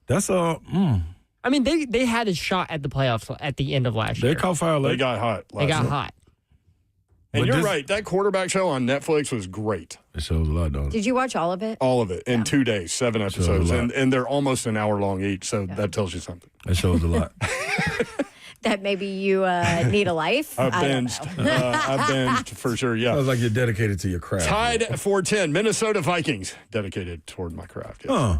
That's I mean, they had a shot at the playoffs at the end of last they year. caught fire late. They got hot. They got night. hot. And But you're this- right. That quarterback show on Netflix was great. It shows a lot, though. Did you watch all of it? All of it in 2 days, 7 Shows a episodes. lot. And they're almost an hour long each. So that tells you something. It shows a lot. That maybe you need a life? I don't binged. know. I binged for sure. Yeah. Sounds like you're dedicated to your craft. Tied at 410. Minnesota Vikings. Dedicated toward my craft. Yes. Huh.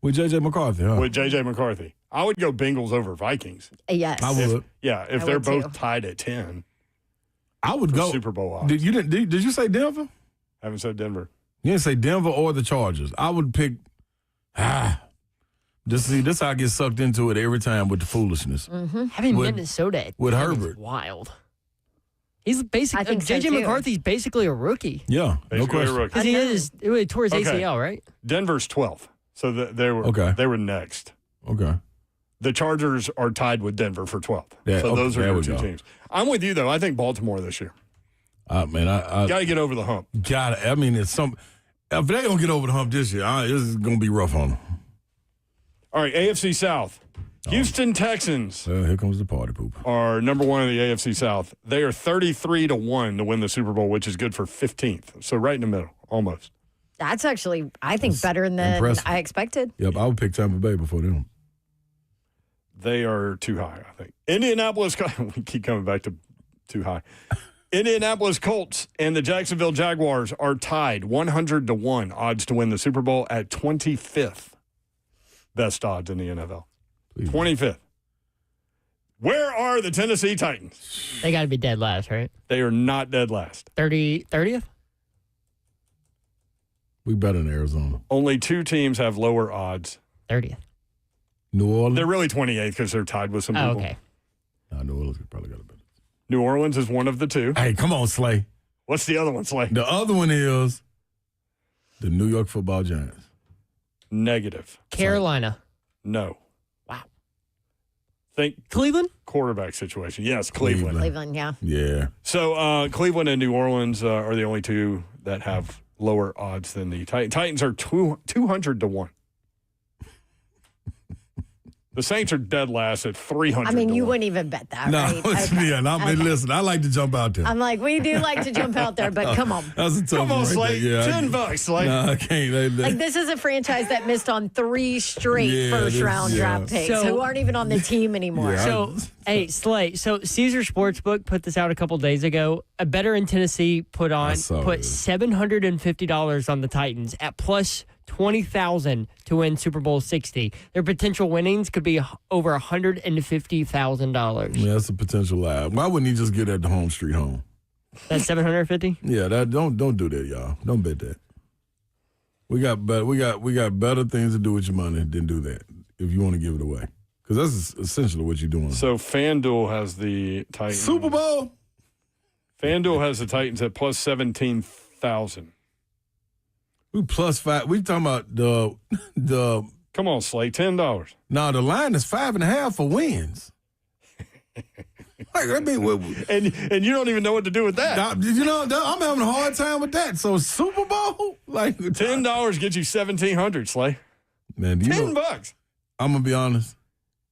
With J.J. McCarthy, huh? With J.J. McCarthy. I would go Bengals over Vikings. Yes. I would. If I they're would both too. tied at 10. I would for go. Super Bowl odds. Did you say Denver? Haven't said Denver. You didn't say Denver or the Chargers. I would pick. This how I get sucked into it every time with the foolishness. Having With- Minnesota at with 10 is Herbert. wild. He's basically I think so, JJ too. McCarthy's basically a rookie Yeah, no Basically a question. rookie. because he tore his Okay. ACL, right? Denver's 12th. So they were Okay. They were next. Okay. The Chargers are tied with Denver for 12th. Yeah, so okay, those are there your we 2 go. teams. I'm with you, though. I think Baltimore this year. Man, I Got to get over the hump. I mean, it's some. If they don't get over the hump this year, this is gonna be rough on them. All right, AFC South. Houston Texans Well, here comes the party poop. are number 1 in the AFC South. They are 33-1 to win the Super Bowl, which is good for 15th. So right in the middle, almost. That's actually, I think, better than impressive. I expected. Yep, I would pick Tampa Bay before them. They are too high, I think. Indianapolis, we keep coming back to too high. Indianapolis Colts and the Jacksonville Jaguars are tied 100-1 odds to win the Super Bowl at 25th. best odds in the NFL. 25th. Where are the Tennessee Titans? They got to be dead last, right? They are not dead last. 30th? We better than Arizona. Only 2 teams have lower odds. 30th. New Orleans? They're really 28th because they're tied with some people. Okay. New Orleans probably got a better. New Orleans is one of the 2. Hey, come on, Slay. What's the other one, Slay? The other one is the New York Football Giants. Negative. Carolina. No. Wow. Think Cleveland? quarterback situation. Yes, Cleveland. Cleveland, yeah. Yeah. So Cleveland and New Orleans are the only 2 that have lower odds than the Titans. Titans are 200 to 1. The Saints are dead last at 300. I mean, you wouldn't even bet that, No, right? Okay. yeah. Listen, I like to jump out there. I'm like, we do like to jump out there, but come on. That's a tough Come on, one right Slate. there. Yeah, $10, Slate. No, I can't. Like, this is a franchise that missed on 3 straight Yeah, first-round yeah. draft picks So- who aren't even on the team anymore. Yeah. So, hey, Slay. So, Caesar Sportsbook put this out a couple days ago. A bettor in Tennessee put this. $750 on the Titans at plus 20,000 to win Super Bowl 60. Their potential winnings could be over $150,000. Yeah, that's a potential live. Why wouldn't he just get at the home street home? That's 750. Yeah, don't do that, y'all. Don't bet that. We got better things to do with your money than do that if you want to give it away. Because that's essentially what you're doing. So FanDuel has the Titans. Super Bowl. FanDuel has the Titans at plus 17,000. We plus 5. We talking about the. Come on, Slay, $10. No, the line is 5.5 for wins. Like, I mean, and you don't even know what to do with that. I'm having a hard time with that. So Super Bowl, like $10 gets you 1,700, Slay. Man, $10. I'm gonna be honest.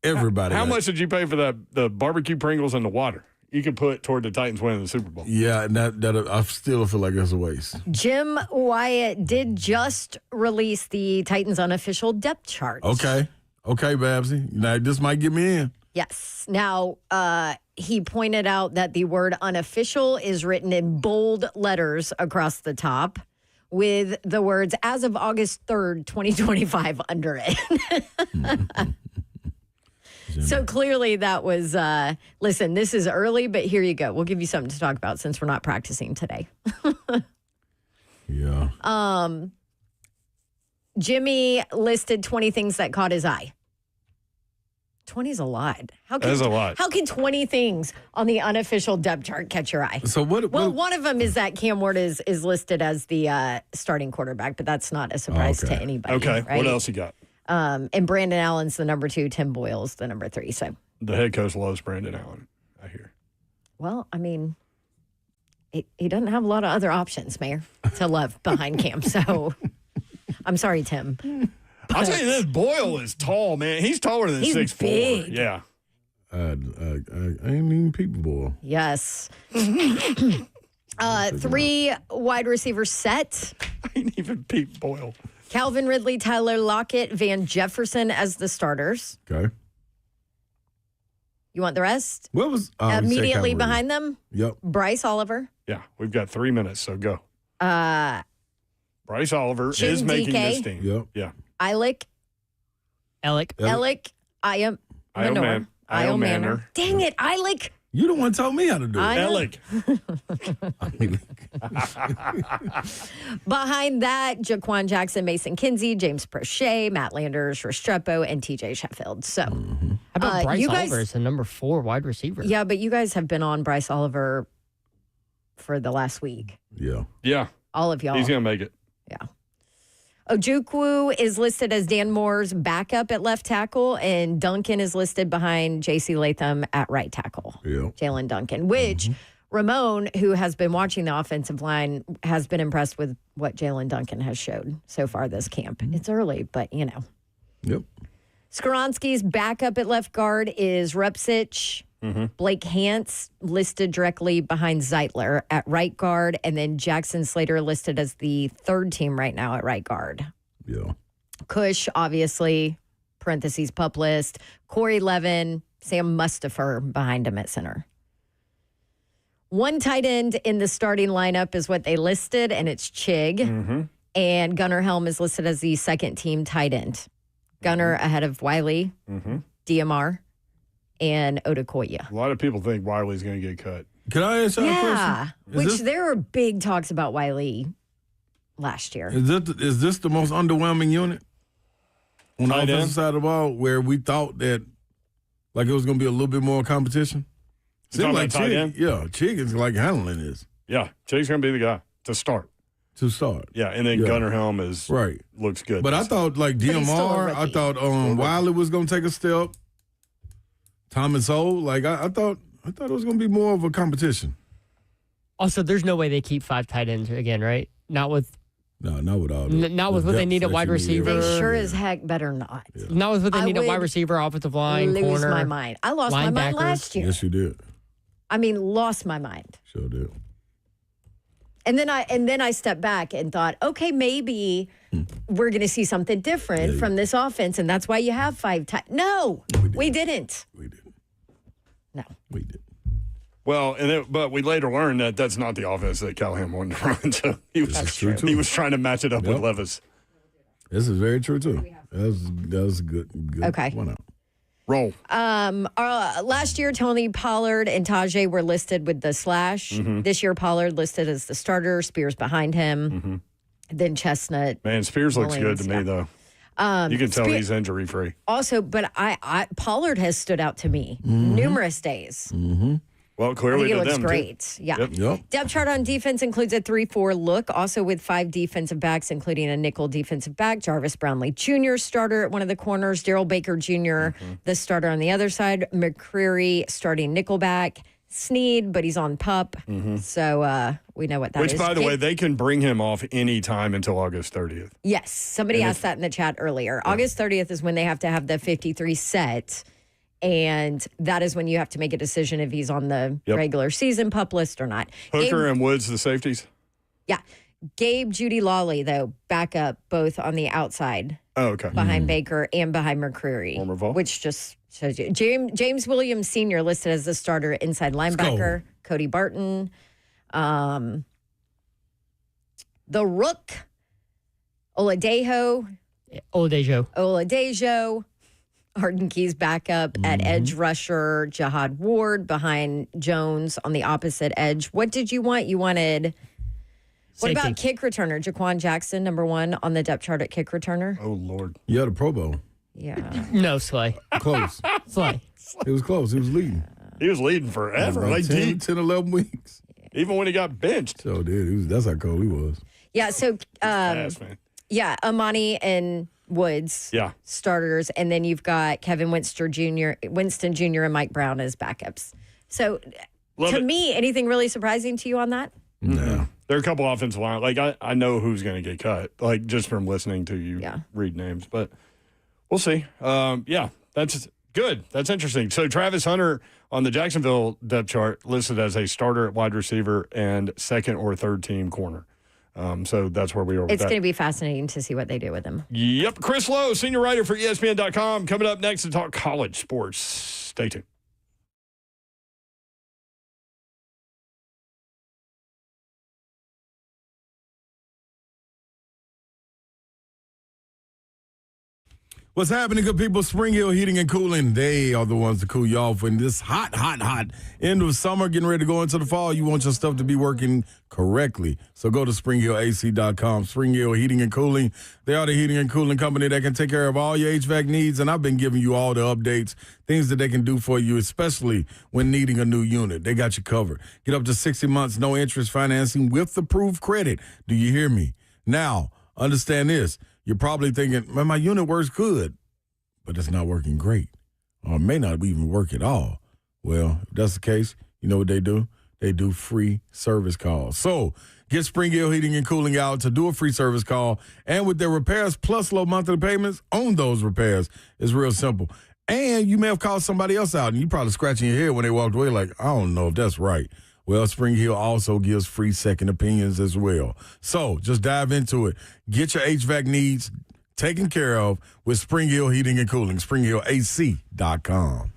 Everybody. How much did you pay for the barbecue Pringles and the water? You could put toward the Titans winning the Super Bowl. Yeah, and that I still feel like that's a waste. Jim Wyatt did just release the Titans' unofficial depth chart. Okay, Babsy. Now this might get me in. Yes. Now, he pointed out that the word unofficial is written in bold letters across the top with the words as of August 3rd, 2025 under it. So clearly that was, listen, this is early, but here you go. We'll give you something to talk about since we're not practicing today. Yeah. Jimmy listed 20 things that caught his eye. 20 is a lot. That's a lot. How can 20 things on the unofficial depth chart catch your eye? So what? Well, one of them is that Cam Ward is listed as the starting quarterback, but that's not a surprise to anybody. Okay. Right? What else you got? And Brandon Allen's the number 2, Tim Boyle's the number 3. So The head coach loves Brandon Allen, I hear. well, I mean, he doesn't have a lot of other options, Mayor, to love behind Cam. So I'm sorry, Tim. I'll tell you this, Boyle is tall, man. He's taller than He's 6'4". big. Yeah. I ain't even people boy. Yes. 3 wide receivers set. I ain't even Pete Boyle. Calvin Ridley, Tyler Lockett, Van Jefferson as the starters. Okay. You want the rest? What was Immediately behind them? Yep. Bryce Oliver. Yeah, we've got 3 minutes, so go. Bryce Oliver Jim is making DK. this team. Yep. Yeah. Elick, Manor. Manor. Dang it, Elick. You the one told me how to do it. I know. Alec. Behind that, Jaquan Jackson, Mason Kinsey, James Prochet, Matt Landers, Restrepo, and TJ Sheffield. So, How about Bryce you guys- Oliver as the number 4 wide receiver? yeah, but you guys have been on Bryce Oliver for the last week. Yeah. Yeah. All of y'all. He's going to make it. Yeah. Ojukwu is listed as Dan Moore's backup at left tackle, and Duncan is listed behind J.C. Latham at right tackle. Yeah. Jalen Duncan, which Ramon, who has been watching the offensive line, has been impressed with what Jalen Duncan has showed so far this camp. It's early, but you know. Yep. Skoronski's backup at left guard is Repsich. Blake Hance listed directly behind Zeitler at right guard, and then Jackson Slater listed as the third team right now at right guard. Yeah. Cush, obviously, parentheses pup list. Corey Levin, Sam Mustipher behind him at center. One tight end in the starting lineup is what they listed, and it's Chig. And Gunnar Helm is listed as the second team tight end. Gunner ahead of Wiley, DMR, and Odukoya. A lot of people think Wiley's going to get cut. Can I ask you a question? Which there were big talks about Wiley last year. Is this the most underwhelming unit on the offensive side of the ball where we thought that like it was going to be a little bit more competition? Seems like Chig is like handling this. Yeah, Chig's going to be the guy to start. Yeah, and then Gunner Helm looks good. But I thought like DMR, I thought Wiley was going to take a step. Thomas O, like I thought it was going to be more of a competition. Also, there's no way they keep 5 tight ends again, right? Not with all. Not with what they need at wide receiver. They sure as heck better not. Yeah. Not with what they need at wide receiver, offensive line, lose corner. my mind. I lost my mind last year. Yes, you did. I mean, lost my mind. Sure did. And then I stepped back and thought, okay, maybe we're going to see something different from this offense, and that's why you have 5 tight. No, we didn't. We didn't. No, we did. Well, but we later learned that that's not the offense that Callahan wanted to run. So he was trying to match it up with Levis. This is very true too. That was good. Okay. One out. Roll. Last year, Tony Pollard and Tajay were listed with the slash. This year, Pollard listed as the starter. Spears behind him. Then Chestnut. Man, Spears looks good to me though. You can tell he's injury free. Also, but Pollard has stood out to me numerous days. Well, clearly I think to looks them, great. too. Yeah. Yep. Depth chart on defense includes a 3-4 look, also with 5 defensive backs, including a nickel defensive back. Jarvis Brownlee Jr. starter at one of the corners. Daryl Baker Jr., the starter on the other side. McCreary starting nickel back. Sneed, but he's on pup. So we know what that is. Which, by the way, they can bring him off any time until August 30th. Yes. Somebody asked that in the chat earlier. August 30th is when they have to have the 53 set. And that is when you have to make a decision if he's on the regular season pup list or not. Hooker and Woods, the safeties? Yeah. Gabe, Judy Lawley, though, back up both on the outside. Oh, okay. Behind Baker and behind McCreary. Which just shows you. James Williams Sr. listed as the starter inside linebacker. Cody Barton. The Rook. Oladejo. Arden Key's backup at edge rusher, Jihad Ward behind Jones on the opposite edge. What did you want? You wanted... What about kick returner? Jaquan Jackson, number 1 on the depth chart at kick returner. Oh, Lord. You had a Pro Bowl. Yeah. No, Slay. Close. Slay. It was close. He was leading. He was leading forever. Like 10, 11 weeks. Even when he got benched. So, dude, that's how cold he was. Yeah, so... fast, man. Yeah, Amani and... Woods starters, and then you've got Kevin Winston Jr. and Mike Brown as backups. So, to me, anything really surprising to you on that? No. There are a couple offensive line. Like, I know who's going to get cut, like, just from listening to you read names. But we'll see. That's good. That's interesting. So, Travis Hunter on the Jacksonville depth chart listed as a starter at wide receiver and second or third team corner. So that's where we are with It's going to be fascinating to see what they do with him. Yep. Chris Lowe, senior writer for ESPN.com, coming up next to talk college sports. Stay tuned. What's happening, good people? Spring Hill Heating and Cooling. They are the ones to cool you off in this hot end of summer, getting ready to go into the fall. You want your stuff to be working correctly. So go to springhillac.com. Spring Hill Heating and Cooling. They are the heating and cooling company that can take care of all your HVAC needs. And I've been giving you all the updates, things that they can do for you, especially when needing a new unit. They got you covered. Get up to 60 months, no interest financing with approved credit. Do you hear me? Now, understand this. You're probably thinking, man, my unit works good, but it's not working great, or it may not even work at all. Well, if that's the case, you know what they do? They do free service calls. So get Spring Hill Heating and Cooling out to do a free service call, and with their repairs plus low monthly payments on those repairs, it's real simple. And you may have called somebody else out, and you probably scratching your head when they walked away like, I don't know if that's right. Well, Spring Hill also gives free second opinions as well. So just dive into it. Get your HVAC needs taken care of with Spring Hill Heating and Cooling, springhillac.com.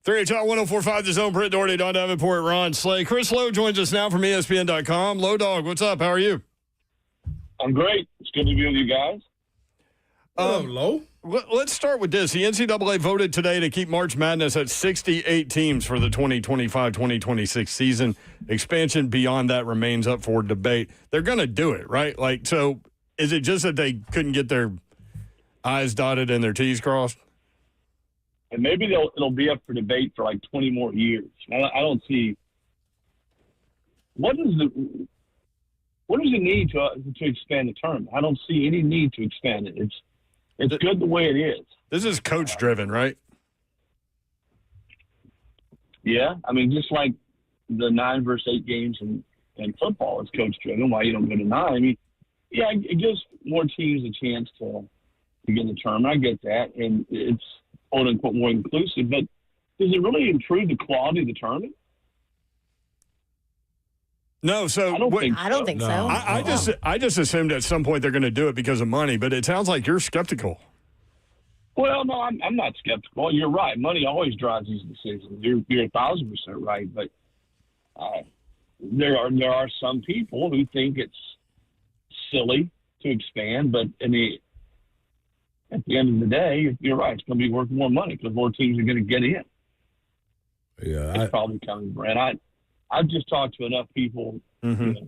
3 Talk 104.5 The Zone. Britt Doherty, Don Davenport, Ron Slay. Chris Lowe joins us now from ESPN.com. Low Dog, what's up? How are you? I'm great. It's good to be with you guys. Low. Let's start with this. The NCAA voted today to keep March Madness at 68 teams for the 2025-2026 season. Expansion beyond that remains up for debate. They're going to do it, right? Like, so is it just that they couldn't get their I's dotted and their T's crossed? And maybe it'll be up for debate for like 20 more years. I don't see what is the need to expand the tournament. I don't see any need to expand it. It's good the way it is. This is coach driven, right? Yeah, I mean, just like the 9 versus 8 games in football is coach driven. Why you don't go to 9? I mean, yeah, it gives more teams a chance to get in the tournament. I get that, and it's quote unquote more inclusive. But does it really improve the quality of the tournament? No, so I don't think so. I just assumed at some point they're going to do it because of money, but it sounds like you're skeptical. Well, no, I'm not skeptical. You're right. Money always drives these decisions. You're 1,000% right. But there are some people who think it's silly to expand. But at the end of the day, you're right. It's going to be worth more money because more teams are going to get in. Yeah, it's probably coming, Brent. I've just talked to enough people. Mm-hmm. You know,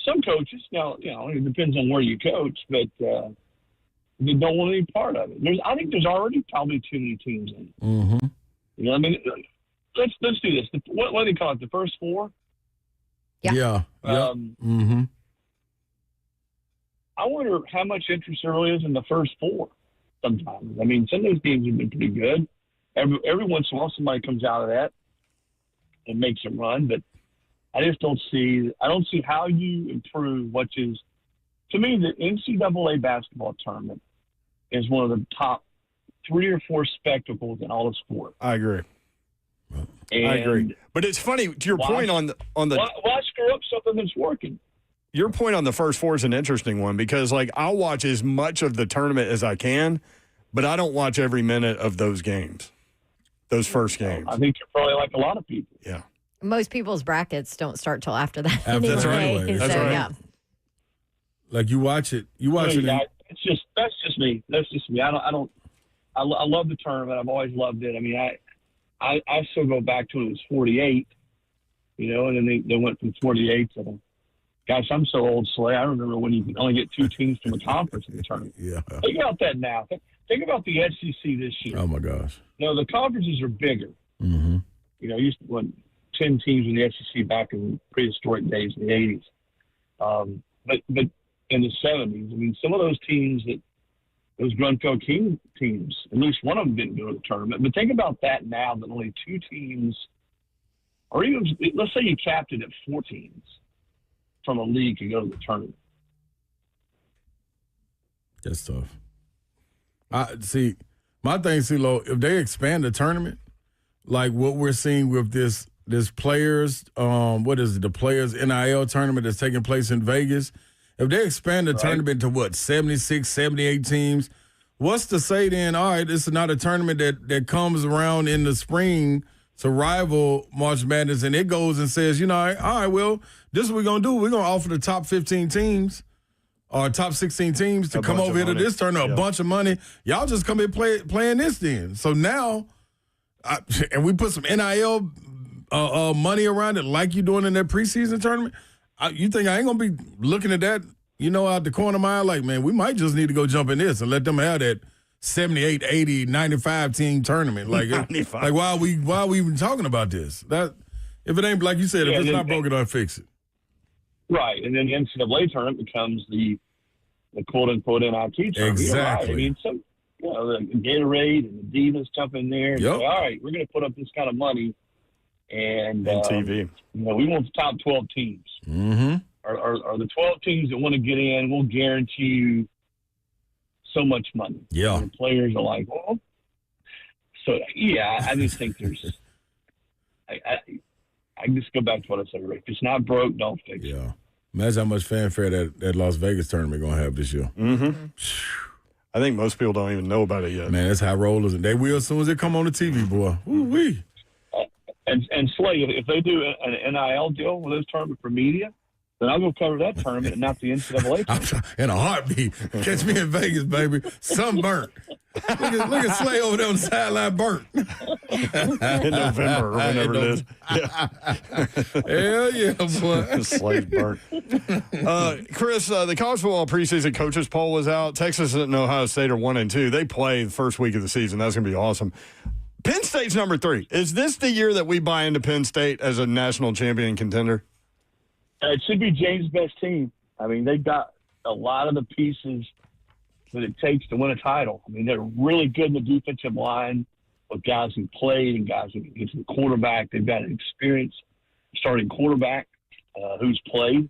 some coaches, now, it depends on where you coach, but they don't want any part of it. I think there's already probably too many teams in it. Mm-hmm. You know, I mean, let's do this. What do they call it? The first 4? Yeah. Mm-hmm. I wonder how much interest there really is in the first 4 sometimes. I mean, some of those teams have been pretty good. Every once in a while, somebody comes out of that and makes a run, but I just don't see how you improve what is, to me, the NCAA basketball tournament is one of the top 3 or 4 spectacles in all of sport. I agree. But it's funny, to your point on the why screw up something that's working? Your point on the first 4 is an interesting one because, like, I'll watch as much of the tournament as I can, but I don't watch every minute of those games, those first games. I think you're probably like a lot of people. Yeah. Most people's brackets don't start till after that. That's right. Anyway. That's so, right. yeah. Like you watch it. That's just me. I love the tournament. I've always loved it. I mean, I still go back to when it was 48, and then they went from 48 to, gosh, I'm so old, Slay. I remember when you could only get 2 teams from a conference in the tournament. Yeah. Think about that now. Think about the SEC this year. Oh my gosh. The conferences are bigger. Mm-hmm. Used to win 10 teams in the SEC back in prehistoric days in the 80s. But in the 70s, I mean, some of those teams those Grunfeld King teams, at least one of them didn't go to the tournament. But think about that now, that only 2 teams, or even, let's say you capped it at 4 teams from a league could go to the tournament. That's tough. My thing, CeeLo, if they expand the tournament, like what we're seeing with this players, the players NIL tournament that's taking place in Vegas, if they expand the tournament to 76, 78 teams, what's to say then, all right, this is not a tournament that comes around in the spring to rival March Madness, and it goes and says, all right, well, this is what we're going to do. We're going to offer the top 15 teams or top 16 teams to come over here to this tournament, a bunch of money. Y'all just come here playing this then. So now, and we put some NIL money around it like you're doing in that preseason tournament. You think I ain't going to be looking at that, out the corner of my eye like, man, we might just need to go jump in this and let them have that 78, 80, 95 team tournament. Like, like why are we even talking about this? That if it ain't, like you said, if it's not broken, don't fix it. Right. And then the NCAA tournament becomes the quote-unquote NIT tournament. Exactly. Right. I mean, the Gatorade and the Divas jump in there and say, all right, we're going to put up this kind of money. And TV. We want the top 12 teams. Mm-hmm. Or the 12 teams that want to get in, we'll guarantee you so much money. Yeah. And the players are like, well. So, yeah, I just think there's I just go back to what I said, Rick. If it's not broke, don't fix it. Yeah. Imagine how much fanfare that Las Vegas tournament going to have this year. Mm-hmm. I think most people don't even know about it yet. Man, that's high rollers, and they will as soon as they come on the TV, boy. Ooh-wee. And Slay, if they do an NIL deal with those tournament for media, then I'll go cover that tournament and not the NCAA tournament. In a heartbeat. Catch me in Vegas, baby. Sunburnt. Look at Slay over there on the sideline burnt. In November or whenever it is. Hell yeah, boy. Slay's burnt. Chris, the college football preseason coaches poll was out. Texas and Ohio State are 1-2. They play the first week of the season. That's going to be awesome. Penn State's number 3. Is this the year that we buy into Penn State as a national champion contender? It should be James' best team. I mean, they've got a lot of the pieces that it takes to win a title. I mean, they're really good in the defensive line with guys who played and guys who can get to the quarterback. They've got an experienced starting quarterback who's played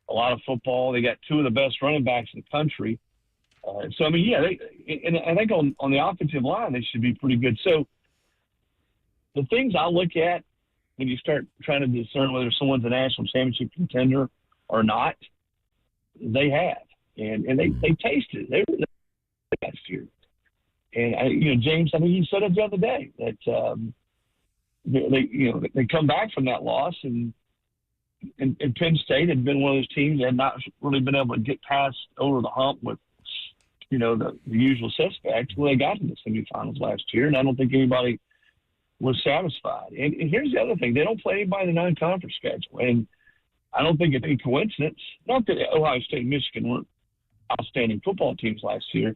a lot of football. They got 2 of the best running backs in the country. So, I mean, yeah, and I think on the offensive line, they should be pretty good. So the things I look at when you start trying to discern whether someone's a national championship contender or not, they have. And they tasted it. They were there last year. And, James, I mean, he said it the other day that they come back from that loss, and Penn State had been one of those teams that had not really been able to get past over the hump with, the usual suspects. Well, they got to the semifinals last year, and I don't think anybody was satisfied. And here's the other thing. They don't play anybody in the non-conference schedule. And I don't think it's any coincidence. Not that Ohio State and Michigan weren't outstanding football teams last year,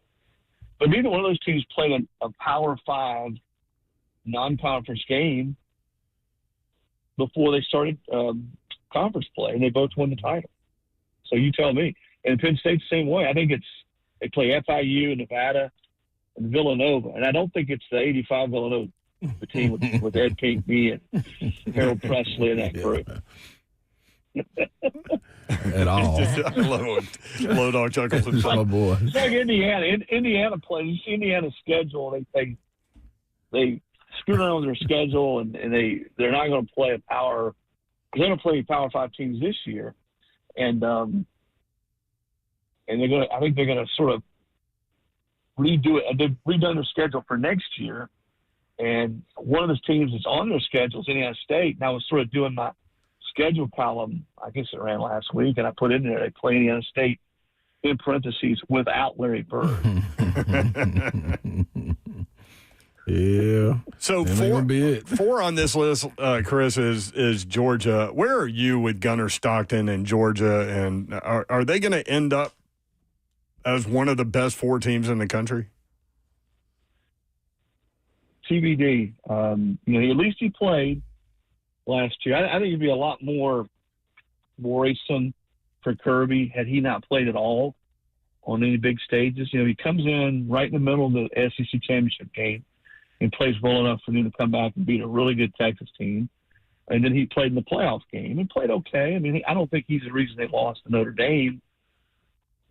but neither one of those teams played a Power 5 non-conference game before they started conference play, and they both won the title. So you tell me. And Penn State's the same way. I think they play FIU, Nevada, and Villanova, and I don't think it's the 85 Villanova team with Ed Pinckney and Harold Presley and that group. At all. I love it. Low dog chuckles. Oh, boy. It's like Indiana. Indiana plays. You see Indiana's schedule. They screw around with their schedule, and they're not going to play a power. They're going to play Power 5 teams this year, and they're going to. I think they're going to sort of redo it. They've redone their schedule for next year, and one of the teams that's on their schedule is Indiana State. And I was sort of doing my schedule column, I guess it ran last week, and I put in there they play Indiana State in parentheses without Larry Bird. Yeah. So 4 on this list, Chris, is Georgia. Where are you with Gunnar Stockton and Georgia? And are they going to end up as one of the best 4 teams in the country? TBD. At least he played last year. I think it'd be a lot more worrisome for Kirby had he not played at all on any big stages. He comes in right in the middle of the SEC championship game and plays well enough for them to come back and beat a really good Texas team. And then he played in the playoff game and played okay. I mean, I don't think he's the reason they lost to Notre Dame,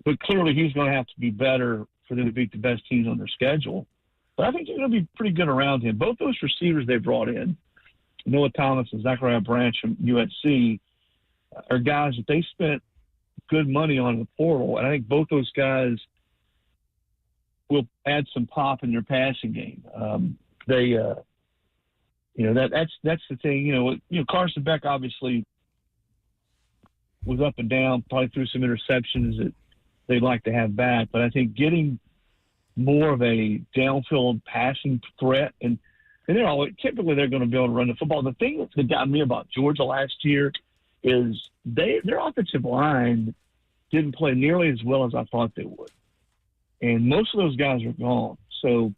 but clearly he's going to have to be better for them to beat the best teams on their schedule. But I think they're going to be pretty good around him. Both those receivers they brought in, Noah Thomas and Zachariah Branch from USC, are guys that they spent good money on in the portal. And I think both those guys will add some pop in their passing game. That's the thing. Carson Beck obviously was up and down, probably threw some interceptions that they'd like to have back. But I think getting more of a downfield passing threat, and typically they're going to be able to run the football. The thing that got me about Georgia last year is their offensive line didn't play nearly as well as I thought they would. And most of those guys are gone. So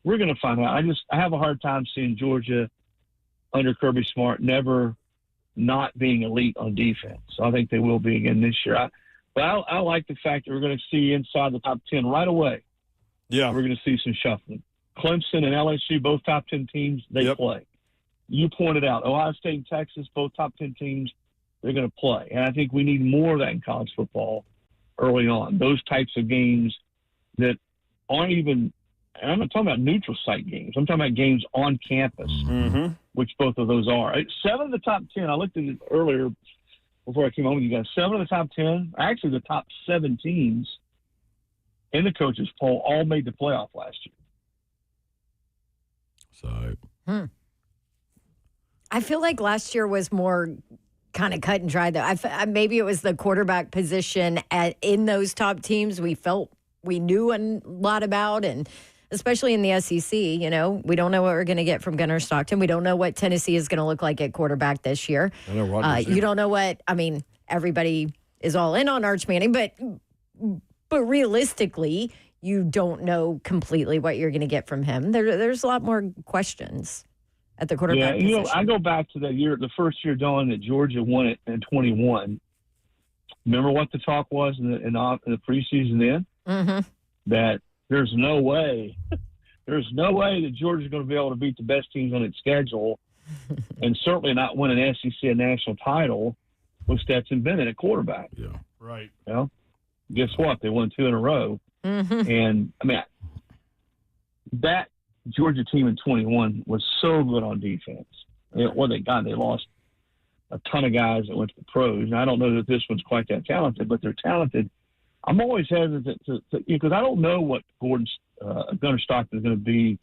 we're going to find out. I have a hard time seeing Georgia under Kirby Smart never not being elite on defense. So I think they will be again this year. But I like the fact that we're going to see inside the top 10 right away. Yeah. We're going to see some shuffling. Clemson and LSU, both top 10 teams, they play. You pointed out, Ohio State and Texas, both top 10 teams, they're going to play. And I think we need more of that in college football early on. Those types of games that aren't even – and I'm not talking about neutral site games. I'm talking about games on campus, which both of those are. 7 of the top 10, I looked at it earlier before I came on with you guys, 7 of the top 10, actually the top 7 teams and the coaches poll all made the playoff last year. So I feel like last year was more kind of cut and dry, though. Maybe it was the quarterback position in those top teams we felt we knew a lot about, and especially in the SEC, we don't know what we're going to get from Gunnar Stockton. We don't know what Tennessee is going to look like at quarterback this year. You don't know everybody is all in on Arch Manning, but realistically, you don't know completely what you're going to get from him. There's a lot more questions at the quarterback position. I go back to that year, the first year Dawn that Georgia won it in 21. Remember what the talk was in the preseason then? Mm-hmm. That there's no way that Georgia's going to be able to beat the best teams on its schedule and certainly not win an SEC a national title with Stetson Bennett at quarterback. Yeah. Right. Guess what? They won 2 in a row. Mm-hmm. And, that Georgia team in 21 was so good on defense. They lost a ton of guys that went to the pros. And I don't know that this one's quite that talented, but they're talented. I'm always hesitant to because I don't know what Gunnar Stockton is going to be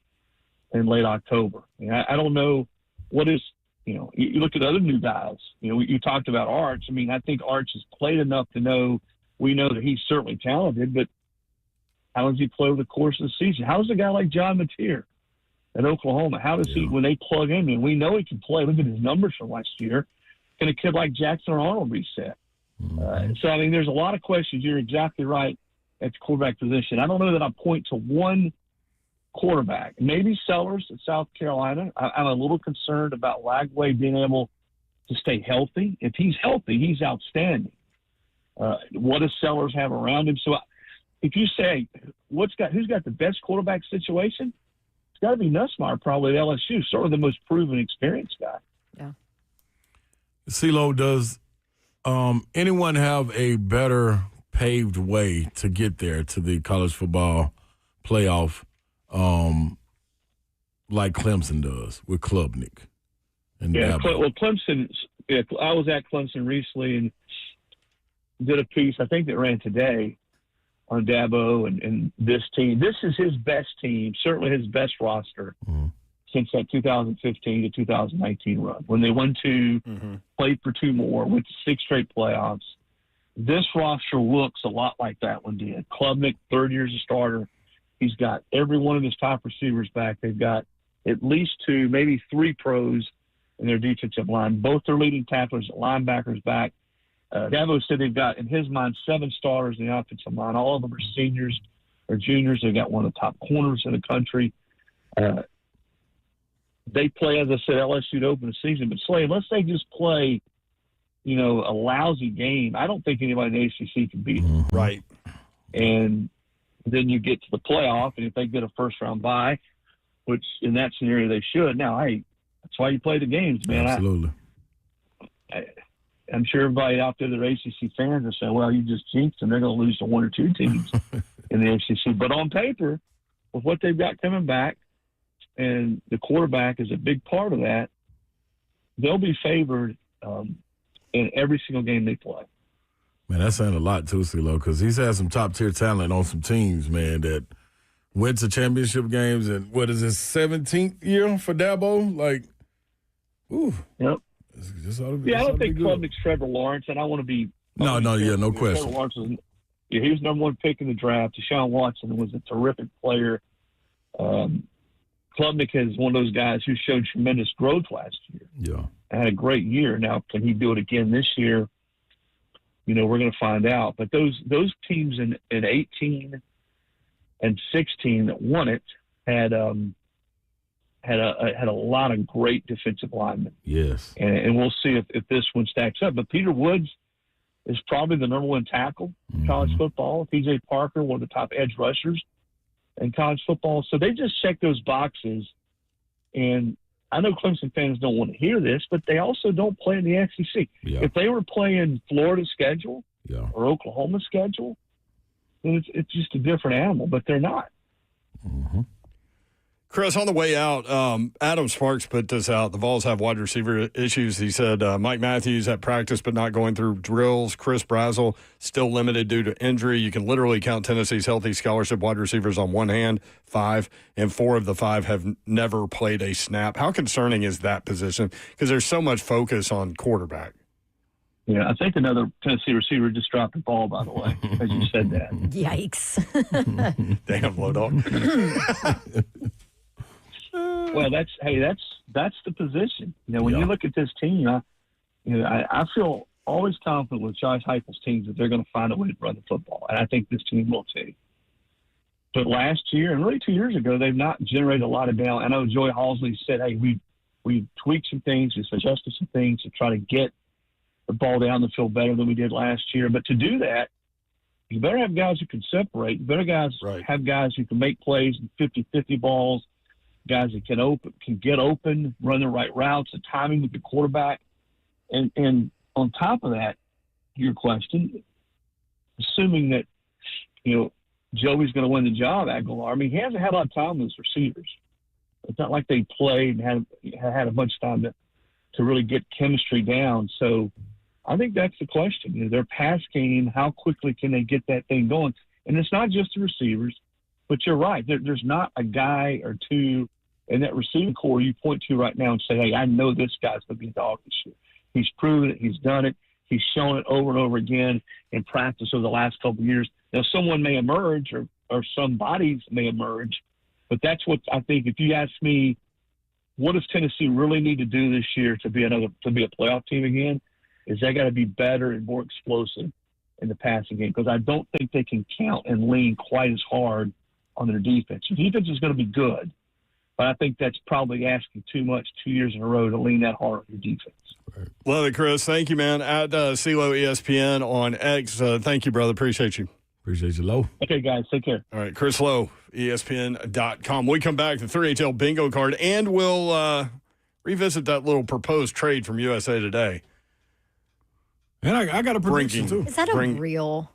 in late October. I don't know what is, you look at other new guys. You talked about Arch. I think Arch has played enough to know, we know that he's certainly talented, but how does he play over the course of the season? How does a guy like John Mateer at Oklahoma, how does he, when they plug him in, we know he can play. Look at his numbers from last year. Can a kid like Jackson Arnold reset? There's a lot of questions. You're exactly right at the quarterback position. I don't know that I point to one quarterback. Maybe Sellers at South Carolina. I'm a little concerned about Lagway being able to stay healthy. If he's healthy, he's outstanding. What does Sellers have around him? So if you say who's got the best quarterback situation, it's got to be Nussmeier probably at LSU, sort of the most proven, experienced guy. Yeah. CeeLo, does anyone have a better paved way to get there to the college football playoff like Clemson does with Klubnik? Clemson, I was at Clemson recently and did a piece, I think that ran today, on Dabo and this team. This is his best team, certainly his best roster since that 2015 to 2019 run. When they won 2, played for 2 more, went to 6 straight playoffs. This roster looks a lot like that one did. Klubnik, 3rd year as a starter. He's got every one of his top receivers back. They've got at least 2, maybe 3 pros in their defensive line. Both their leading tacklers, linebackers back. Dabo said they've got, in his mind, 7 starters in the offensive line. All of them are seniors or juniors. They've got one of the top corners in the country. They play, as I said, LSU to open the season. But, Slay, unless they just play, a lousy game, I don't think anybody in the ACC can beat them. Right. And then you get to the playoff, and if they get a first-round bye, which in that scenario they should. Now, that's why you play the games, man. Absolutely. I'm sure everybody out there that are ACC fans are saying, well, you just jinxed them. They're going to lose to 1 or 2 teams in the ACC. But on paper, with what they've got coming back, and the quarterback is a big part of that, they'll be favored in every single game they play. Man, that's saying a lot too, CeeLo, because he's had some top-tier talent on some teams, man, that went to championship games. And what is his 17th year for Dabo? Like, ooh. Yep. I don't think Klubnik's Trevor Lawrence, and I want to be – no question. Trevor Lawrence he was number 1 pick in the draft. Deshaun Watson was a terrific player. Klubnik is one of those guys who showed tremendous growth last year. Yeah. Had a great year. Now, can he do it again this year? We're going to find out. But those teams in 18 and 16 that won it had a lot of great defensive linemen. Yes. And we'll see if this one stacks up. But Peter Woods is probably the number 1 tackle in college football. P.J. Parker, one of the top edge rushers in college football. So they just check those boxes. And I know Clemson fans don't want to hear this, but they also don't play in the SEC. Yeah. If they were playing Florida's schedule or Oklahoma's schedule, then it's just a different animal, but they're not. Chris, on the way out, Adam Sparks put this out. The Vols have wide receiver issues. He said Mike Matthews at practice but not going through drills. Chris Brazel still limited due to injury. You can literally count Tennessee's healthy scholarship wide receivers on one hand, 5, and 4 of the 5 have never played a snap. How concerning is that position? Because there's so much focus on quarterback. Yeah, I think another Tennessee receiver just dropped the ball, by the way, as you said that. Yikes. Damn, low dog. Well, that's the position. When you look at this team, I feel always confident with Josh Heupel's teams that they're going to find a way to run the football, and I think this team will too. But last year and really 2 years ago, they've not generated a lot of down. I know Joey Halsley said, "Hey, we tweaked some things, we adjusted some things to try to get the ball down the field better than we did last year." But to do that, you better have guys who can separate. You better have guys who can make plays in 50-50 balls. Guys that can get open, run the right routes, the timing with the quarterback. And on top of that, your question, assuming that, Joey's going to win the job, Aguilar, he hasn't had a lot of time with his receivers. It's not like they played and had a bunch of time to really get chemistry down. So I think that's the question. Their pass game, how quickly can they get that thing going? And it's not just the receivers. But you're right. There's not a guy or two in that receiving core you point to right now and say, "Hey, I know this guy's going to be a dog this year." He's proven it. He's done it. He's shown it over and over again in practice over the last couple of years. Now, someone may emerge or some bodies may emerge, but that's what I think. If you ask me, what does Tennessee really need to do this year to be a playoff team again, is they got to be better and more explosive in the passing game, because I don't think they can count and lean quite as hard on their defense. The defense is going to be good, but I think that's probably asking too much 2 years in a row to lean that hard on your defense. Love it, Chris. Thank you, man. At CeeLo ESPN on X. Thank you, brother. Appreciate you. Appreciate you, Low. Okay, guys. Take care. All right, Chris Lowe, ESPN.com. We come back to 3HL bingo card, and we'll revisit that little proposed trade from USA Today. And I got a prediction, too. Is that a real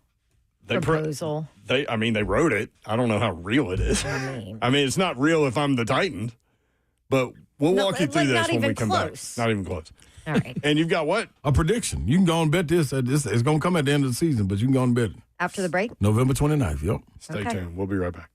proposal? They wrote it. I don't know how real it is. It's not real if I'm the Titans, but we'll walk you through this when we come back. Not even close. All right. And you've got what? A prediction. You can go and bet this. It's going to come at the end of the season, but you can go and bet it. After the break? November 29th, yep. Stay tuned. We'll be right back.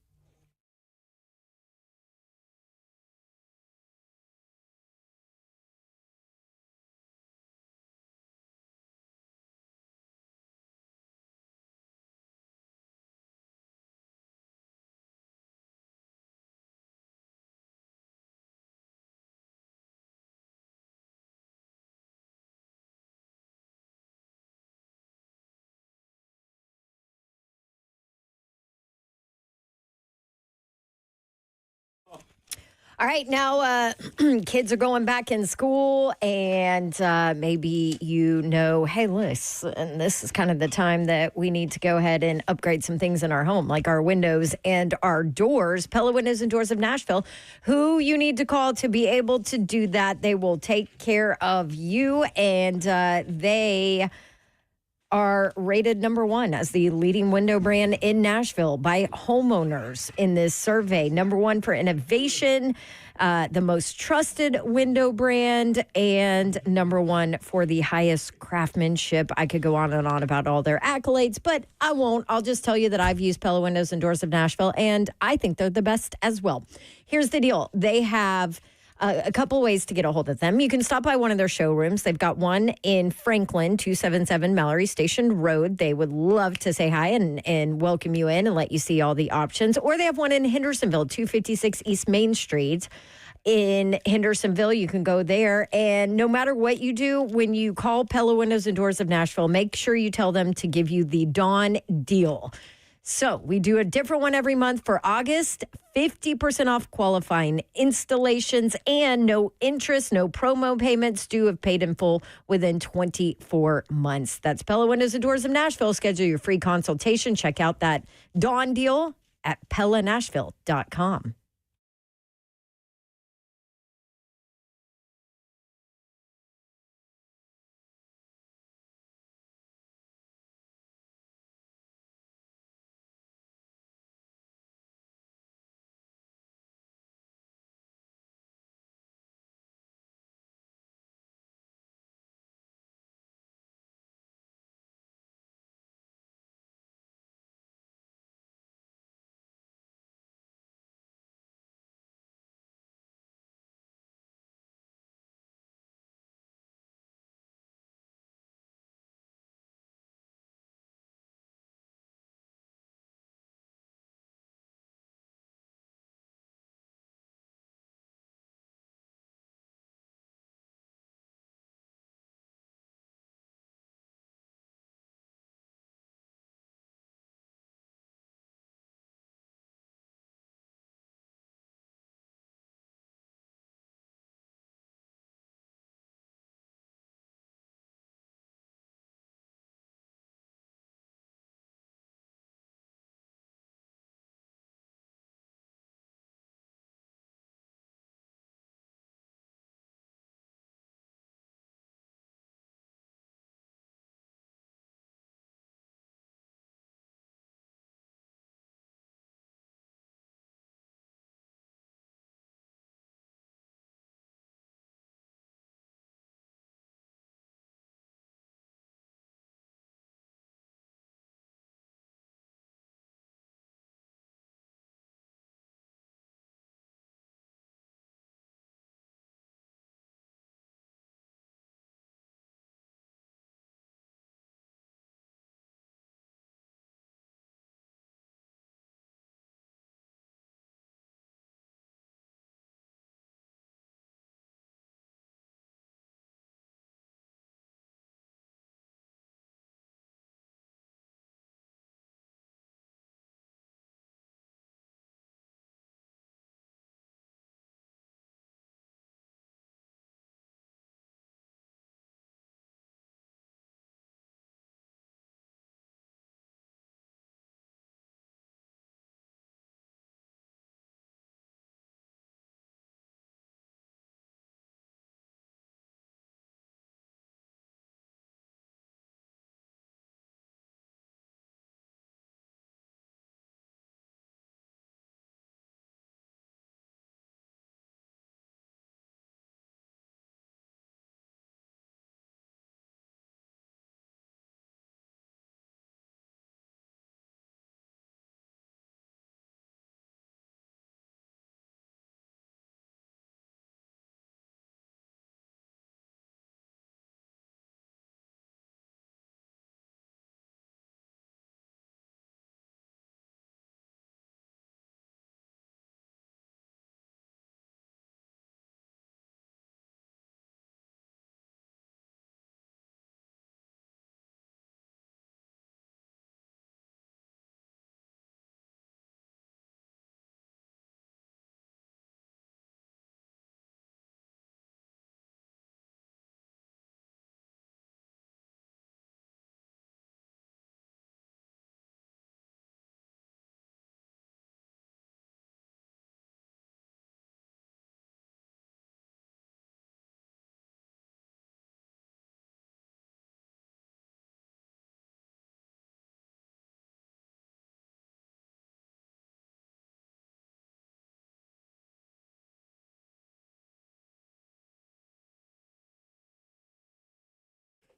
All right, now kids are going back in school, and maybe hey, listen, this is kind of the time that we need to go ahead and upgrade some things in our home, like our windows and our doors. Pella Windows and Doors of Nashville, who you need to call to be able to do that. They will take care of you, and they are rated number 1 as the leading window brand in Nashville by homeowners in this survey. Number 1 for innovation, the most trusted window brand, and number 1 for the highest craftsmanship. I could go on and on about all their accolades, but I won't. I'll just tell you that I've used Pella Windows and Doors of Nashville, and I think they're the best as well. Here's the deal. They have a couple ways to get a hold of them. You can stop by one of their showrooms. They've got one in Franklin, 277 Mallory Station Road. They would love to say hi and welcome you in and let you see all the options. Or they have one in Hendersonville, 256 East Main Street. In Hendersonville, you can go there. And no matter what you do, when you call Pella Windows and Doors of Nashville, make sure you tell them to give you the Dawn deal. So we do a different one every month for August, 50% off qualifying installations and no interest, no promo payments due if paid in full within 24 months. That's Pella Windows and Doors of Nashville. Schedule your free consultation. Check out that Dawn deal at PellaNashville.com.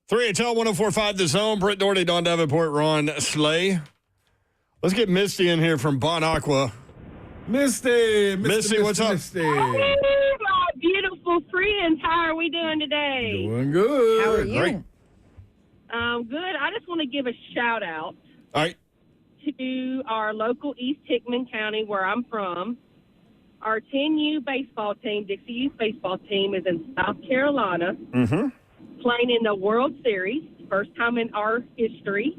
3HL 104.5 The Zone. Britt Doherty, Don Davenport, Ron Slay. Let's get Misty in here from Bon Aqua. Misty, what's up? Misty. Hey, my beautiful friends. How are we doing today? Doing good. How are you? Great. Good. I just want to give a shout out All right. to our local East Hickman County, where I'm from. Our 10U baseball team, Dixie Youth baseball team, is in South Carolina, playing in the World Series, first time in our history.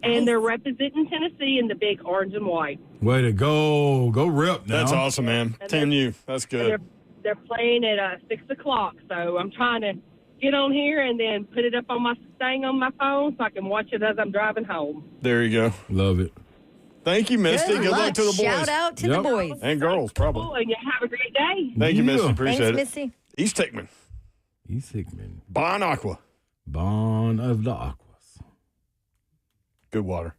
And they're representing Tennessee in the big orange and white. Way to go. Go Rip now. That's awesome, man. 10U. That's good. They're playing at 6 o'clock, so I'm trying to get on here and then put it up on my thing on my phone so I can watch it as I'm driving home. There you go. Love it. Thank you, Misty. Good luck to the boys. Shout out to the boys. And girls, probably. And you have a great day. Thank you, Misty. Appreciate Thanks, it. Missy. East Hickman. East Hickman. Bon Aqua. Bon of the Aquas. Good water.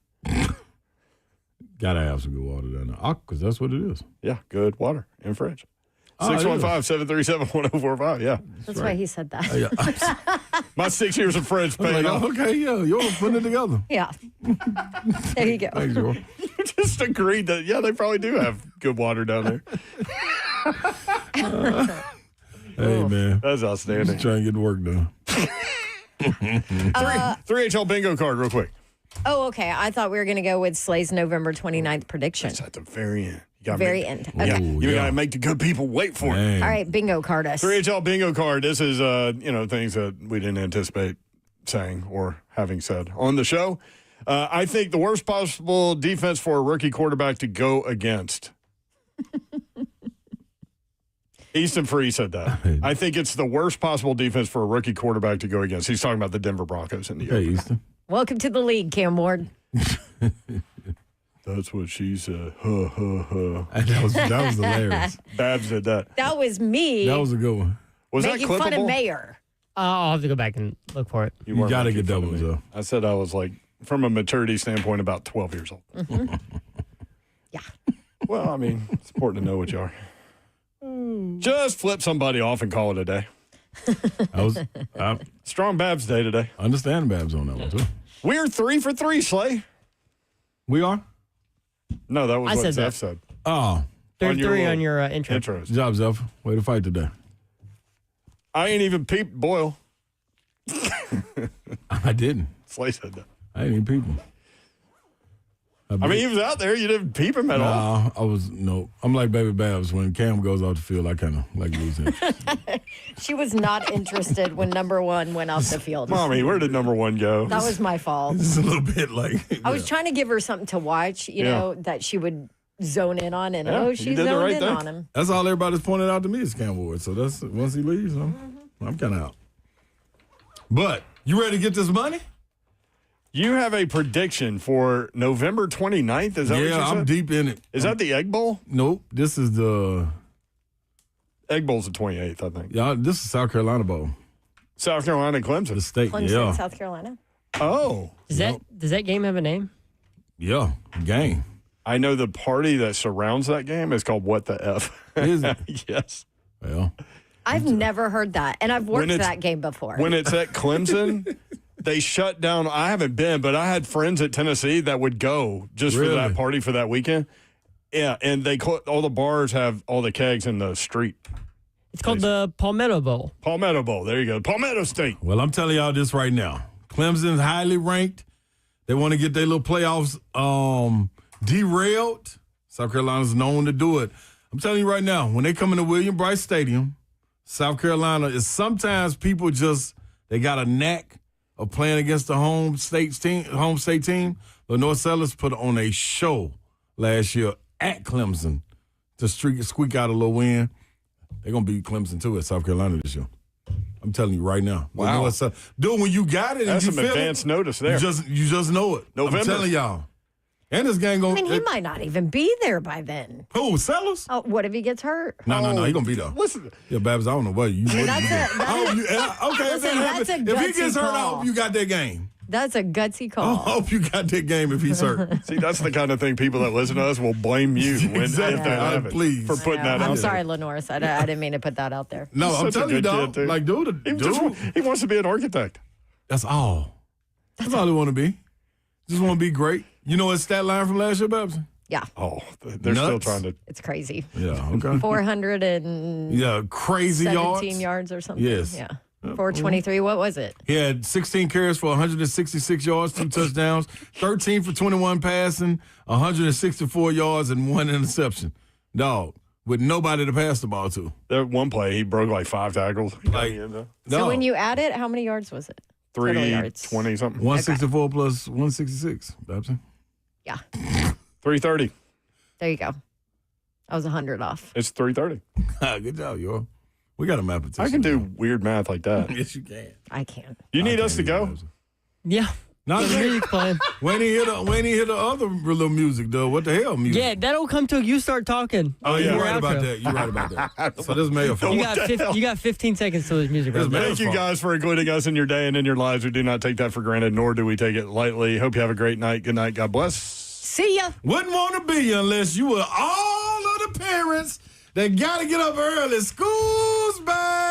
Gotta have some good water down there. Aquas, that's what it is. Yeah, good water in French. Oh, 615-737-1045. Yeah. That's why he said that. My 6 years of French paid off. Okay, yeah, you're putting it together. Yeah. There you go. Thanks, bro. You just agreed that, yeah, they probably do have good water down there. Hey, man. That's outstanding. Just trying to get the work done. 3HL bingo card real quick. Oh, okay. I thought we were going to go with Slay's November 29th prediction. It's at the very end. You gotta Very make- end. Yeah, Okay. you got to make the good people wait for it. Man. All right, bingo card us. 3HL bingo card. This is, things that we didn't anticipate saying or having said on the show. I think the worst possible defense for a rookie quarterback to go against. Easton Free said that. I think it's the worst possible defense for a rookie quarterback to go against. He's talking about the Denver Broncos in the Hey, Easton. Welcome to the league, Cam Ward. That's what she said. That was hilarious. Babs did that. That was me That was a good one. Was that making fun of clippable? Mayor. I'll have to go back and look for it. You got to get that one, though. I said I was like, from a maturity standpoint, about 12 years old. Yeah. Well, I mean, it's important to know what you are. Just flip somebody off and call it a day. I Strong Babs day today. understand Babs on that one, too. We're 3 for 3, Slay. We are? No, that was I what said Zeph that. said. Oh, 33 on your intro. Intros. good job, Zeph. Way to fight today. I ain't even peeped Boyle. I didn't. Slay said that. I ain't even people. I mean, he was out there. You didn't peep him at all. I'm like Baby Babs. When Cam goes off the field, I kind of like losing. She was not interested when number one went off the field. Mommy, where did number one go? That was my fault. It's a little bit like. I was trying to give her something to watch, you know, that she would zone in on, and Yeah, you she did the zoned right in thing. on him. That's all everybody's pointed out to me is Cam Ward. So that's once he leaves, I'm kind of out. But you ready to get this money? You have a prediction for November 29th? Is that what you said? Yeah, I'm deep in it. Is that the Egg Bowl? Nope. This is the. Egg Bowl's the 28th, I think. Yeah, this is South Carolina Bowl. South Carolina and Clemson. The state. Clemson, Yeah. South Carolina. Oh. Does that game have a name? Yeah. Game. I know the party that surrounds that game is called What the F. Is it? Yes. Well. I've never heard that, and I've worked When it's- that game before. When it's at Clemson, they shut down. I haven't been, but I had friends at Tennessee that would go just for Really? that party for that weekend. Yeah, and all the bars have all the kegs in the street. It's called the Palmetto Bowl. Palmetto Bowl. There you go. Palmetto State. Well, I'm telling y'all this right now. Clemson's highly ranked. They want to get their little playoffs derailed. South Carolina's known to do it. I'm telling you right now, when they come into William Brice Stadium, South Carolina is sometimes people they got a knack of playing against the home state team. But North Sellers put on a show last year at Clemson to squeak out a little win. They're going to beat Clemson, too, at South Carolina this year. I'm telling you right now. Wow. Do it when you got it. That's and you some feel advance it, notice there. You just know it. November. I'm telling y'all. And this game going. I mean, he might not even be there by then. Who, Sellers? Oh, what if he gets hurt? No, he gonna be there. Yeah, Babs, I don't know what you. Okay, Listen, that's a if he gets gutsy hurt, I call. hope you got that game. That's a gutsy I call. hope you got that game if he's hurt. See, that's the kind of thing people that listen to us will blame you if they have it, please. for putting that out I'm there. sorry, Lenore. I didn't mean to put that out there. No, I'm Such a telling you, good dog. kid, too. Like, dude, He wants to be an architect. that's all. That's all they want to be. Just want to be great. You know his stat line from last year, Babs? Yeah. Oh, they're still trying to. It's crazy. Yeah, okay. 417 crazy yards or something. Yes. Yeah. 423. What was it? He had 16 carries for 166 yards, 2 touchdowns, 13 for 21 passing, 164 yards, and 1 interception. Dog, with nobody to pass the ball to. That one play, he broke like 5 tackles. So when you add it, how many yards was it? Total yards. 320 something. 164 plus 166, Babson. Yeah. 330. There you go. I was 100 off. It's 330. Good job, yo. We got a mathematician. I can do weird math like that. Yes, you can. I can't. You need us to go? Yeah. Not the music playing. When he hit the other little music, though. What the hell music? Yeah, that'll come till you start talking. Oh, you're Your right about outro. that. You're right about that. So this may have You got 15 seconds till his music. Right Thank you guys for including us in your day and in your lives. We do not take that for granted, nor do we take it lightly. Hope you have a great night. Good night. God bless. See ya. Wouldn't want to be unless you were all of the parents that got to get up early. School's back.